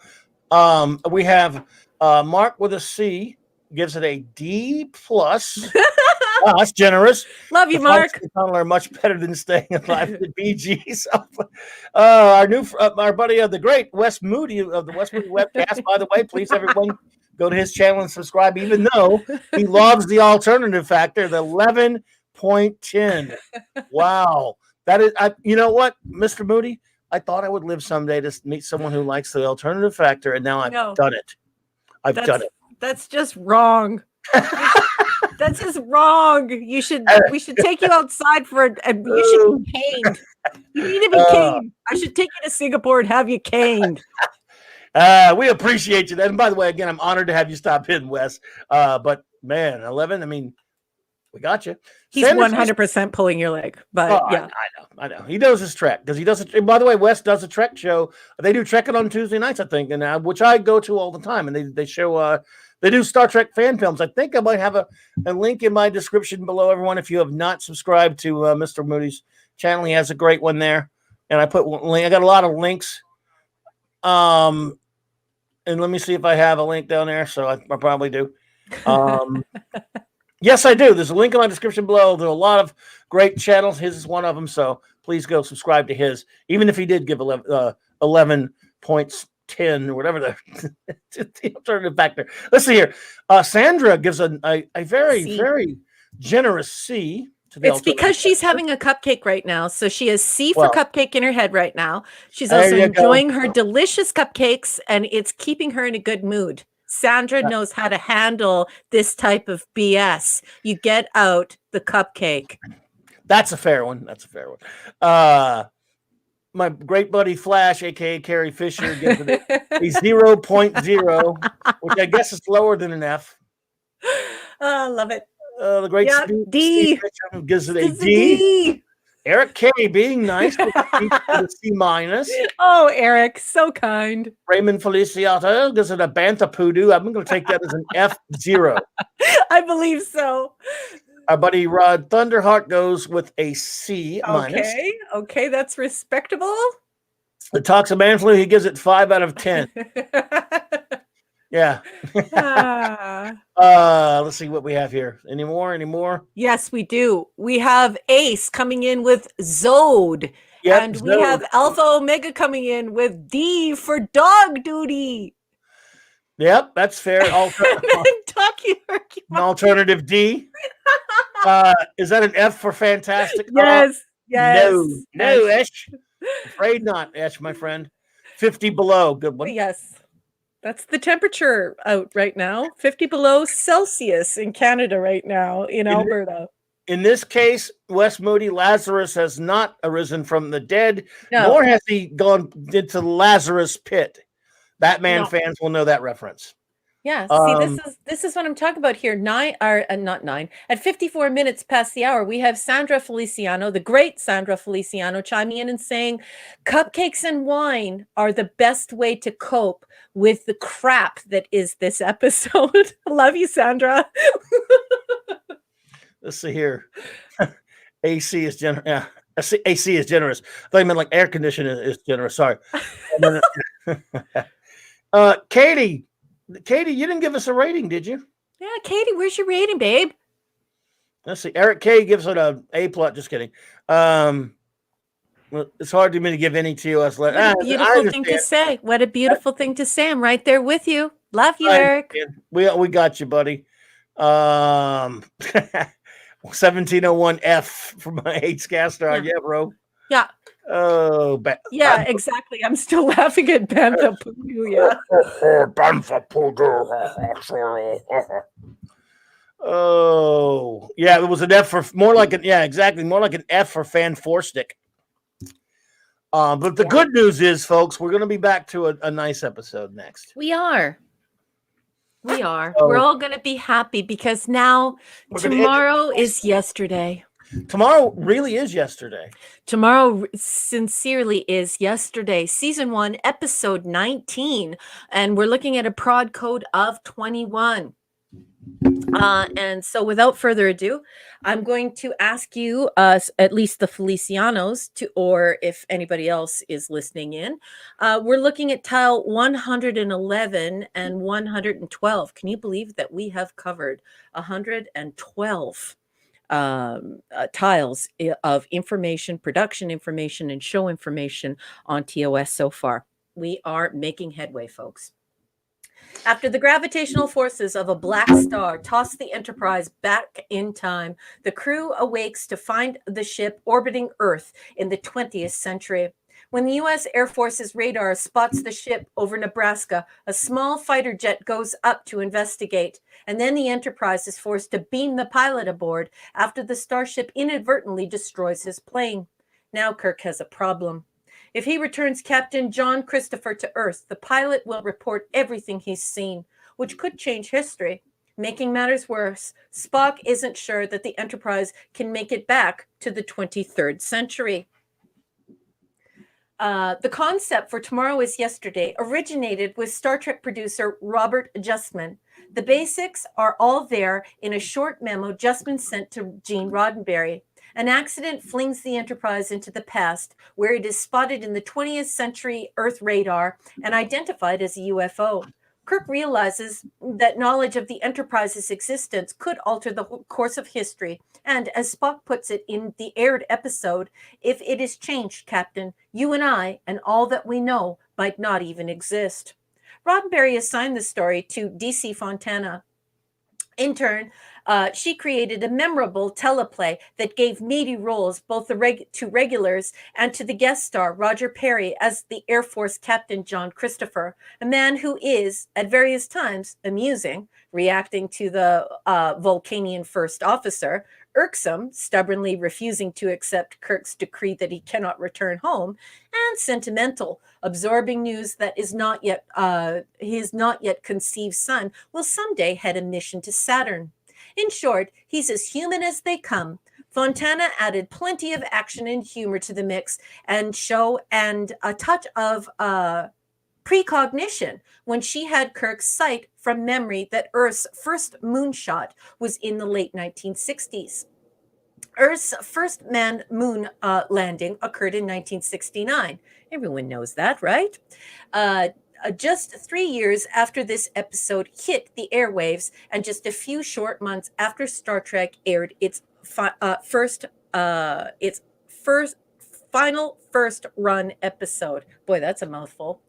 We have Mark with a C gives it a D plus. Wow, that's generous. Love you, Mark. Are much better than staying alive at the BG. So, our buddy the great Wes Moody of the Wes Moody webcast. By the way, please everyone go to his channel and subscribe. Even though he loves the alternative factor, the 11.10. Wow. That is, you know what, Mr. Moody? I thought I would live someday to meet someone who likes the alternative factor, and now I've done it. I've done it. That's just wrong. That's just wrong. We should take you outside and you should be caned. You need to be caned. I should take you to Singapore and have you caned. We appreciate you. And by the way, again, I'm honored to have you stop in, Wes. But man, 11, I mean, we got you. He's 100% pulling your leg, but yeah. I know. He knows his trek because he does it. By the way, Wes does a trek show. They do trekking on Tuesday nights, I think, and which I go to all the time. And they show They do Star Trek fan films. I think I might have a link in my description below, everyone. If you have not subscribed to Mr. Moody's channel, he has a great one there. And I put one link. I got a lot of links. And let me see if I have a link down there. So I probably do. Yes, I do. There's a link in my description below. There are a lot of great channels. His is one of them. So please go subscribe to his, even if he did give 11 points, 10 or whatever the alternative factor. Let's see here. Sandra gives a very, C. very generous C. It's because she's having a cupcake right now. So she has C for cupcake in her head right now. She's also enjoying her delicious cupcakes, and it's keeping her in a good mood. Sandra knows how to handle this type of BS. You get out the cupcake. That's a fair one. That's a fair one. My great buddy Flash, aka Carrie Fisher, gives it a 0.0, which I guess is lower than an F. I love it. The great D gives it a D. Eric K being nice with a C minus. Oh, Eric, so kind. Raymond Feliciano gives it a Bantha Poodoo. I'm going to take that as an F0. I believe so. Our buddy Rod Thunderheart goes with a C minus. Okay, that's respectable. The Toxic Man Flu, he gives it 5 out of 10. Yeah. Let's see what we have here. Any more? Yes, we do. We have Ace coming in with Zode. Yep, and we have Alpha Omega coming in with D for dog duty. Yep, that's fair. An alternative D. Is that an F for fantastic? Yes. No, Esh. Afraid not, Esh, my friend. 50 below. Good one. Yes. That's the temperature out right now. 50 below Celsius in Canada right now, in Alberta. In this case, Wes Moody, Lazarus has not arisen from the dead, no. Nor has he gone into Lazarus pit. Batman fans will know that reference. Yeah, see, this is what I'm talking about here. Not 9. At 54 minutes past the hour, we have Sandra Feliciano, the great Sandra Feliciano, chiming in and saying, cupcakes and wine are the best way to cope with the crap that is this episode. Love you, Sandra. Let's see here. AC is generous. Yeah, AC is generous. I thought you meant like air conditioning is generous. Sorry. Katie, you didn't give us a rating, did you? Yeah, Katie, where's your rating, babe? Let's see. Eric K gives it a A+. Just kidding. Well, it's hard for me to give any to us. What a beautiful thing to say. What a beautiful thing to say. I'm right there with you. Love you, Eric. We got you, buddy. 1701F for my H Gastar. Yeah, bro. Yeah. Oh, yeah, exactly. I'm still laughing at Bantha Poodoo. Yeah. Bantha Poodoo. Oh, yeah. It was an F for more like an exactly more like an F for Fan Four Stick. But the good news is, folks, we're going to be back to a nice episode next. We are. We're all going to be happy because now tomorrow is yesterday. Tomorrow really is yesterday. Tomorrow sincerely is yesterday. Season 1, episode 19. And we're looking at a prod code of 21. And so without further ado, I'm going to ask you, at least the Felicianos, or if anybody else is listening in, we're looking at tile 111 and 112. Can you believe that we have covered 112 tiles of information, production information, and show information on TOS so far? We are making headway, folks. After the gravitational forces of a black star toss the Enterprise back in time, the crew awakes to find the ship orbiting Earth in the 20th century. When the U.S. Air Force's radar spots the ship over Nebraska, a small fighter jet goes up to investigate, and then the Enterprise is forced to beam the pilot aboard after the starship inadvertently destroys his plane. Now Kirk has a problem. If he returns Captain John Christopher to Earth, the pilot will report everything he's seen, which could change history. Making matters worse, Spock isn't sure that the Enterprise can make it back to the 23rd century. The concept for Tomorrow is Yesterday originated with Star Trek producer Robert Justman. The basics are all there in a short memo Justman sent to Gene Roddenberry. An accident flings the Enterprise into the past, where it is spotted in the 20th century Earth radar and identified as a UFO. Kirk realizes that knowledge of the Enterprise's existence could alter the course of history, and as Spock puts it in the aired episode, if it is changed, Captain, you and I and all that we know might not even exist. Roddenberry assigned the story to D.C. Fontana. In turn, she created a memorable teleplay that gave meaty roles both to regulars and to the guest star Roger Perry as the Air Force Captain John Christopher, a man who is, at various times, amusing, reacting to the Vulcanian first officer, irksome, stubbornly refusing to accept Kirk's decree that he cannot return home, and sentimental, absorbing news that is not yet his not yet conceived son will someday head a mission to Saturn. In short, he's as human as they come. Fontana added plenty of action and humor to the mix and show, and a touch of precognition when she had Kirk cite from memory that Earth's first moonshot was in the late 1960s. Earth's first manned moon landing occurred in 1969. Everyone knows that, right? Just 3 years after this episode hit the airwaves, and just a few short months after Star Trek aired its final first run episode. Boy, that's a mouthful.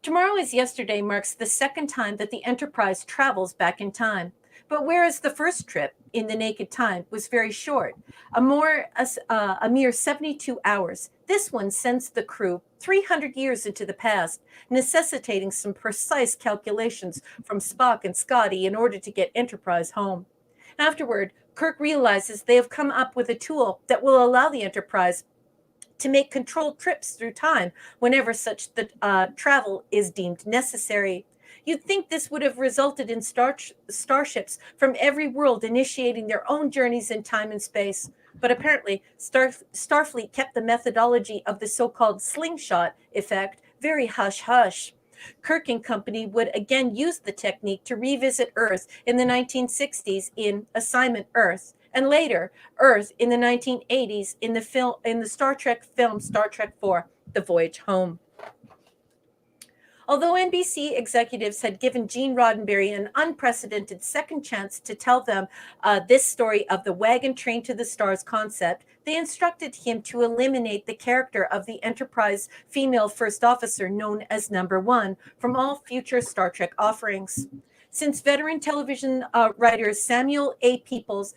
Tomorrow is Yesterday marks the second time that the Enterprise travels back in time. But whereas the first trip, In the Naked Time, was very short, a mere 72 hours, this one sends the crew 300 years into the past, necessitating some precise calculations from Spock and Scotty in order to get Enterprise home. Afterward, Kirk realizes they have come up with a tool that will allow the Enterprise to make controlled trips through time whenever such travel is deemed necessary. You'd think this would have resulted in starships from every world initiating their own journeys in time and space. But apparently, Starfleet kept the methodology of the so-called slingshot effect very hush-hush. Kirk and company would again use the technique to revisit Earth in the 1960s in Assignment Earth, and later Earth in the 1980s in the Star Trek film Star Trek IV: The Voyage Home. Although NBC executives had given Gene Roddenberry an unprecedented second chance to tell them this story of the wagon train to the stars concept, they instructed him to eliminate the character of the Enterprise female first officer known as Number One from all future Star Trek offerings. Since veteran television writer Samuel A. Peoples,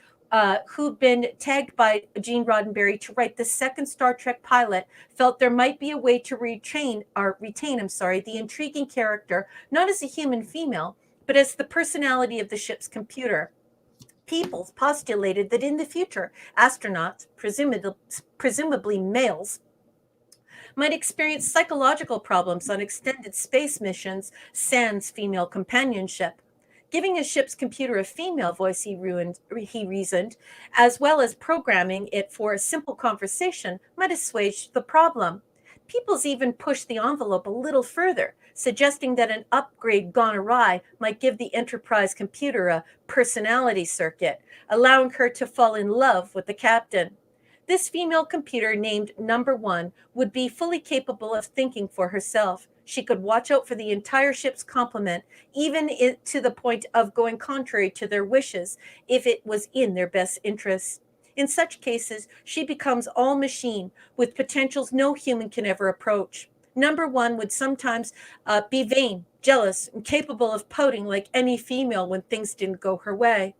who'd been tagged by Gene Roddenberry to write the second Star Trek pilot, felt there might be a way to retain the intriguing character, not as a human female, but as the personality of the ship's computer. Peoples postulated that in the future, astronauts, presumably males, might experience psychological problems on extended space missions sans female companionship. Giving a ship's computer a female voice, he reasoned, as well as programming it for a simple conversation, might assuage the problem. Peoples even pushed the envelope a little further, suggesting that an upgrade gone awry might give the Enterprise computer a personality circuit, allowing her to fall in love with the captain. This female computer, named Number One, would be fully capable of thinking for herself. She could watch out for the entire ship's complement, even to the point of going contrary to their wishes, if it was in their best interests. In such cases, she becomes all machine, with potentials no human can ever approach. Number One would sometimes be vain, jealous, and capable of pouting like any female when things didn't go her way.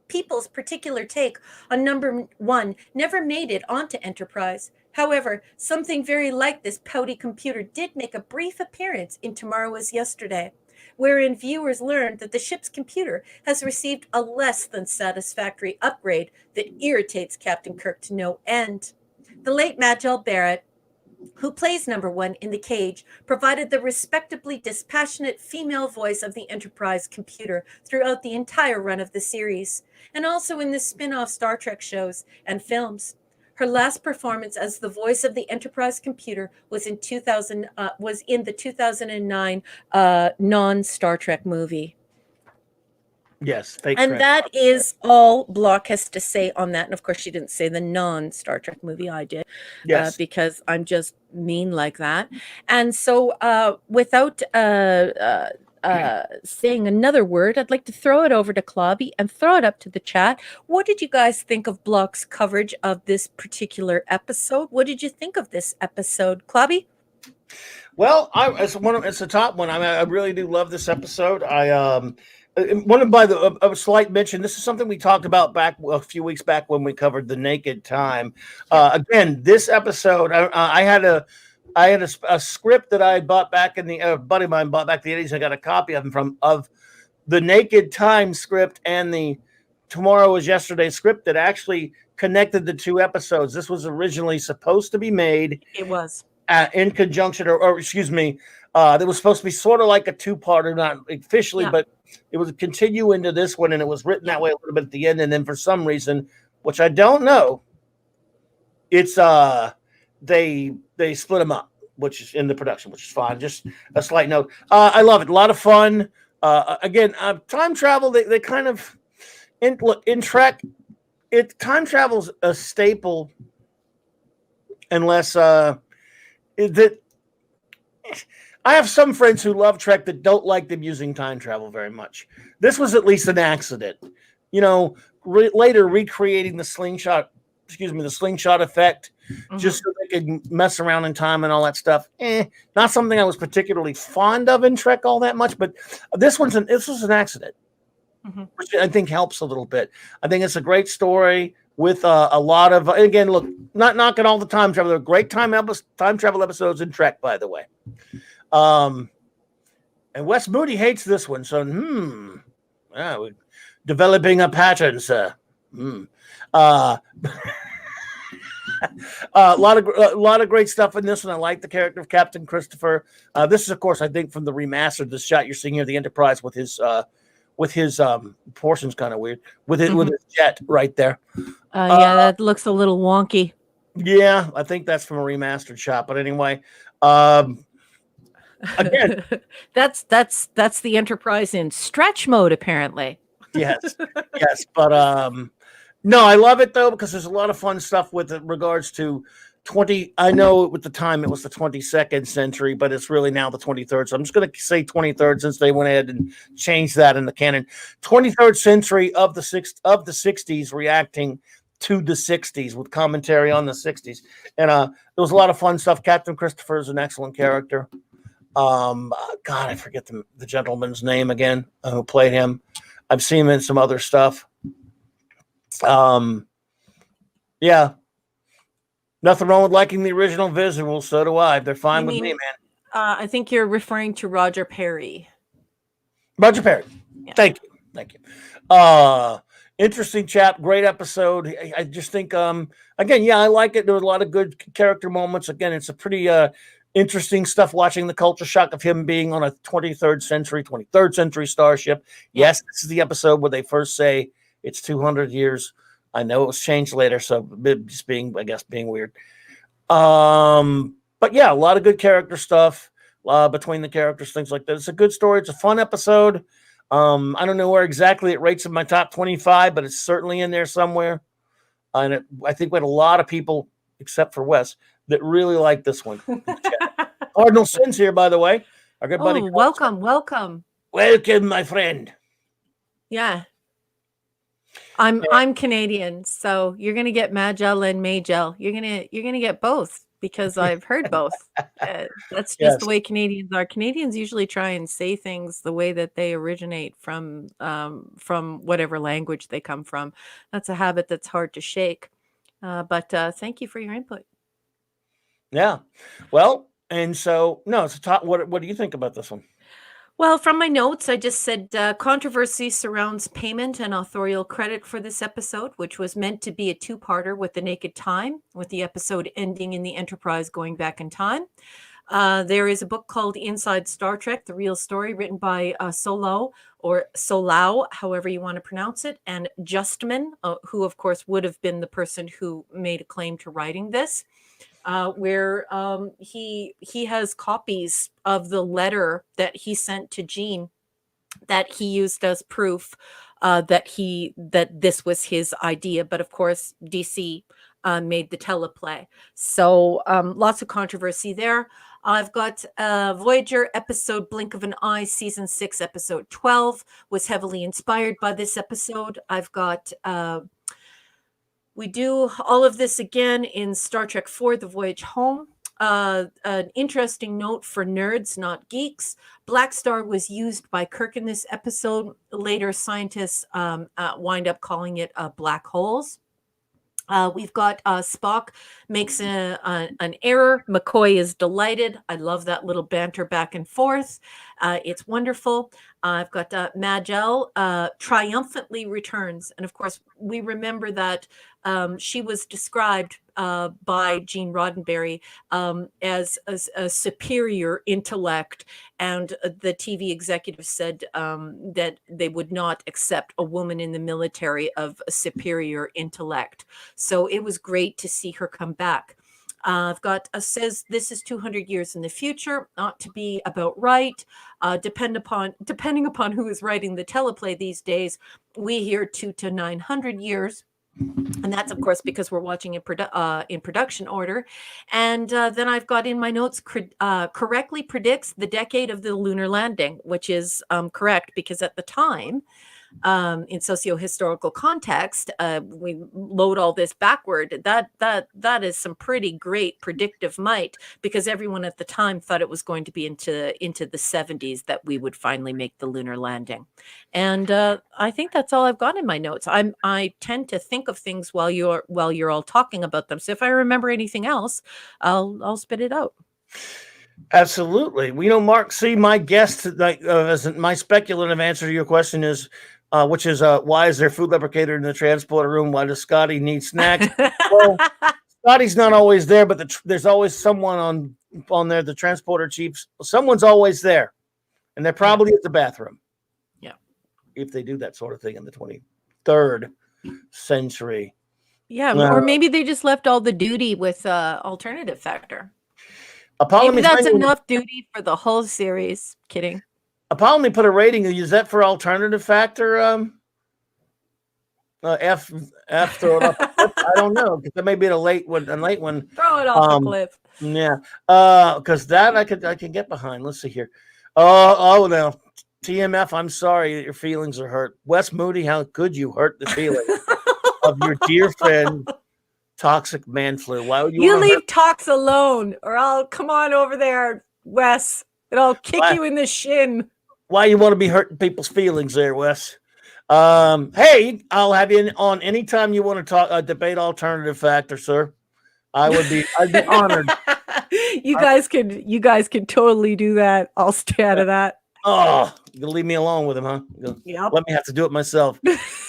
People's particular take on Number One never made it onto Enterprise. However, something very like this pouty computer did make a brief appearance in Tomorrow is Yesterday, wherein viewers learned that the ship's computer has received a less than satisfactory upgrade that irritates Captain Kirk to no end. The late Majel Barrett, who plays Number One in The Cage, provided the respectably dispassionate female voice of the Enterprise computer throughout the entire run of the series, and also in the spin-off Star Trek shows and films. Her last performance as the voice of the Enterprise computer was in the 2009 non-Star Trek movie. Yes, fake And Trek. that is all Block has to say on that. And of course, she didn't say the non-Star Trek movie. I did, Yes. because I'm just mean like that. And so, without saying another word, I'd like to throw it over to Clobby and throw it up to the chat. What did you guys think of Block's coverage of this particular episode? What did you think of this episode, Clobby? Well, it's a top one. I mean, I really do love this episode. I wanted by a slight mention. This is something we talked about back a few weeks back when we covered the Naked Time. Again, this episode, I had a script that I had bought back in the a buddy of mine bought back in the 80s. I got a copy of them of the Naked Time script and the Tomorrow Was Yesterday script that actually connected the two episodes. This was originally supposed to be made. It was. In conjunction, or excuse me, that was supposed to be sort of like a two-parter, not officially, but it was continue into this one, and it was written that way a little bit at the end, and then for some reason, which I don't know, it's they split them up, which is in the production, which is fine. Just a slight note. I love it. A lot of fun. Again, time travel. They kind of in Trek. Time travel's a staple, unless that I have some friends who love Trek that don't like them using time travel very much. This was at least an accident, later recreating the slingshot effect, just so they could mess around in time and all that stuff. Not something I was particularly fond of in Trek all that much, but this was an accident, which I think helps a little bit. I think it's a great story with a lot of, again, look, not knocking all the time travel. There are great time travel episodes in Trek, by the way. And Wes Moody hates this one, so we're developing a pattern, sir. A lot of great stuff in this one. I like the character of Captain Christopher. This is, of course, I think from the remastered. This shot you're seeing here, the Enterprise with his portion's kind of weird with his jet right there. That looks a little wonky. Yeah, I think that's from a remastered shot. But anyway, again, that's the Enterprise in stretch mode, apparently. yes. But no, I love it though because there's a lot of fun stuff with regards to 20. I know at the time it was the 22nd century, but it's really now the 23rd. So I'm just going to say 23rd since they went ahead and changed that in the canon. 23rd century of the 60s, reacting to the 60s with commentary on the 60s, and there was a lot of fun stuff. Captain Christopher is an excellent character. God, I forget the gentleman's name again who played him. I've seen him in some other stuff. Yeah. Nothing wrong with liking the original visuals. So do I. They're fine with me, man. I think you're referring to Roger Perry. Roger Perry. Yeah. Thank you. Interesting chap. Great episode. I just think, again, I like it. There was a lot of good character moments. Again, it's a pretty interesting stuff watching the culture shock of him being on a 23rd century starship. Yes, this is the episode where they first say it's 200 years. I know it was changed later, so just being weird. But yeah, a lot of good character stuff between the characters, things like that. It's a good story. It's a fun episode. I don't know where exactly it rates in my top 25, but it's certainly in there somewhere. And I think we had a lot of people, except for Wes, that really like this one. Cardinal Sins here, by the way. Our good buddy. Welcome. Welcome, my friend. Yeah. I'm Canadian, so you're gonna get Magel and Magel. You're gonna get both because I've heard both. That's just the way Canadians are. Canadians usually try and say things the way that they originate from whatever language they come from. That's a habit that's hard to shake. But thank you for your input. Yeah, well, and so no, it's a top. What do you think about this one? Well, from my notes, I just said controversy surrounds payment and authorial credit for this episode, which was meant to be a two-parter with the Naked Time, with the episode ending in the Enterprise going back in time. There is a book called Inside Star Trek: The Real Story, written by Solo, or Solau, however you want to pronounce it, and Justman, who of course would have been the person who made a claim to writing this. Where he has copies of the letter that he sent to Gene that he used as proof that this was his idea. But of course, DC made the teleplay, so lots of controversy there. I've got Voyager episode Blink of an Eye, season 6, episode 12 was heavily inspired by this episode. I've got we do all of this again in Star Trek IV, The Voyage Home. An interesting note for nerds, not geeks. Black Star was used by Kirk in this episode. Later, scientists wind up calling it black holes. We've got Spock makes an error. McCoy is delighted. I love that little banter back and forth. It's wonderful. I've got Magel triumphantly returns. And of course, we remember that she was described by Gene Roddenberry as a superior intellect. And the TV executive said that they would not accept a woman in the military of a superior intellect. So it was great to see her come back. I've got says this is 200 years in the future, not to be about right. Depending upon who is writing the teleplay these days, we hear 2 to 900 years. And that's, of course, because we're watching in production order. And then I've got in my notes, correctly predicts the decade of the lunar landing, which is correct, because at the time, in socio-historical context, we load all this backward. That is some pretty great predictive might, because everyone at the time thought it was going to be into the 70s that we would finally make the lunar landing. And I think that's all I've got in my notes. I tend to think of things while you're all talking about them. So if I remember anything else, I'll spit it out. Absolutely. Well, Mark C., my guest, as my speculative answer to your question is, which is why is there food lubricator in the transporter room? Why does Scotty need snacks? Well, Scotty's not always there, but there's always someone on there. The transporter chiefs, someone's always there, and they're probably at the bathroom. Yeah, if they do that sort of thing in the 23rd century. Yeah, or maybe they just left all the duty with alternative factor. Maybe that's enough duty for the whole series. Kidding. Apollo put a rating. Is that for alternative factor? F throw it off the cliff? I don't know, because that may be a late one. Throw it off the cliff. Yeah, because that I can get behind. Let's see here. Oh no, TMF. I'm sorry that your feelings are hurt. Wes Moody, how could you hurt the feelings of your dear friend Toxic Man Flu? Why would you leave Tox alone, or I'll come on over there, Wes, and I'll kick you in the shin. Why you want to be hurting people's feelings there, Wes? Hey, I'll have you on anytime you want to talk debate alternative factor, sir. I'd be honored. You guys can totally do that. I'll stay out of that. Oh, you're gonna leave me alone with him, huh? Yep. Let me have to do it myself.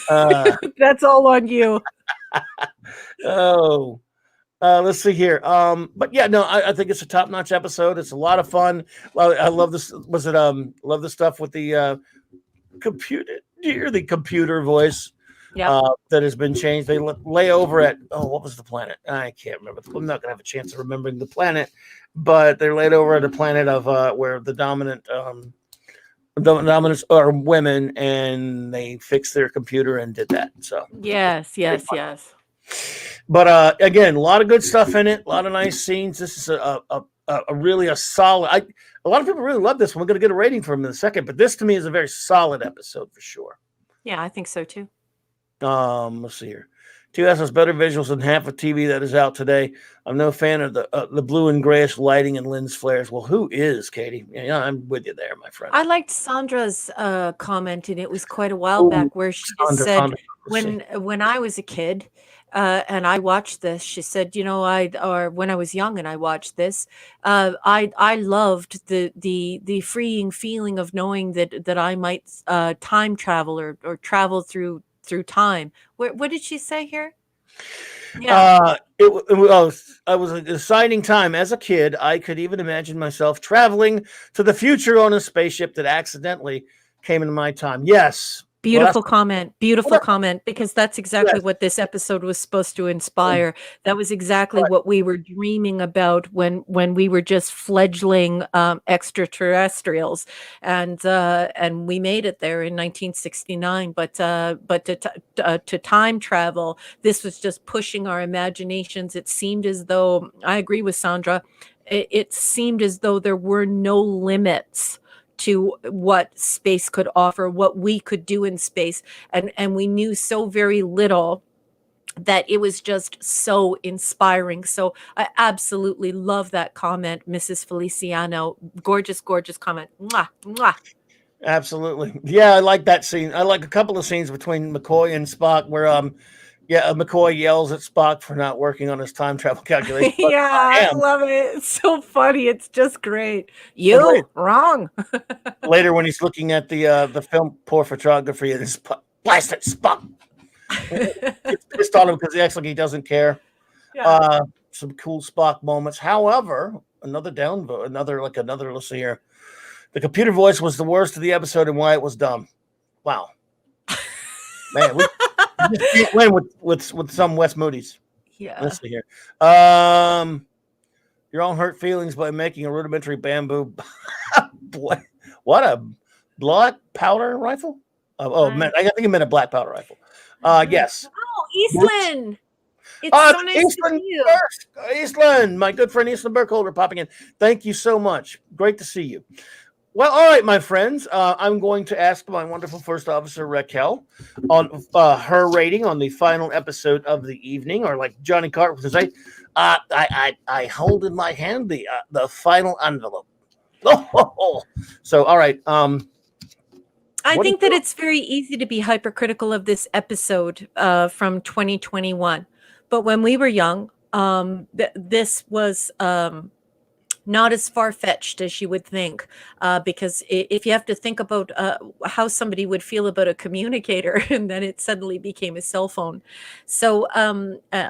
That's all on you. Oh. Let's see here. But yeah, no, I think it's a top-notch episode. It's a lot of fun. Well, I love this. Love the stuff with the computer voice that has been changed. They lay over at what was the planet? I can't remember. I'm not gonna have a chance of remembering the planet, but they're laid over at a planet of where the dominants are women, and they fixed their computer and did that. So yes. But again, a lot of good stuff in it. A lot of nice scenes. This is a really solid. A lot of people really love this one. We're going to get a rating from in a second, but this to me is a very solid episode for sure. Yeah, I think so too. Let's see here. 2 has better visuals than half of TV that is out today. I'm no fan of the blue and grayish lighting and lens flares. Well, who is, Katie? Yeah, I'm with you there, my friend. I liked Sandra's comment, and it was quite a while back, where she just said, when I was a kid, and I watched this, she said, when I was young and I watched this, I loved the freeing feeling of knowing that I might time travel or travel through time. What did she say here? Yeah. I was an exciting time as a kid. I could even imagine myself traveling to the future on a spaceship that accidentally came into my time. Yes. Well, that's Beautiful comment. Beautiful well, comment, because that's exactly yes. what this episode was supposed to inspire. That was exactly Right. what we were dreaming about when we were just fledgling extraterrestrials, and we made it there in 1969. But to time travel, this was just pushing our imaginations. It seemed as though, I agree with Sandra, it seemed as though there were no limits to what space could offer, what we could do in space. And we knew so very little that it was just so inspiring. So I absolutely love that comment, Mrs. Feliciano. Gorgeous, gorgeous comment. Mwah, mwah. Absolutely. Yeah, I like that scene. I like a couple of scenes between McCoy and Spock where McCoy yells at Spock for not working on his time travel calculation. But Yeah, I I am. love it. It's so funny. It's just great. And later, You wrong. later when he's looking at the film poor photography and his blasted Spock gets pissed on him because he acts like he doesn't care. Yeah. Some cool Spock moments. However, another downvote, another. Let's see here. The computer voice was the worst of the episode, and why it was dumb. Wow, man, we just can't win with some West Moody's. Yeah. Let's see here. Your own hurt feelings by making a rudimentary bamboo. Boy, what a black powder rifle. Man, I think you meant a black powder rifle. Yes. Oh, Eastland. It's so nice Eastland to see you. Eastland, my good friend Eastland Burkholder popping in. Thank you so much. Great to see you. Well, all right, my friends. I'm going to ask my wonderful first officer Raquel on her rating on the final episode of the evening, or like Johnny Carter would say, I hold in my hand the final envelope. So, all right. I think that it's very easy to be hypercritical of this episode from 2021. But when we were young, this was not as far-fetched as you would think, because if you have to think about how somebody would feel about a communicator and then it suddenly became a cell phone, so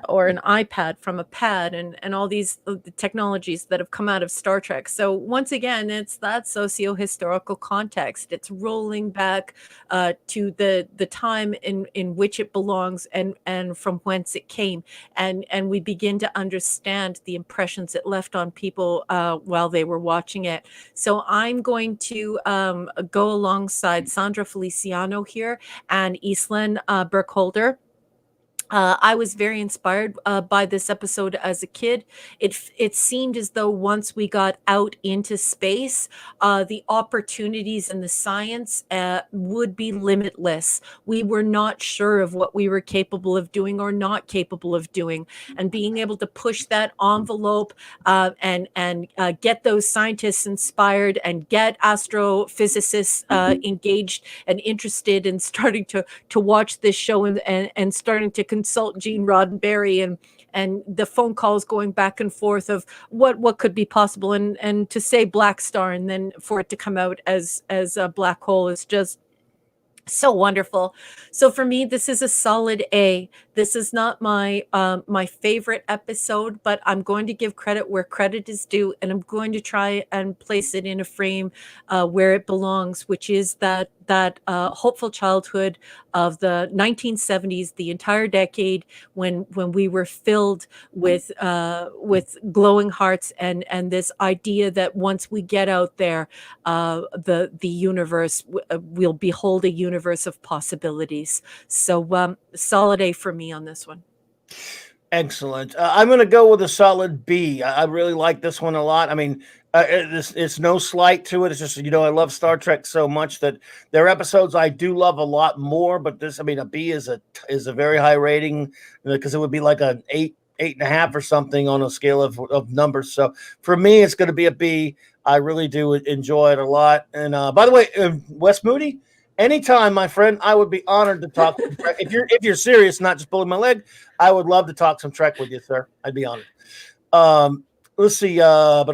or an iPad from a pad, and all these technologies that have come out of Star Trek. So once again, it's that socio-historical context. It's rolling back to the time in which it belongs, and from whence it came, and we begin to understand the impressions it left on people while they were watching it. So I'm going to go alongside Sandra Feliciano here and Eastland Burkholder. I was very inspired by this episode as a kid. It seemed as though once we got out into space, the opportunities and the science would be limitless. We were not sure of what we were capable of doing or not capable of doing, and being able to push that envelope and get those scientists inspired and get astrophysicists engaged and interested in starting to watch this show and starting to consult Gene Roddenberry, and the phone calls going back and forth of what could be possible, and to say black star and then for it to come out as a black hole is just so wonderful. So for me, this is a solid A. This is not my my favorite episode, but I'm going to give credit where credit is due, and I'm going to try and place it in a frame where it belongs, which is that hopeful childhood of the 1970s, the entire decade when we were filled with glowing hearts and this idea that once we get out there, the universe will behold a universe of possibilities. So solid A for me on this one. Excellent. I'm going to go with a solid B. I really like this one a lot. I mean, it's no slight to it. It's just, I love Star Trek so much that there are episodes I do love a lot more. But this, I mean, a B is a very high rating, because it would be like an 8.5 or something on a scale of numbers. So for me, it's going to be a B. I really do enjoy it a lot. And by the way, Wes Moody, anytime, my friend, I would be honored to talk. If you're serious, not just pulling my leg, I would love to talk some Trek with you, sir. I'd be honored. Let's see. And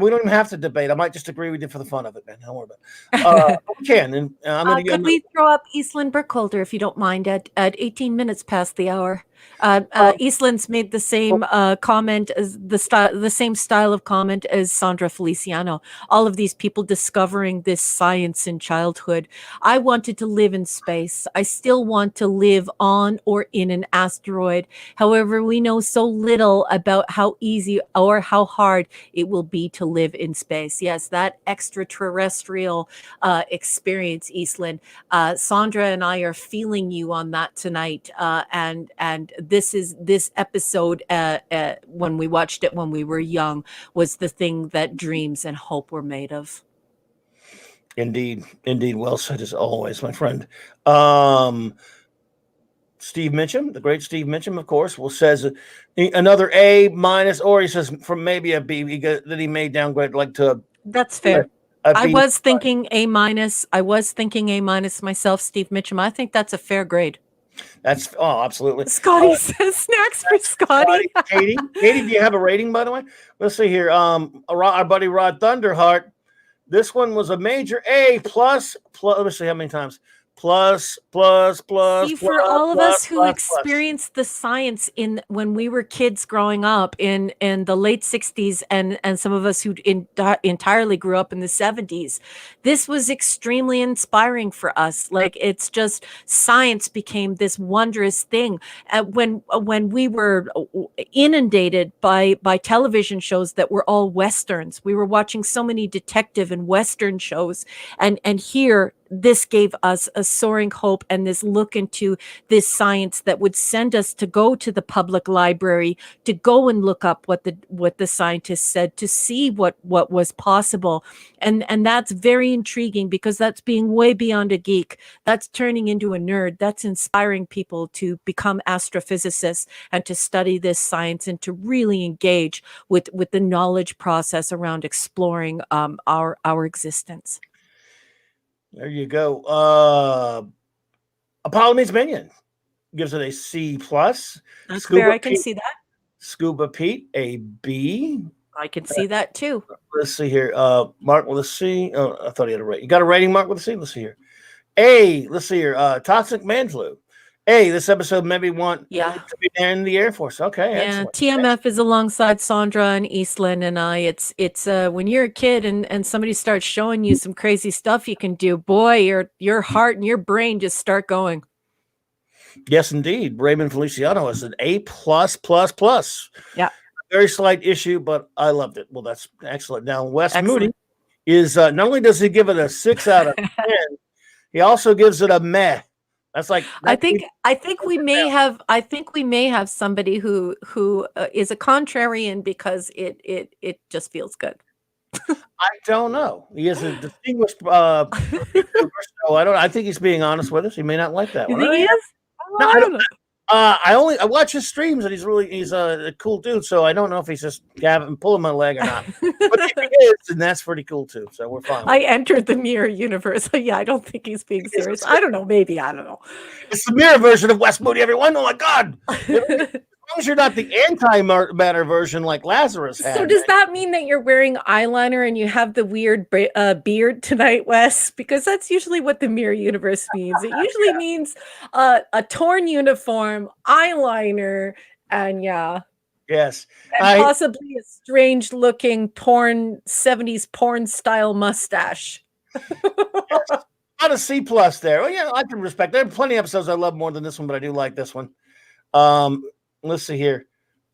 we don't even have to debate. I might just agree with you for the fun of it, man. Don't worry about it. We can. And Could we throw up Eastland Burkholder, if you don't mind, at 18 minutes past the hour? Eastland's made the same comment as the same style of comment as Sandra Feliciano. All of these people discovering this science in childhood. I wanted to live in space. I still want to live on or in an asteroid. However, we know so little about how easy or how hard it will be to live in space. Yes, that extraterrestrial experience, Eastland. Sandra and I are feeling you on that tonight, and this episode, when we watched it when we were young, was the thing that dreams and hope were made of. Indeed. Well said as always, my friend. Steve Mitchum, the great Steve Mitchum, of course, says another A minus, or he says from maybe a B that he may downgrade like to. That's fair. I was thinking A minus. I was thinking A minus myself, Steve Mitchum. I think that's a fair grade. That's absolutely. Scotty says snacks for Scotty. Katie, do you have a rating, by the way? Let's see here. Our buddy Rod Thunderheart. This one was a major A plus. Let me see how many times. Plus. See, for all of us who experienced the science when we were kids growing up in the late 60s, and some of us who entirely grew up in the 70s, this was extremely inspiring for us. Like, it's just science became this wondrous thing. When we were inundated by television shows that were all Westerns, we were watching so many detective and Western shows, and here this gave us a soaring hope and this look into this science that would send us to go to the public library, to go and look up what the scientists said, to see what was possible. And that's very intriguing, because that's being way beyond a geek. That's turning into a nerd. That's inspiring people to become astrophysicists and to study this science and to really engage with the knowledge process around exploring our existence. There you go. Apollo Meets Minion gives it a C plus. That's fair. I can see that. Scuba Pete, a B. I can see that too. Let's see here. Mark with a C. Oh, I thought he had a rating. You got a rating, Mark, with a C? Let's see here. A. Let's see here. Toxic Man Flu. A. This episode maybe want to be there in the Air Force. Okay. Yeah. Excellent. TMF is alongside Sandra and Eastland and I. It's when you're a kid and somebody starts showing you some crazy stuff you can do, boy, your heart and your brain just start going. Yes, indeed. Raymond Feliciano is an A plus plus plus. Yeah. Very slight issue, but I loved it. Well, that's excellent. Now, Wes Moody is not only does he give it a 6 out of 10, he also gives it a meh. That's like I think we may have somebody who is a contrarian because it just feels good. I don't know. He is a distinguished so I think he's being honest with us. He may not like that you one. Think he is? No, I don't know. I watch his streams and he's a cool dude. So I don't know if he's just pulling my leg or not. But if he is, then that's pretty cool too. So we're fine. I entered the mirror universe. Yeah, I don't think he's being serious. I don't know. Maybe I don't know. It's the mirror version of Wes Moody. Everyone, oh my God! As long as you're not the anti-matter version like Lazarus had. So does that mean that you're wearing eyeliner and you have the weird beard tonight, Wes? Because that's usually what the mirror universe means. It usually means a torn uniform, eyeliner, and yes, and possibly a strange-looking torn 70s porn-style mustache. Yes. Not a C plus there. Well, yeah, I can respect. There are plenty of episodes I love more than this one, but I do like this one. Let's see here.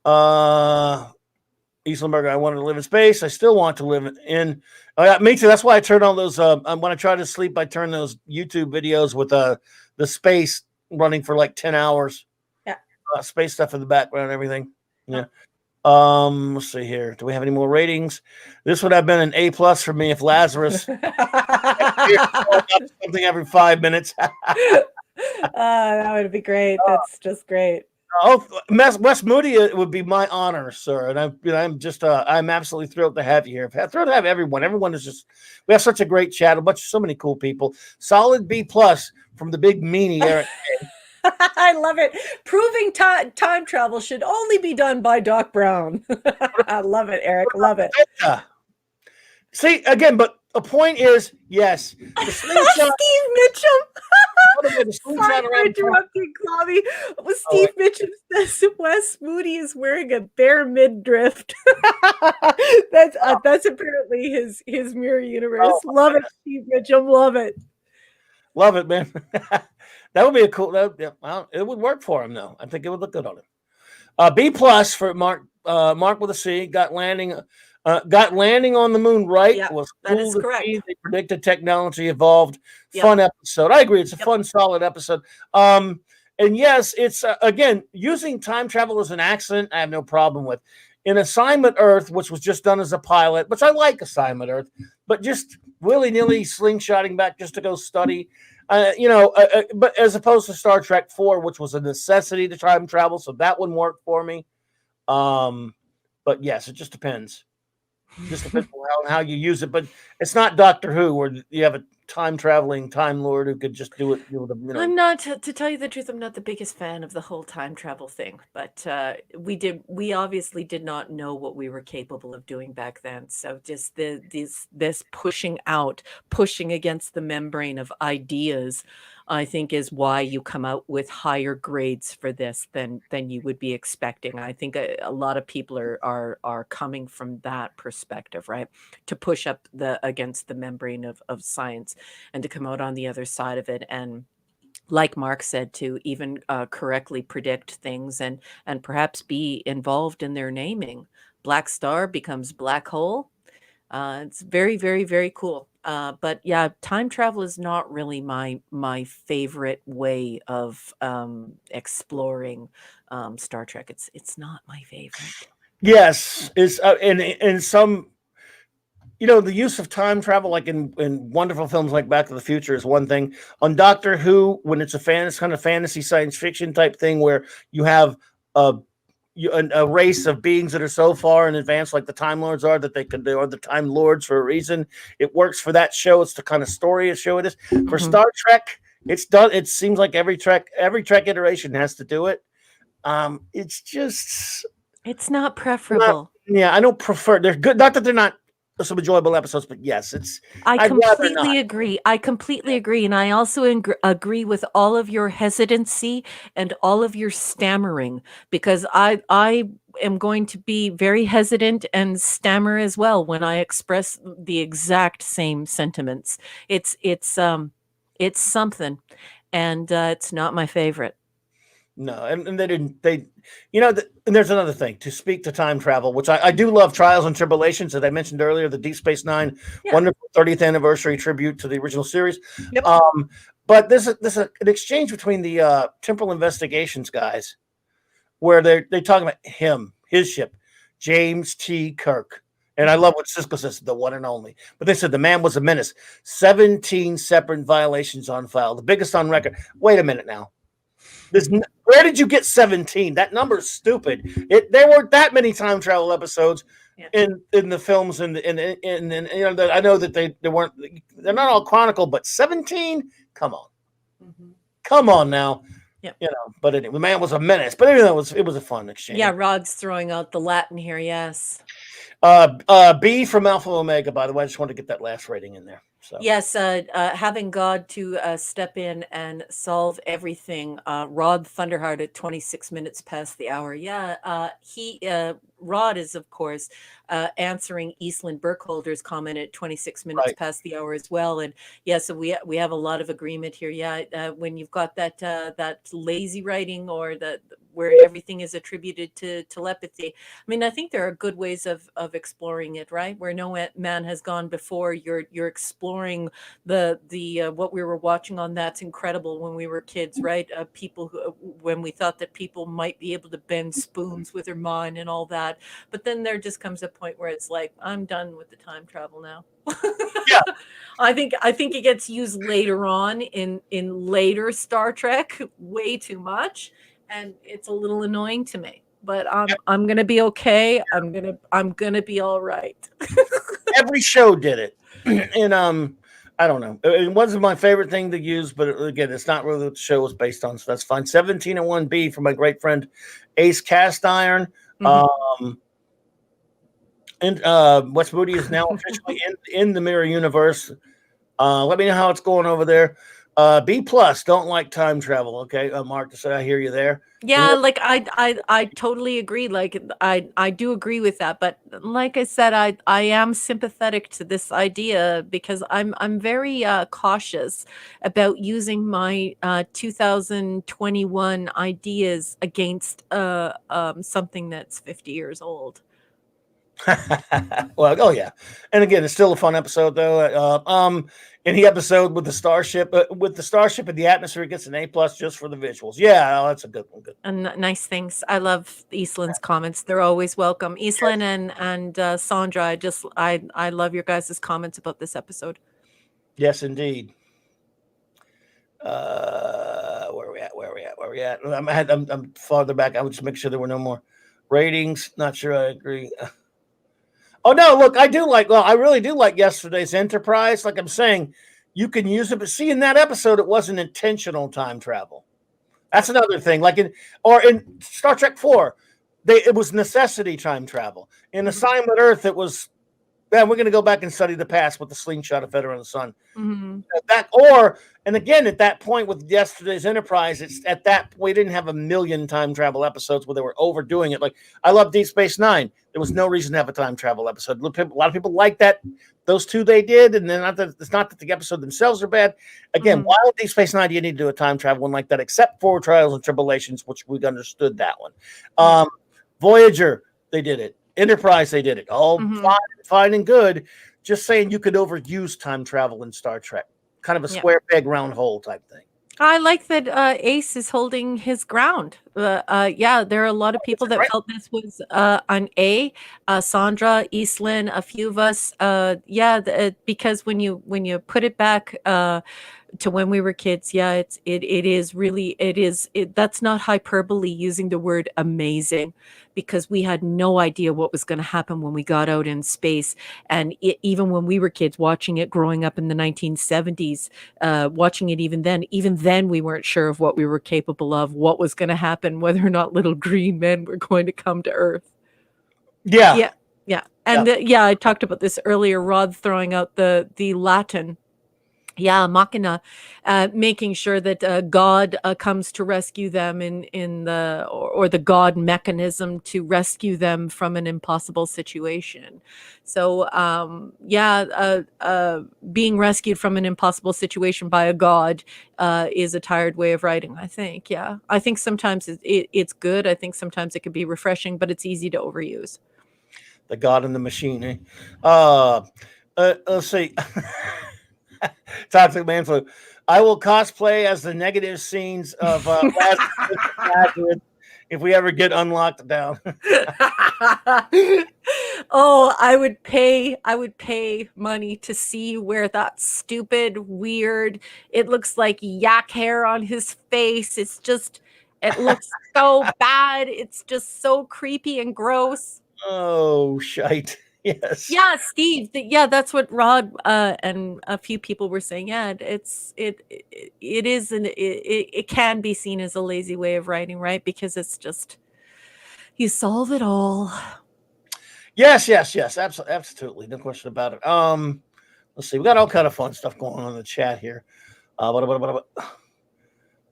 Eastlandberger, I wanted to live in space. I still want to live in. Me too. That's why I turn on those. When I try to sleep, I turn those YouTube videos with the space running for like 10 hours. Yeah. Space stuff in the background and everything. Yeah. Let's see here. Do we have any more ratings? This would have been an A plus for me if Lazarus something every 5 minutes. That would be great. That's just great. Oh, Wes Moody, it would be my honor, sir. And I'm absolutely thrilled to have you here. Thrilled to have everyone. Everyone is we have such a great chat. So many cool people. Solid B plus from the big meanie Eric. I love it. Proving time travel should only be done by Doc Brown. I love it, Eric. Love it. See, again, but the point is, yes. The Steve Mitchum. the Sorry slingshot for around town. interrupting, Clobby. Well, Oh, Steve Mitchum says Wes Moody is wearing a bare midriff. That's apparently his mirror universe. oh, Love it, Steve Mitchum. Love it. love it, man. That would be a cool. Yeah, well, it would work for him, though. I think it would look good on him. B plus for Mark. Mark with a C. Got landing on the moon right. Yep, Was that cool is to correct. see. They predicted technology evolved. Yep. Fun episode. I agree. It's a Yep. fun, solid episode. And yes, it's again using time travel as an accident. I have no problem with. In Assignment Earth, which was just done as a pilot, which I like Assignment Earth, but just willy nilly slingshotting back just to go study. But as opposed to Star Trek 4, which was a necessity to time travel, so that wouldn't work for me. But yes, it just depends. Just depends on how you use it. But it's not Doctor Who, where you have a time traveling time lord who could just do it. I'm not, to tell you the truth, I'm not the biggest fan of the whole time travel thing. But we obviously did not know what we were capable of doing back then. So just this pushing against the membrane of ideas, I think, is why you come out with higher grades for this than you would be expecting. I think a lot of people are coming from that perspective, right? To push up against the membrane of science and to come out on the other side of it. And like Mark said, to even correctly predict things and perhaps be involved in their naming. Black star becomes black hole. It's very, very, very cool. But yeah, time travel is not really my favorite way of exploring Star Trek. It's not my favorite. Yes, is in some. The use of time travel, like in wonderful films like Back to the Future, is one thing. On Doctor Who, when it's a kind of fantasy science fiction type thing, where you have a race of beings that are so far in advance, like the Time Lords are, that they are the Time Lords for a reason. It works for that show. It's the kind of story a show it is. For Star Trek, it's done. It seems like every Trek iteration has to do it. It's not preferable. I don't prefer. They're good. Not that they're not some enjoyable episodes, but yes, I completely agree. I completely agree. And I also agree with all of your hesitancy and all of your stammering, because I am going to be very hesitant and stammer as well when I express the exact same sentiments. It's something, and it's not my favorite. No, and and there's another thing to speak to time travel, which I do love. Trials and Tribulations, that I mentioned earlier, the Deep Space Nine, wonderful 30th anniversary tribute to the original series. Yep. But there's an exchange between the Temporal Investigations guys, where they talk about his ship, James T. Kirk. And I love what Cisco says, the one and only. But they said the man was a menace. 17 separate violations on file, the biggest on record. Wait a minute now. Where did you get 17? That number is stupid. There weren't that many time travel episodes in the films, and I know that they weren't. They're not all chronicled, but 17. Come on, come on now. Yeah. But anyway, the man was a menace. But anyway, it was a fun exchange. Yeah, Rod's throwing out the Latin here. Yes. B from Alpha Omega, by the way. I just wanted to get that last rating in there. So. Yes, having God to step in and solve everything. Rod Thunderheart at 26 minutes past the hour. Yeah, Rod is, of course, answering Eastland Burkholder's comment at 26 minutes past the hour as well. And yeah, so we have a lot of agreement here. Yeah, when you've got that lazy writing, or where everything is attributed to telepathy. I mean, I think there are good ways of exploring it, right? Where no man has gone before. You're exploring the what we were watching on That's Incredible when we were kids, right? People when we thought that people might be able to bend spoons with their mind and all that. But then there just comes a point where it's like, I'm done with the time travel now. Yeah. I think it gets used later on in later Star Trek way too much, and it's a little annoying to me. But I'm gonna be okay. I'm gonna be all right. Every show did it, and I don't know. It wasn't my favorite thing to use, but again, it's not really what the show was based on, so that's fine. 1701B from my great friend Ace Cast Iron. And Wes Moody is now officially in the mirror universe. Let me know how it's going over there. B plus, don't like time travel. Okay, Mark, so I hear you there. Yeah, like I totally agree. Like I do agree with that, but like I said, I am sympathetic to this idea because I'm very cautious about using my 2021 ideas against something that's 50 years old. Well, oh yeah, and again, it's still a fun episode though. In the episode with the starship, in the atmosphere, it gets an A plus just for the visuals. Yeah, that's a good one. Good. And nice things. I love Eastland's comments. They're always welcome. Eastland and Sandra, I love your guys' comments about this episode. Yes, indeed. Where are we at? Where are we at? I'm farther back. I would just make sure there were no more ratings. Not sure I agree. Oh no, look, I really do like yesterday's Enterprise. Like I'm saying, you can use it, but see in that episode, it wasn't intentional time travel. That's another thing. Like in Star Trek 4, it was necessity time travel. In Assignment Earth, it was we're going to go back and study the past with the slingshot of Feder on the Sun. Mm-hmm. And again, at that point with yesterday's Enterprise, it's at that we didn't have a million time travel episodes where they were overdoing it. Like I love Deep Space Nine. There was no reason to have a time travel episode. A lot of people like that. Those two they did, and then it's not that the episode themselves are bad. Again, why would Deep Space Nine do you need to do a time travel one like that, except for Trials and Tribulations, which we understood that one. Voyager, they did it. Enterprise, they did it. All fine and good. Just saying you could overuse time travel in Star Trek. Kind of a square peg, round hole type thing. I like that Ace is holding his ground. Yeah, there are a lot of people that felt this was an A. Sandra, Eastland, a few of us. Because when you put it back to when we were kids, it is really that's not hyperbole using the word amazing, because we had no idea what was going to happen when we got out in space. And even when we were kids watching it growing up in the 1970s, watching it even then we weren't sure of what we were capable of, what was going to happen, whether or not little green men were going to come to Earth. Yeah. And I talked about this earlier, Rod throwing out the Latin. Yeah, Machina, making sure that God comes to rescue them in the God mechanism to rescue them from an impossible situation. So, being rescued from an impossible situation by a God is a tired way of writing, I think. Yeah, I think sometimes it's good. I think sometimes it can be refreshing, but it's easy to overuse. The God and the machine. Let's see. Toxic Man Flu. I will cosplay as the negative scenes of Lazarus if we ever get unlocked down. Oh, I would pay money to see where that stupid, weird, it looks like yak hair on his face. It looks so bad. It's just so creepy and gross. Oh, shite. Yes. Yeah, Steve. That's what Rod and a few people were saying. Yeah, it can be seen as a lazy way of writing, right? Because it's just you solve it all. Yes. Absolutely, no question about it. Let's see. We got all kind of fun stuff going on in the chat here.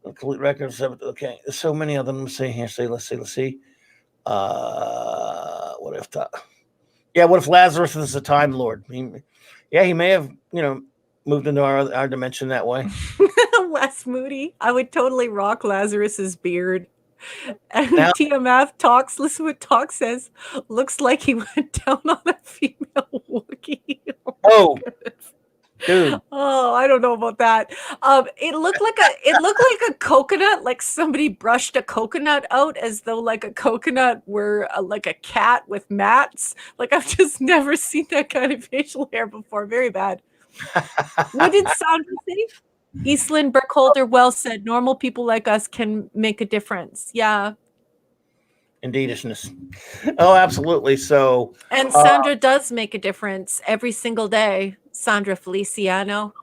Complete records. Okay, there's so many of them. Let's see here. Let's see. What if that? Yeah, what if Lazarus is a Time Lord? He may have, moved into our dimension that way. Wes Moody. I would totally rock Lazarus's beard. And now, TMF talks. Listen what Talk says. Looks like he went down on a female Wookiee. Oh, dude. Oh, I don't know about that. It looked like a coconut, like somebody brushed a coconut out as though like a coconut were like a cat with mats. Like I've just never seen that kind of facial hair before. Very bad. What did Sandra say? Eastland Burkholder, well said. Normal people like us can make a difference. Yeah. Indeedishness. Oh, absolutely. So, and Sandra does make a difference every single day. Sandra Feliciano,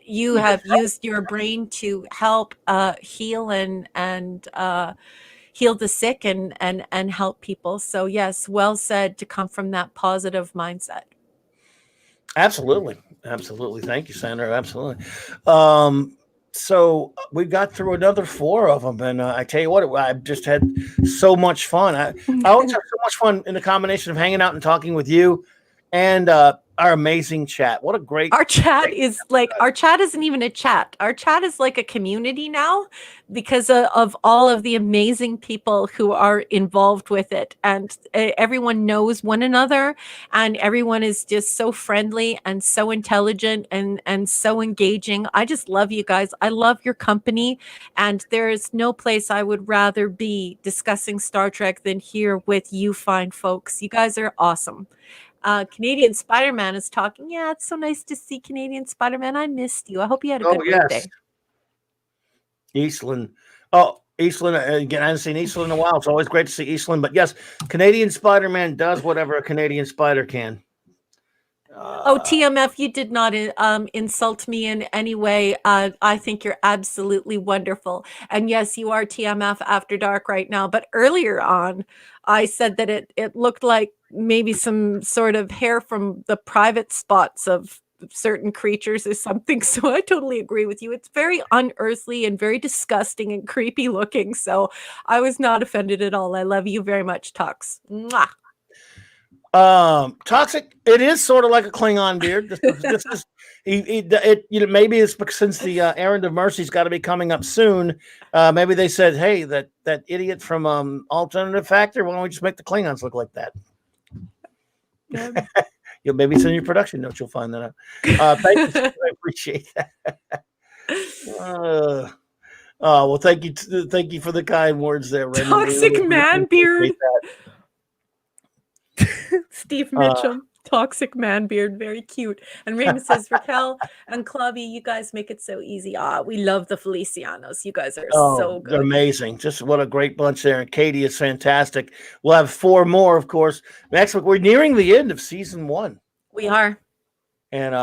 you have used your brain to help heal and heal the sick and help people. So yes, well said, to come from that positive mindset. Absolutely. Thank you, Sandra. Absolutely. So we got through another 4 of them, and I tell you what, I've just had so much fun. I always have so much fun in the combination of hanging out and talking with you, and our amazing chat. What a great Our chat is like, our chat isn't even a chat. Our chat is like a community now because of all of the amazing people who are involved with it. And everyone knows one another, and everyone is just so friendly and so intelligent and so engaging. I just love you guys. I love your company. And there's no place I would rather be discussing Star Trek than here with you fine folks. You guys are awesome. Canadian Spider-Man is talking. Yeah, it's so nice to see Canadian Spider-Man. I missed you. I hope you had a good birthday. Eastland. Oh, Eastland. Again, I haven't seen Eastland in a while. It's always great to see Eastland. But yes, Canadian Spider-Man does whatever a Canadian spider can. Oh, TMF, you did not insult me in any way. I think you're absolutely wonderful. And yes, you are TMF After Dark right now. But earlier on, I said that it looked like maybe some sort of hair from the private spots of certain creatures or something. So I totally agree with you. It's very unearthly and very disgusting and creepy looking. So I was not offended at all. I love you very much, Tux. Mwah. Toxic. It is sort of like a Klingon beard. This is maybe it's because since the errand of mercy's got to be coming up soon. Maybe they said, "Hey, that idiot from Alternative Factor. Why don't we just make the Klingons look like that?" Yeah. Maybe it's in your production notes. You'll find that out. Thank you. I appreciate that. Well, thank you for the kind words there, Raymond. Toxic man beard. Steve Mitchum, toxic man beard, very cute. And Raymond says, Raquel and Clubby, you guys make it so easy. We love the Felicianos. You guys are so good. They're amazing. Just what a great bunch there. And Katie is fantastic. We'll have 4 more, of course. Next week, we're nearing the end of season 1. We are. And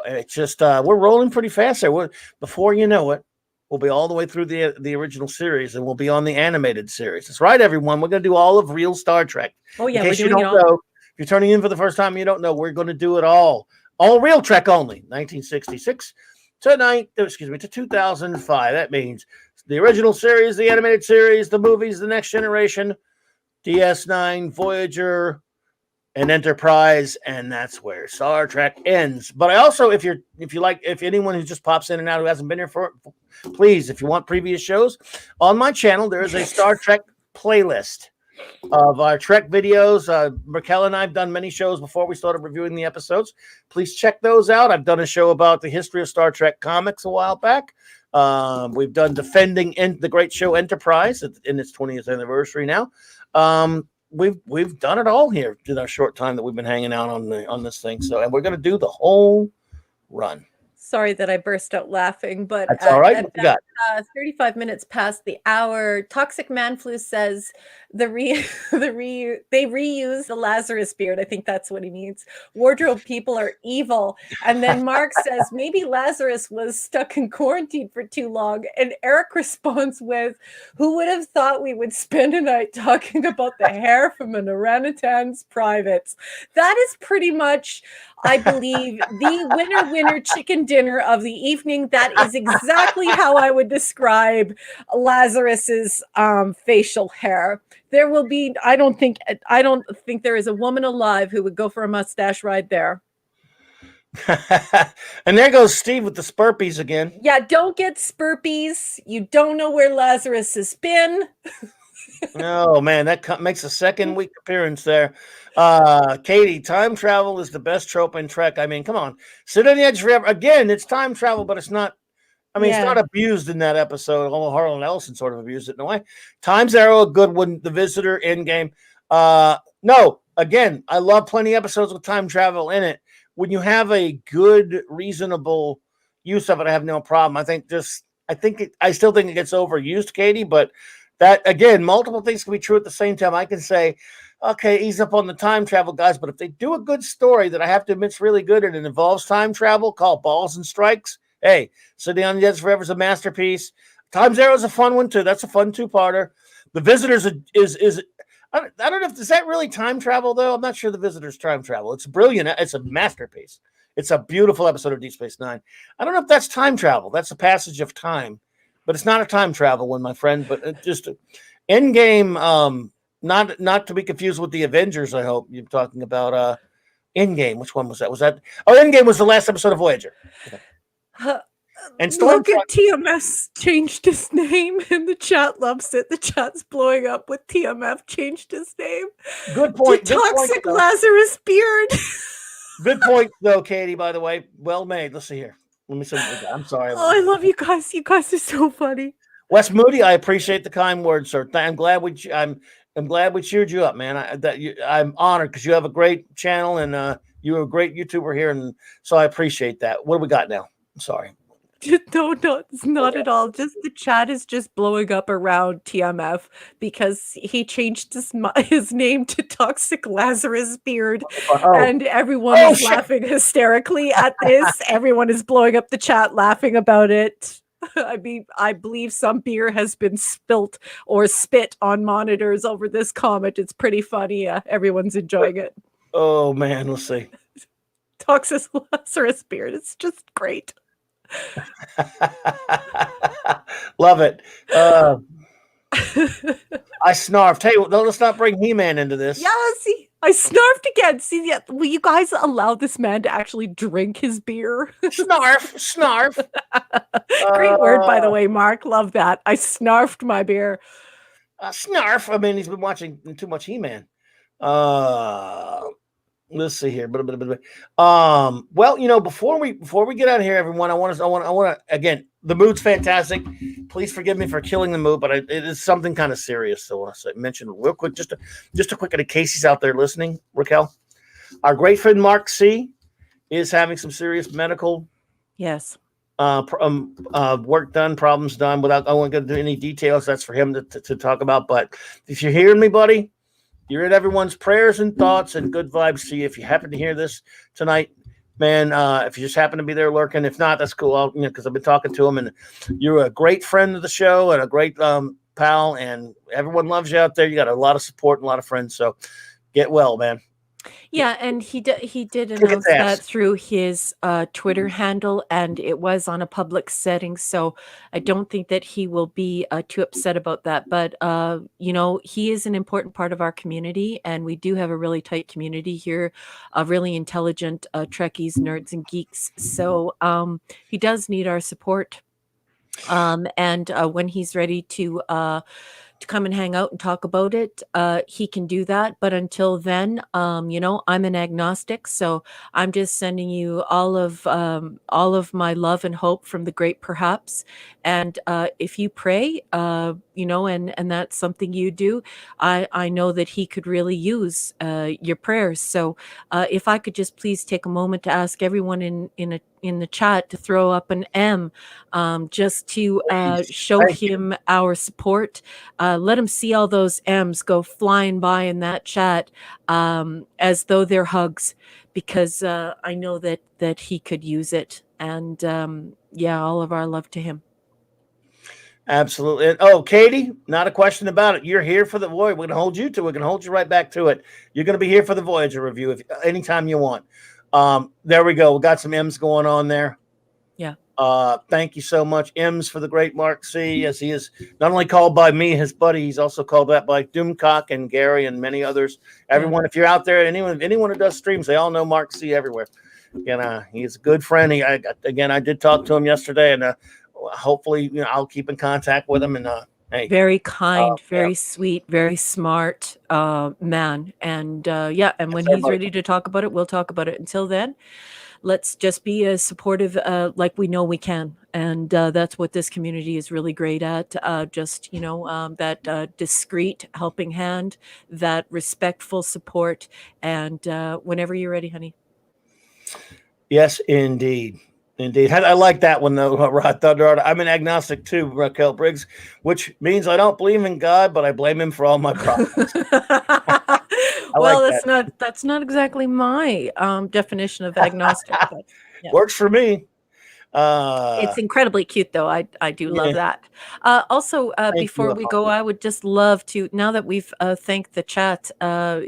it's just we're rolling pretty fast there. Before you know it, we'll be all the way through the original series, and we'll be on the animated series. That's right, everyone. We're going to do all of real Star Trek. Oh, yeah. In case you don't know, if you're turning in for the first time, you don't know, we're going to do it all real Trek only. 1966 to 2005. That means the original series, the animated series, the movies, the Next Generation, DS9, Voyager, and Enterprise, and that's where Star Trek ends. But I also, if anyone who just pops in and out who hasn't been here please, if you want previous shows on my channel, there is a Star Trek playlist of our Trek videos. Raquel and I have done many shows before we started reviewing the episodes. Please check those out. I've done a show about the history of Star Trek comics a while back. We've done defending the great show Enterprise in its 20th anniversary now. We've done it all here in our short time that we've been hanging out on this thing. So, and we're going to do the whole run. Sorry that I burst out laughing, but that's all right. 35 minutes past the hour. Toxic Manflu says they reuse the Lazarus beard. I think that's what he means. Wardrobe people are evil. And then Mark says maybe Lazarus was stuck in quarantine for too long. And Eric responds with, "Who would have thought we would spend a night talking about the hair from an orangutans privates?" That is pretty much, I believe, the winner chicken dinner of the evening. That is exactly how I would describe Lazarus's facial hair. There will be, I don't think there is a woman alive who would go for a mustache right there. And there goes Steve with the Spurpies again. Yeah, don't get Spurpies. You don't know where Lazarus has been. Oh man, that makes a second week appearance there. Katie, time travel is the best trope in Trek. I mean, come on, sit on the edge forever. Again, it's time travel, but it's not. I mean, It's not abused in that episode. Although Harlan Ellison sort of abused it in a way. Time's Arrow, a good one. The Visitor, Endgame. No, again, I love plenty of episodes with time travel in it. When you have a good, reasonable use of it, I have no problem. I still think it gets overused, Katie, but that, again, multiple things can be true at the same time. I can say, okay, ease up on the time travel, guys, but if they do a good story that I have to admit is really good and it involves time travel, called Balls and Strikes, hey, Sitting on the Edge Forever is a masterpiece. Time's Arrow is a fun one, too. That's a fun 2-parter. The Visitors is I don't know if, is that really time travel, though? I'm not sure The Visitors time travel. It's brilliant. It's a masterpiece. It's a beautiful episode of Deep Space Nine. I don't know if that's time travel. That's a passage of time, but it's not a time travel one, my friend. But just Endgame. Not to be confused with the Avengers. I hope you're talking about Endgame. Which one was that? Was that? Oh, Endgame was the last episode of Voyager. Okay. And Look Stormfront. at TMS changed his name, and the chat loves it. The chat's blowing up with TMF changed his name. Good point. To Good point, Toxic though. Lazarus Beard. Good point, though, Katie. By the way, well made. Let's see here. Let me see. I'm sorry. Oh, I love you guys. You guys are so funny. Wes Moody, I appreciate the kind words, sir. I'm glad we cheered you up, man. I'm honored because you have a great channel and you're a great YouTuber here, and so I appreciate that. What do we got now? I'm sorry. No, it's not at all. Just the chat is just blowing up around TMF because he changed his name to Toxic Lazarus Beard, and everyone is laughing hysterically at this. Everyone is blowing up the chat, laughing about it. I mean, I believe some beer has been spilt or spit on monitors over this comment. It's pretty funny. Everyone's enjoying it. Oh man, let's see. Toxic Lazarus Beard. It's just great. Love it. I snarfed. Hey, let's not bring He-Man into this. Yeah, see, I snarfed again. See, yeah, will you guys allow this man to actually drink his beer? Snarf. Great word, by the way, Mark. Love that. I snarfed my beer. Snarf. I mean, he's been watching too much He-Man. Let's see here. Well, before we get out of here, everyone, I want to again. The mood's fantastic. Please forgive me for killing the mood, but it is something kind of serious. So I want to mention real quick, just a quick, in case he's out there listening, Raquel. Our great friend Mark C is having some serious medical work done, problems done. I won't go into any details. That's for him to talk about. But if you're hearing me, buddy, you're in everyone's prayers and thoughts and good vibes to you. If you happen to hear this tonight, man, if you just happen to be there lurking, if not, that's cool. Because I've been talking to him, and you're a great friend of the show and a great pal, and everyone loves you out there. You got a lot of support and a lot of friends. So get well, man. Yeah, and he did announce that through his Twitter handle, and it was on a public setting, so I don't think that he will be too upset about that. But he is an important part of our community, and we do have a really tight community here of really intelligent Trekkies, nerds, and geeks. So he does need our support, and when he's ready to come and hang out and talk about it, he can do that. But until then, I'm an agnostic, so I'm just sending you all of my love and hope from the great perhaps. And if you pray, and that's something you do, I know that he could really use your prayers. So if I could just please take a moment to ask everyone in the chat to throw up an M, just to show him our support. Let him see all those M's go flying by in that chat as though they're hugs, because I know that he could use it. And all of our love to him. Absolutely. And, oh, Katie, not a question about it. You're here for the Voyager. We're going to hold you to it. We're going to hold you right back to it. You're going to be here for the Voyager review anytime you want. There we go. We got some M's going on there. Yeah. Thank you so much, M's, for the great Mark C. As he is not only called by me, his buddy, he's also called that by Doomcock and Gary and many others. Everyone, if you're out there, anyone who does streams, they all know Mark C. everywhere. And he's a good friend. I did talk to him yesterday, and hopefully, I'll keep in contact with him. And hey, very kind, very sweet, very smart man. And and when he's ready to talk about it, we'll talk about it. Until then, let's just be as supportive like we know we can. And that's what this community is really great at. That discreet helping hand, that respectful support. And whenever you're ready, honey. Yes, indeed. Indeed. I like that one, though, Rod Thunder. I'm an agnostic, too, Raquel Briggs, which means I don't believe in God, but I blame him for all my problems. That's not exactly my definition of agnostic. But, yeah. Works for me. It's incredibly cute, though. I do love that. Also, before we go, I would just love to, now that we've thanked the chat,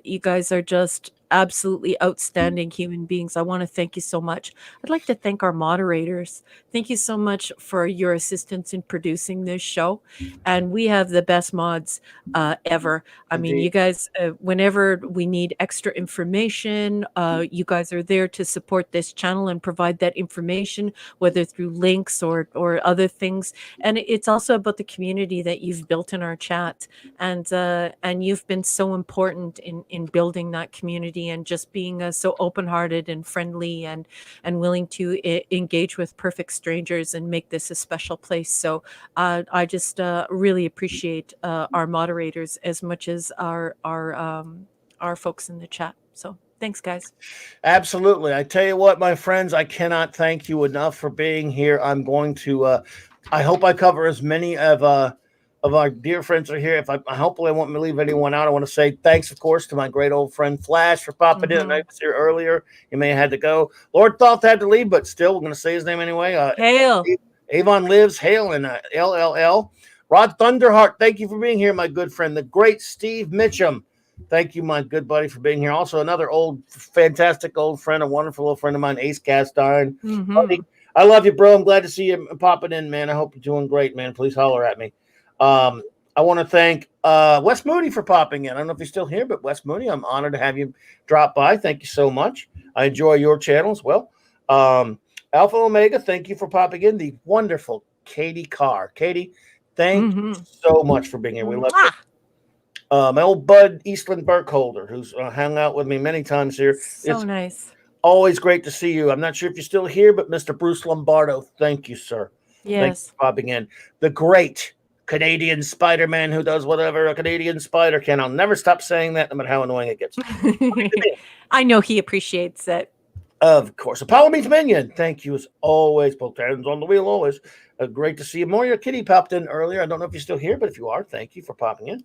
you guys are just absolutely outstanding human beings. I want to thank you so much. I'd like to thank our moderators. Thank you so much for your assistance in producing this show. And we have the best mods ever. I mean, you Indeed. guys, whenever we need extra information, you guys are there to support this channel and provide that information, whether through links or other things. And it's also about the community that you've built in our chat, and you've been so important in building that community and just being so open-hearted and friendly and willing to engage with perfect strangers and make this a special place. So I just really appreciate our moderators as much as our folks in the chat. So thanks, guys. Absolutely. I tell you what, my friends, I cannot thank you enough for being here. I'm going to, I hope I cover as many of our dear friends are here. If I hopefully I won't leave anyone out. I want to say thanks, of course, to my great old friend Flash for popping in. I was here earlier. He may have had to go. Lord Thoth had to leave, but still, we're going to say his name anyway. Hail. Avon Lives, Hail, and LLL. Rod Thunderheart, thank you for being here, my good friend. The great Steve Mitchum. Thank you, my good buddy, for being here. Also, another old, fantastic old friend, a wonderful old friend of mine, Ace Cast Iron. Buddy, I love you, bro. I'm glad to see you popping in, man. I hope you're doing great, man. Please holler at me. I want to thank Wes Moody for popping in. I don't know if he's still here, but Wes Moody, I'm honored to have you drop by. Thank you so much. I enjoy your channel as well. Alpha Omega, thank you for popping in. The wonderful Katie Carr. Katie, thank you so much for being here. We love you. My old bud Eastland Burkholder, who's hung out with me many times here. So nice. Always great to see you. I'm not sure if you're still here, but Mr. Bruce Lombardo, thank you, sir. Yes. Thanks for popping in. The great Canadian Spider-Man who does whatever a Canadian spider can. I'll never stop saying that, no matter how annoying it gets. I know he appreciates it. Of course. Apollo Meets Minion, thank you as always. Both hands on the wheel always. Great to see you. Moria Kitty popped in earlier. I don't know if you're still here, but if you are, thank you for popping in.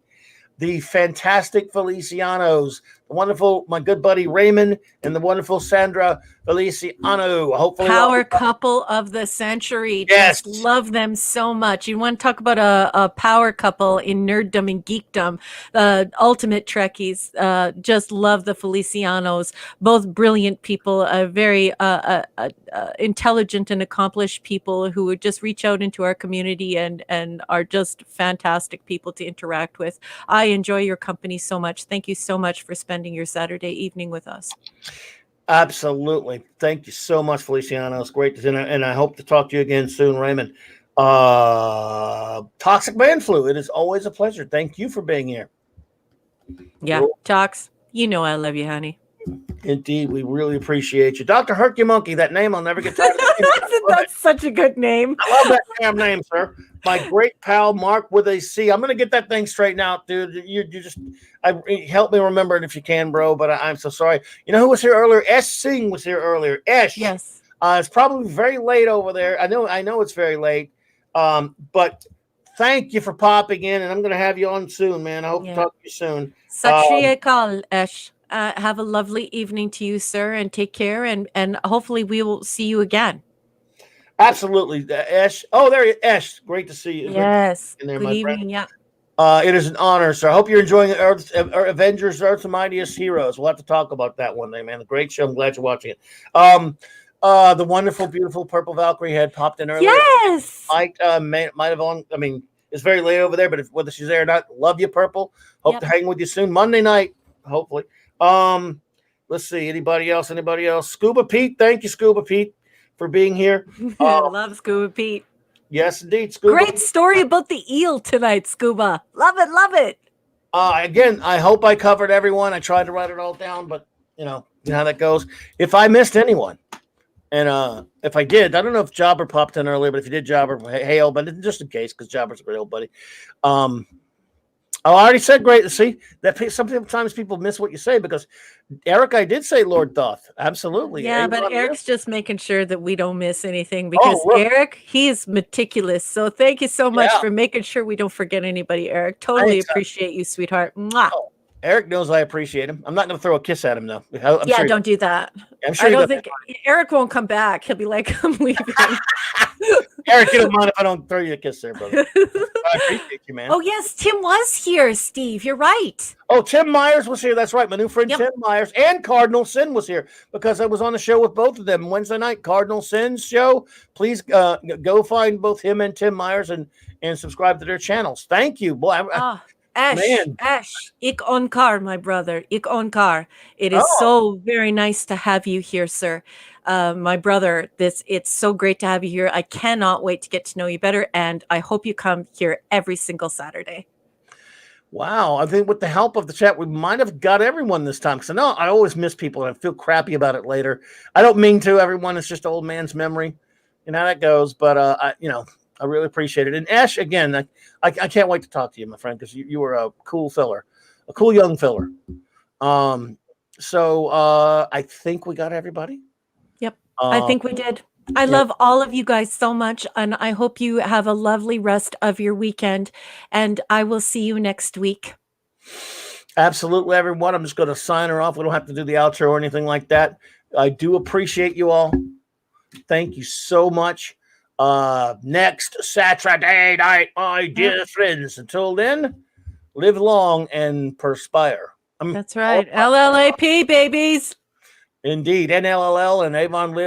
The fantastic Felicianos, the wonderful, my good buddy Raymond, and the wonderful Sandra Feliciano. Hopefully, power couple of the century. Yes. Just love them so much. You want to talk about a power couple in nerddom and geekdom? Ultimate Trekkies. Just love the Felicianos. Both brilliant people, very intelligent and accomplished people who would just reach out into our community and are just fantastic people to interact with. I enjoy your company so much. Thank you so much for spending your Saturday evening with us. Absolutely. Thank you so much, Feliciano. It's great to see you, and I hope to talk to you again soon, Raymond. Toxic Man Flu, it is always a pleasure. Thank you for being here. Yeah, Tox, you know I love you, honey. Indeed, we really appreciate you. Dr. Herky Monkey, that name I'll never get tired of. That's such a good name. I love that damn name, sir. My great pal, Mark with a C. I'm going to get that thing straightened out, dude. You just help me remember it if you can, bro, but I'm so sorry. You know who was here earlier? Esh Singh was here earlier. Esh. Yes. It's probably very late over there. I know it's very late, but thank you for popping in, and I'm going to have you on soon, man. I hope to talk to you soon. Sat Shri Akal, Esh. Have a lovely evening to you, sir, and take care, and hopefully we will see you again. Absolutely, Esh. Oh, there you Esh. Great to see you. Yes. There, good evening. Yeah. It is an honor, sir. I hope you're enjoying Avengers: Earth's Mightiest Heroes. We'll have to talk about that one day, man. A great show. I'm glad you're watching it. The wonderful, beautiful Purple Valkyrie had popped in earlier. Yes. Might have on. I mean, it's very late over there, but whether she's there or not, love you, Purple. Hope to hang with you soon Monday night, hopefully. Let's see. Anybody else? Scuba Pete. Thank you, Scuba Pete, for being here. Love Scuba Pete. Yes, indeed. Scuba. Great story about the eel tonight, Scuba. Love it. Again, I hope I covered everyone. I tried to write it all down, but you know how that goes. If I missed anyone, and if I did, I don't know if Jobber popped in earlier, but if you did, Jobber, hail, but just in case, because Jobber's a great old buddy. I already said great. See, that sometimes people miss what you say because Eric, I did say Lord Thoth. Absolutely. Yeah, but Eric's just making sure that we don't miss anything because Eric, he is meticulous. So thank you so much for making sure we don't forget anybody, Eric. Totally appreciate you, sweetheart. Mwah. Eric knows I appreciate him. I'm not going to throw a kiss at him, though. I'm Yeah, sure don't do that. I'm sure I don't does. think Eric won't come back. He'll be like, I'm leaving. Eric, you don't mind if I don't throw you a kiss there, brother. I appreciate you, man. Oh, yes, Tim was here, Steve. You're right. Oh, Tim Myers was here. That's right. My new friend Yep. Tim Myers and Cardinal Sin was here because I was on the show with both of them Wednesday night. Cardinal Sin's show. Please go find both him and Tim Myers and subscribe to their channels. Thank you, boy. Ash, ik onkar, my brother. Ik onkar. It is so very nice to have you here, sir. My brother, it's so great to have you here. I cannot wait to get to know you better, and I hope you come here every single Saturday. Wow, I think with the help of the chat, we might have got everyone this time. Because I know I always miss people, and I feel crappy about it later. I don't mean to, everyone. It's just old man's memory. You know how that goes. But I really appreciate it. And Ash, again, I can't wait to talk to you, my friend, because you were a cool filler, a cool young filler. So I think we got everybody. Yep, I think we did. I love all of you guys so much, and I hope you have a lovely rest of your weekend, and I will see you next week. Absolutely, everyone. I'm just going to sign her off. We don't have to do the outro or anything like that. I do appreciate you all. Thank you so much. Next Saturday night, my dear friends. Until then, live long and perspire. That's right. LLAP, babies. Indeed. NLL and Avon live.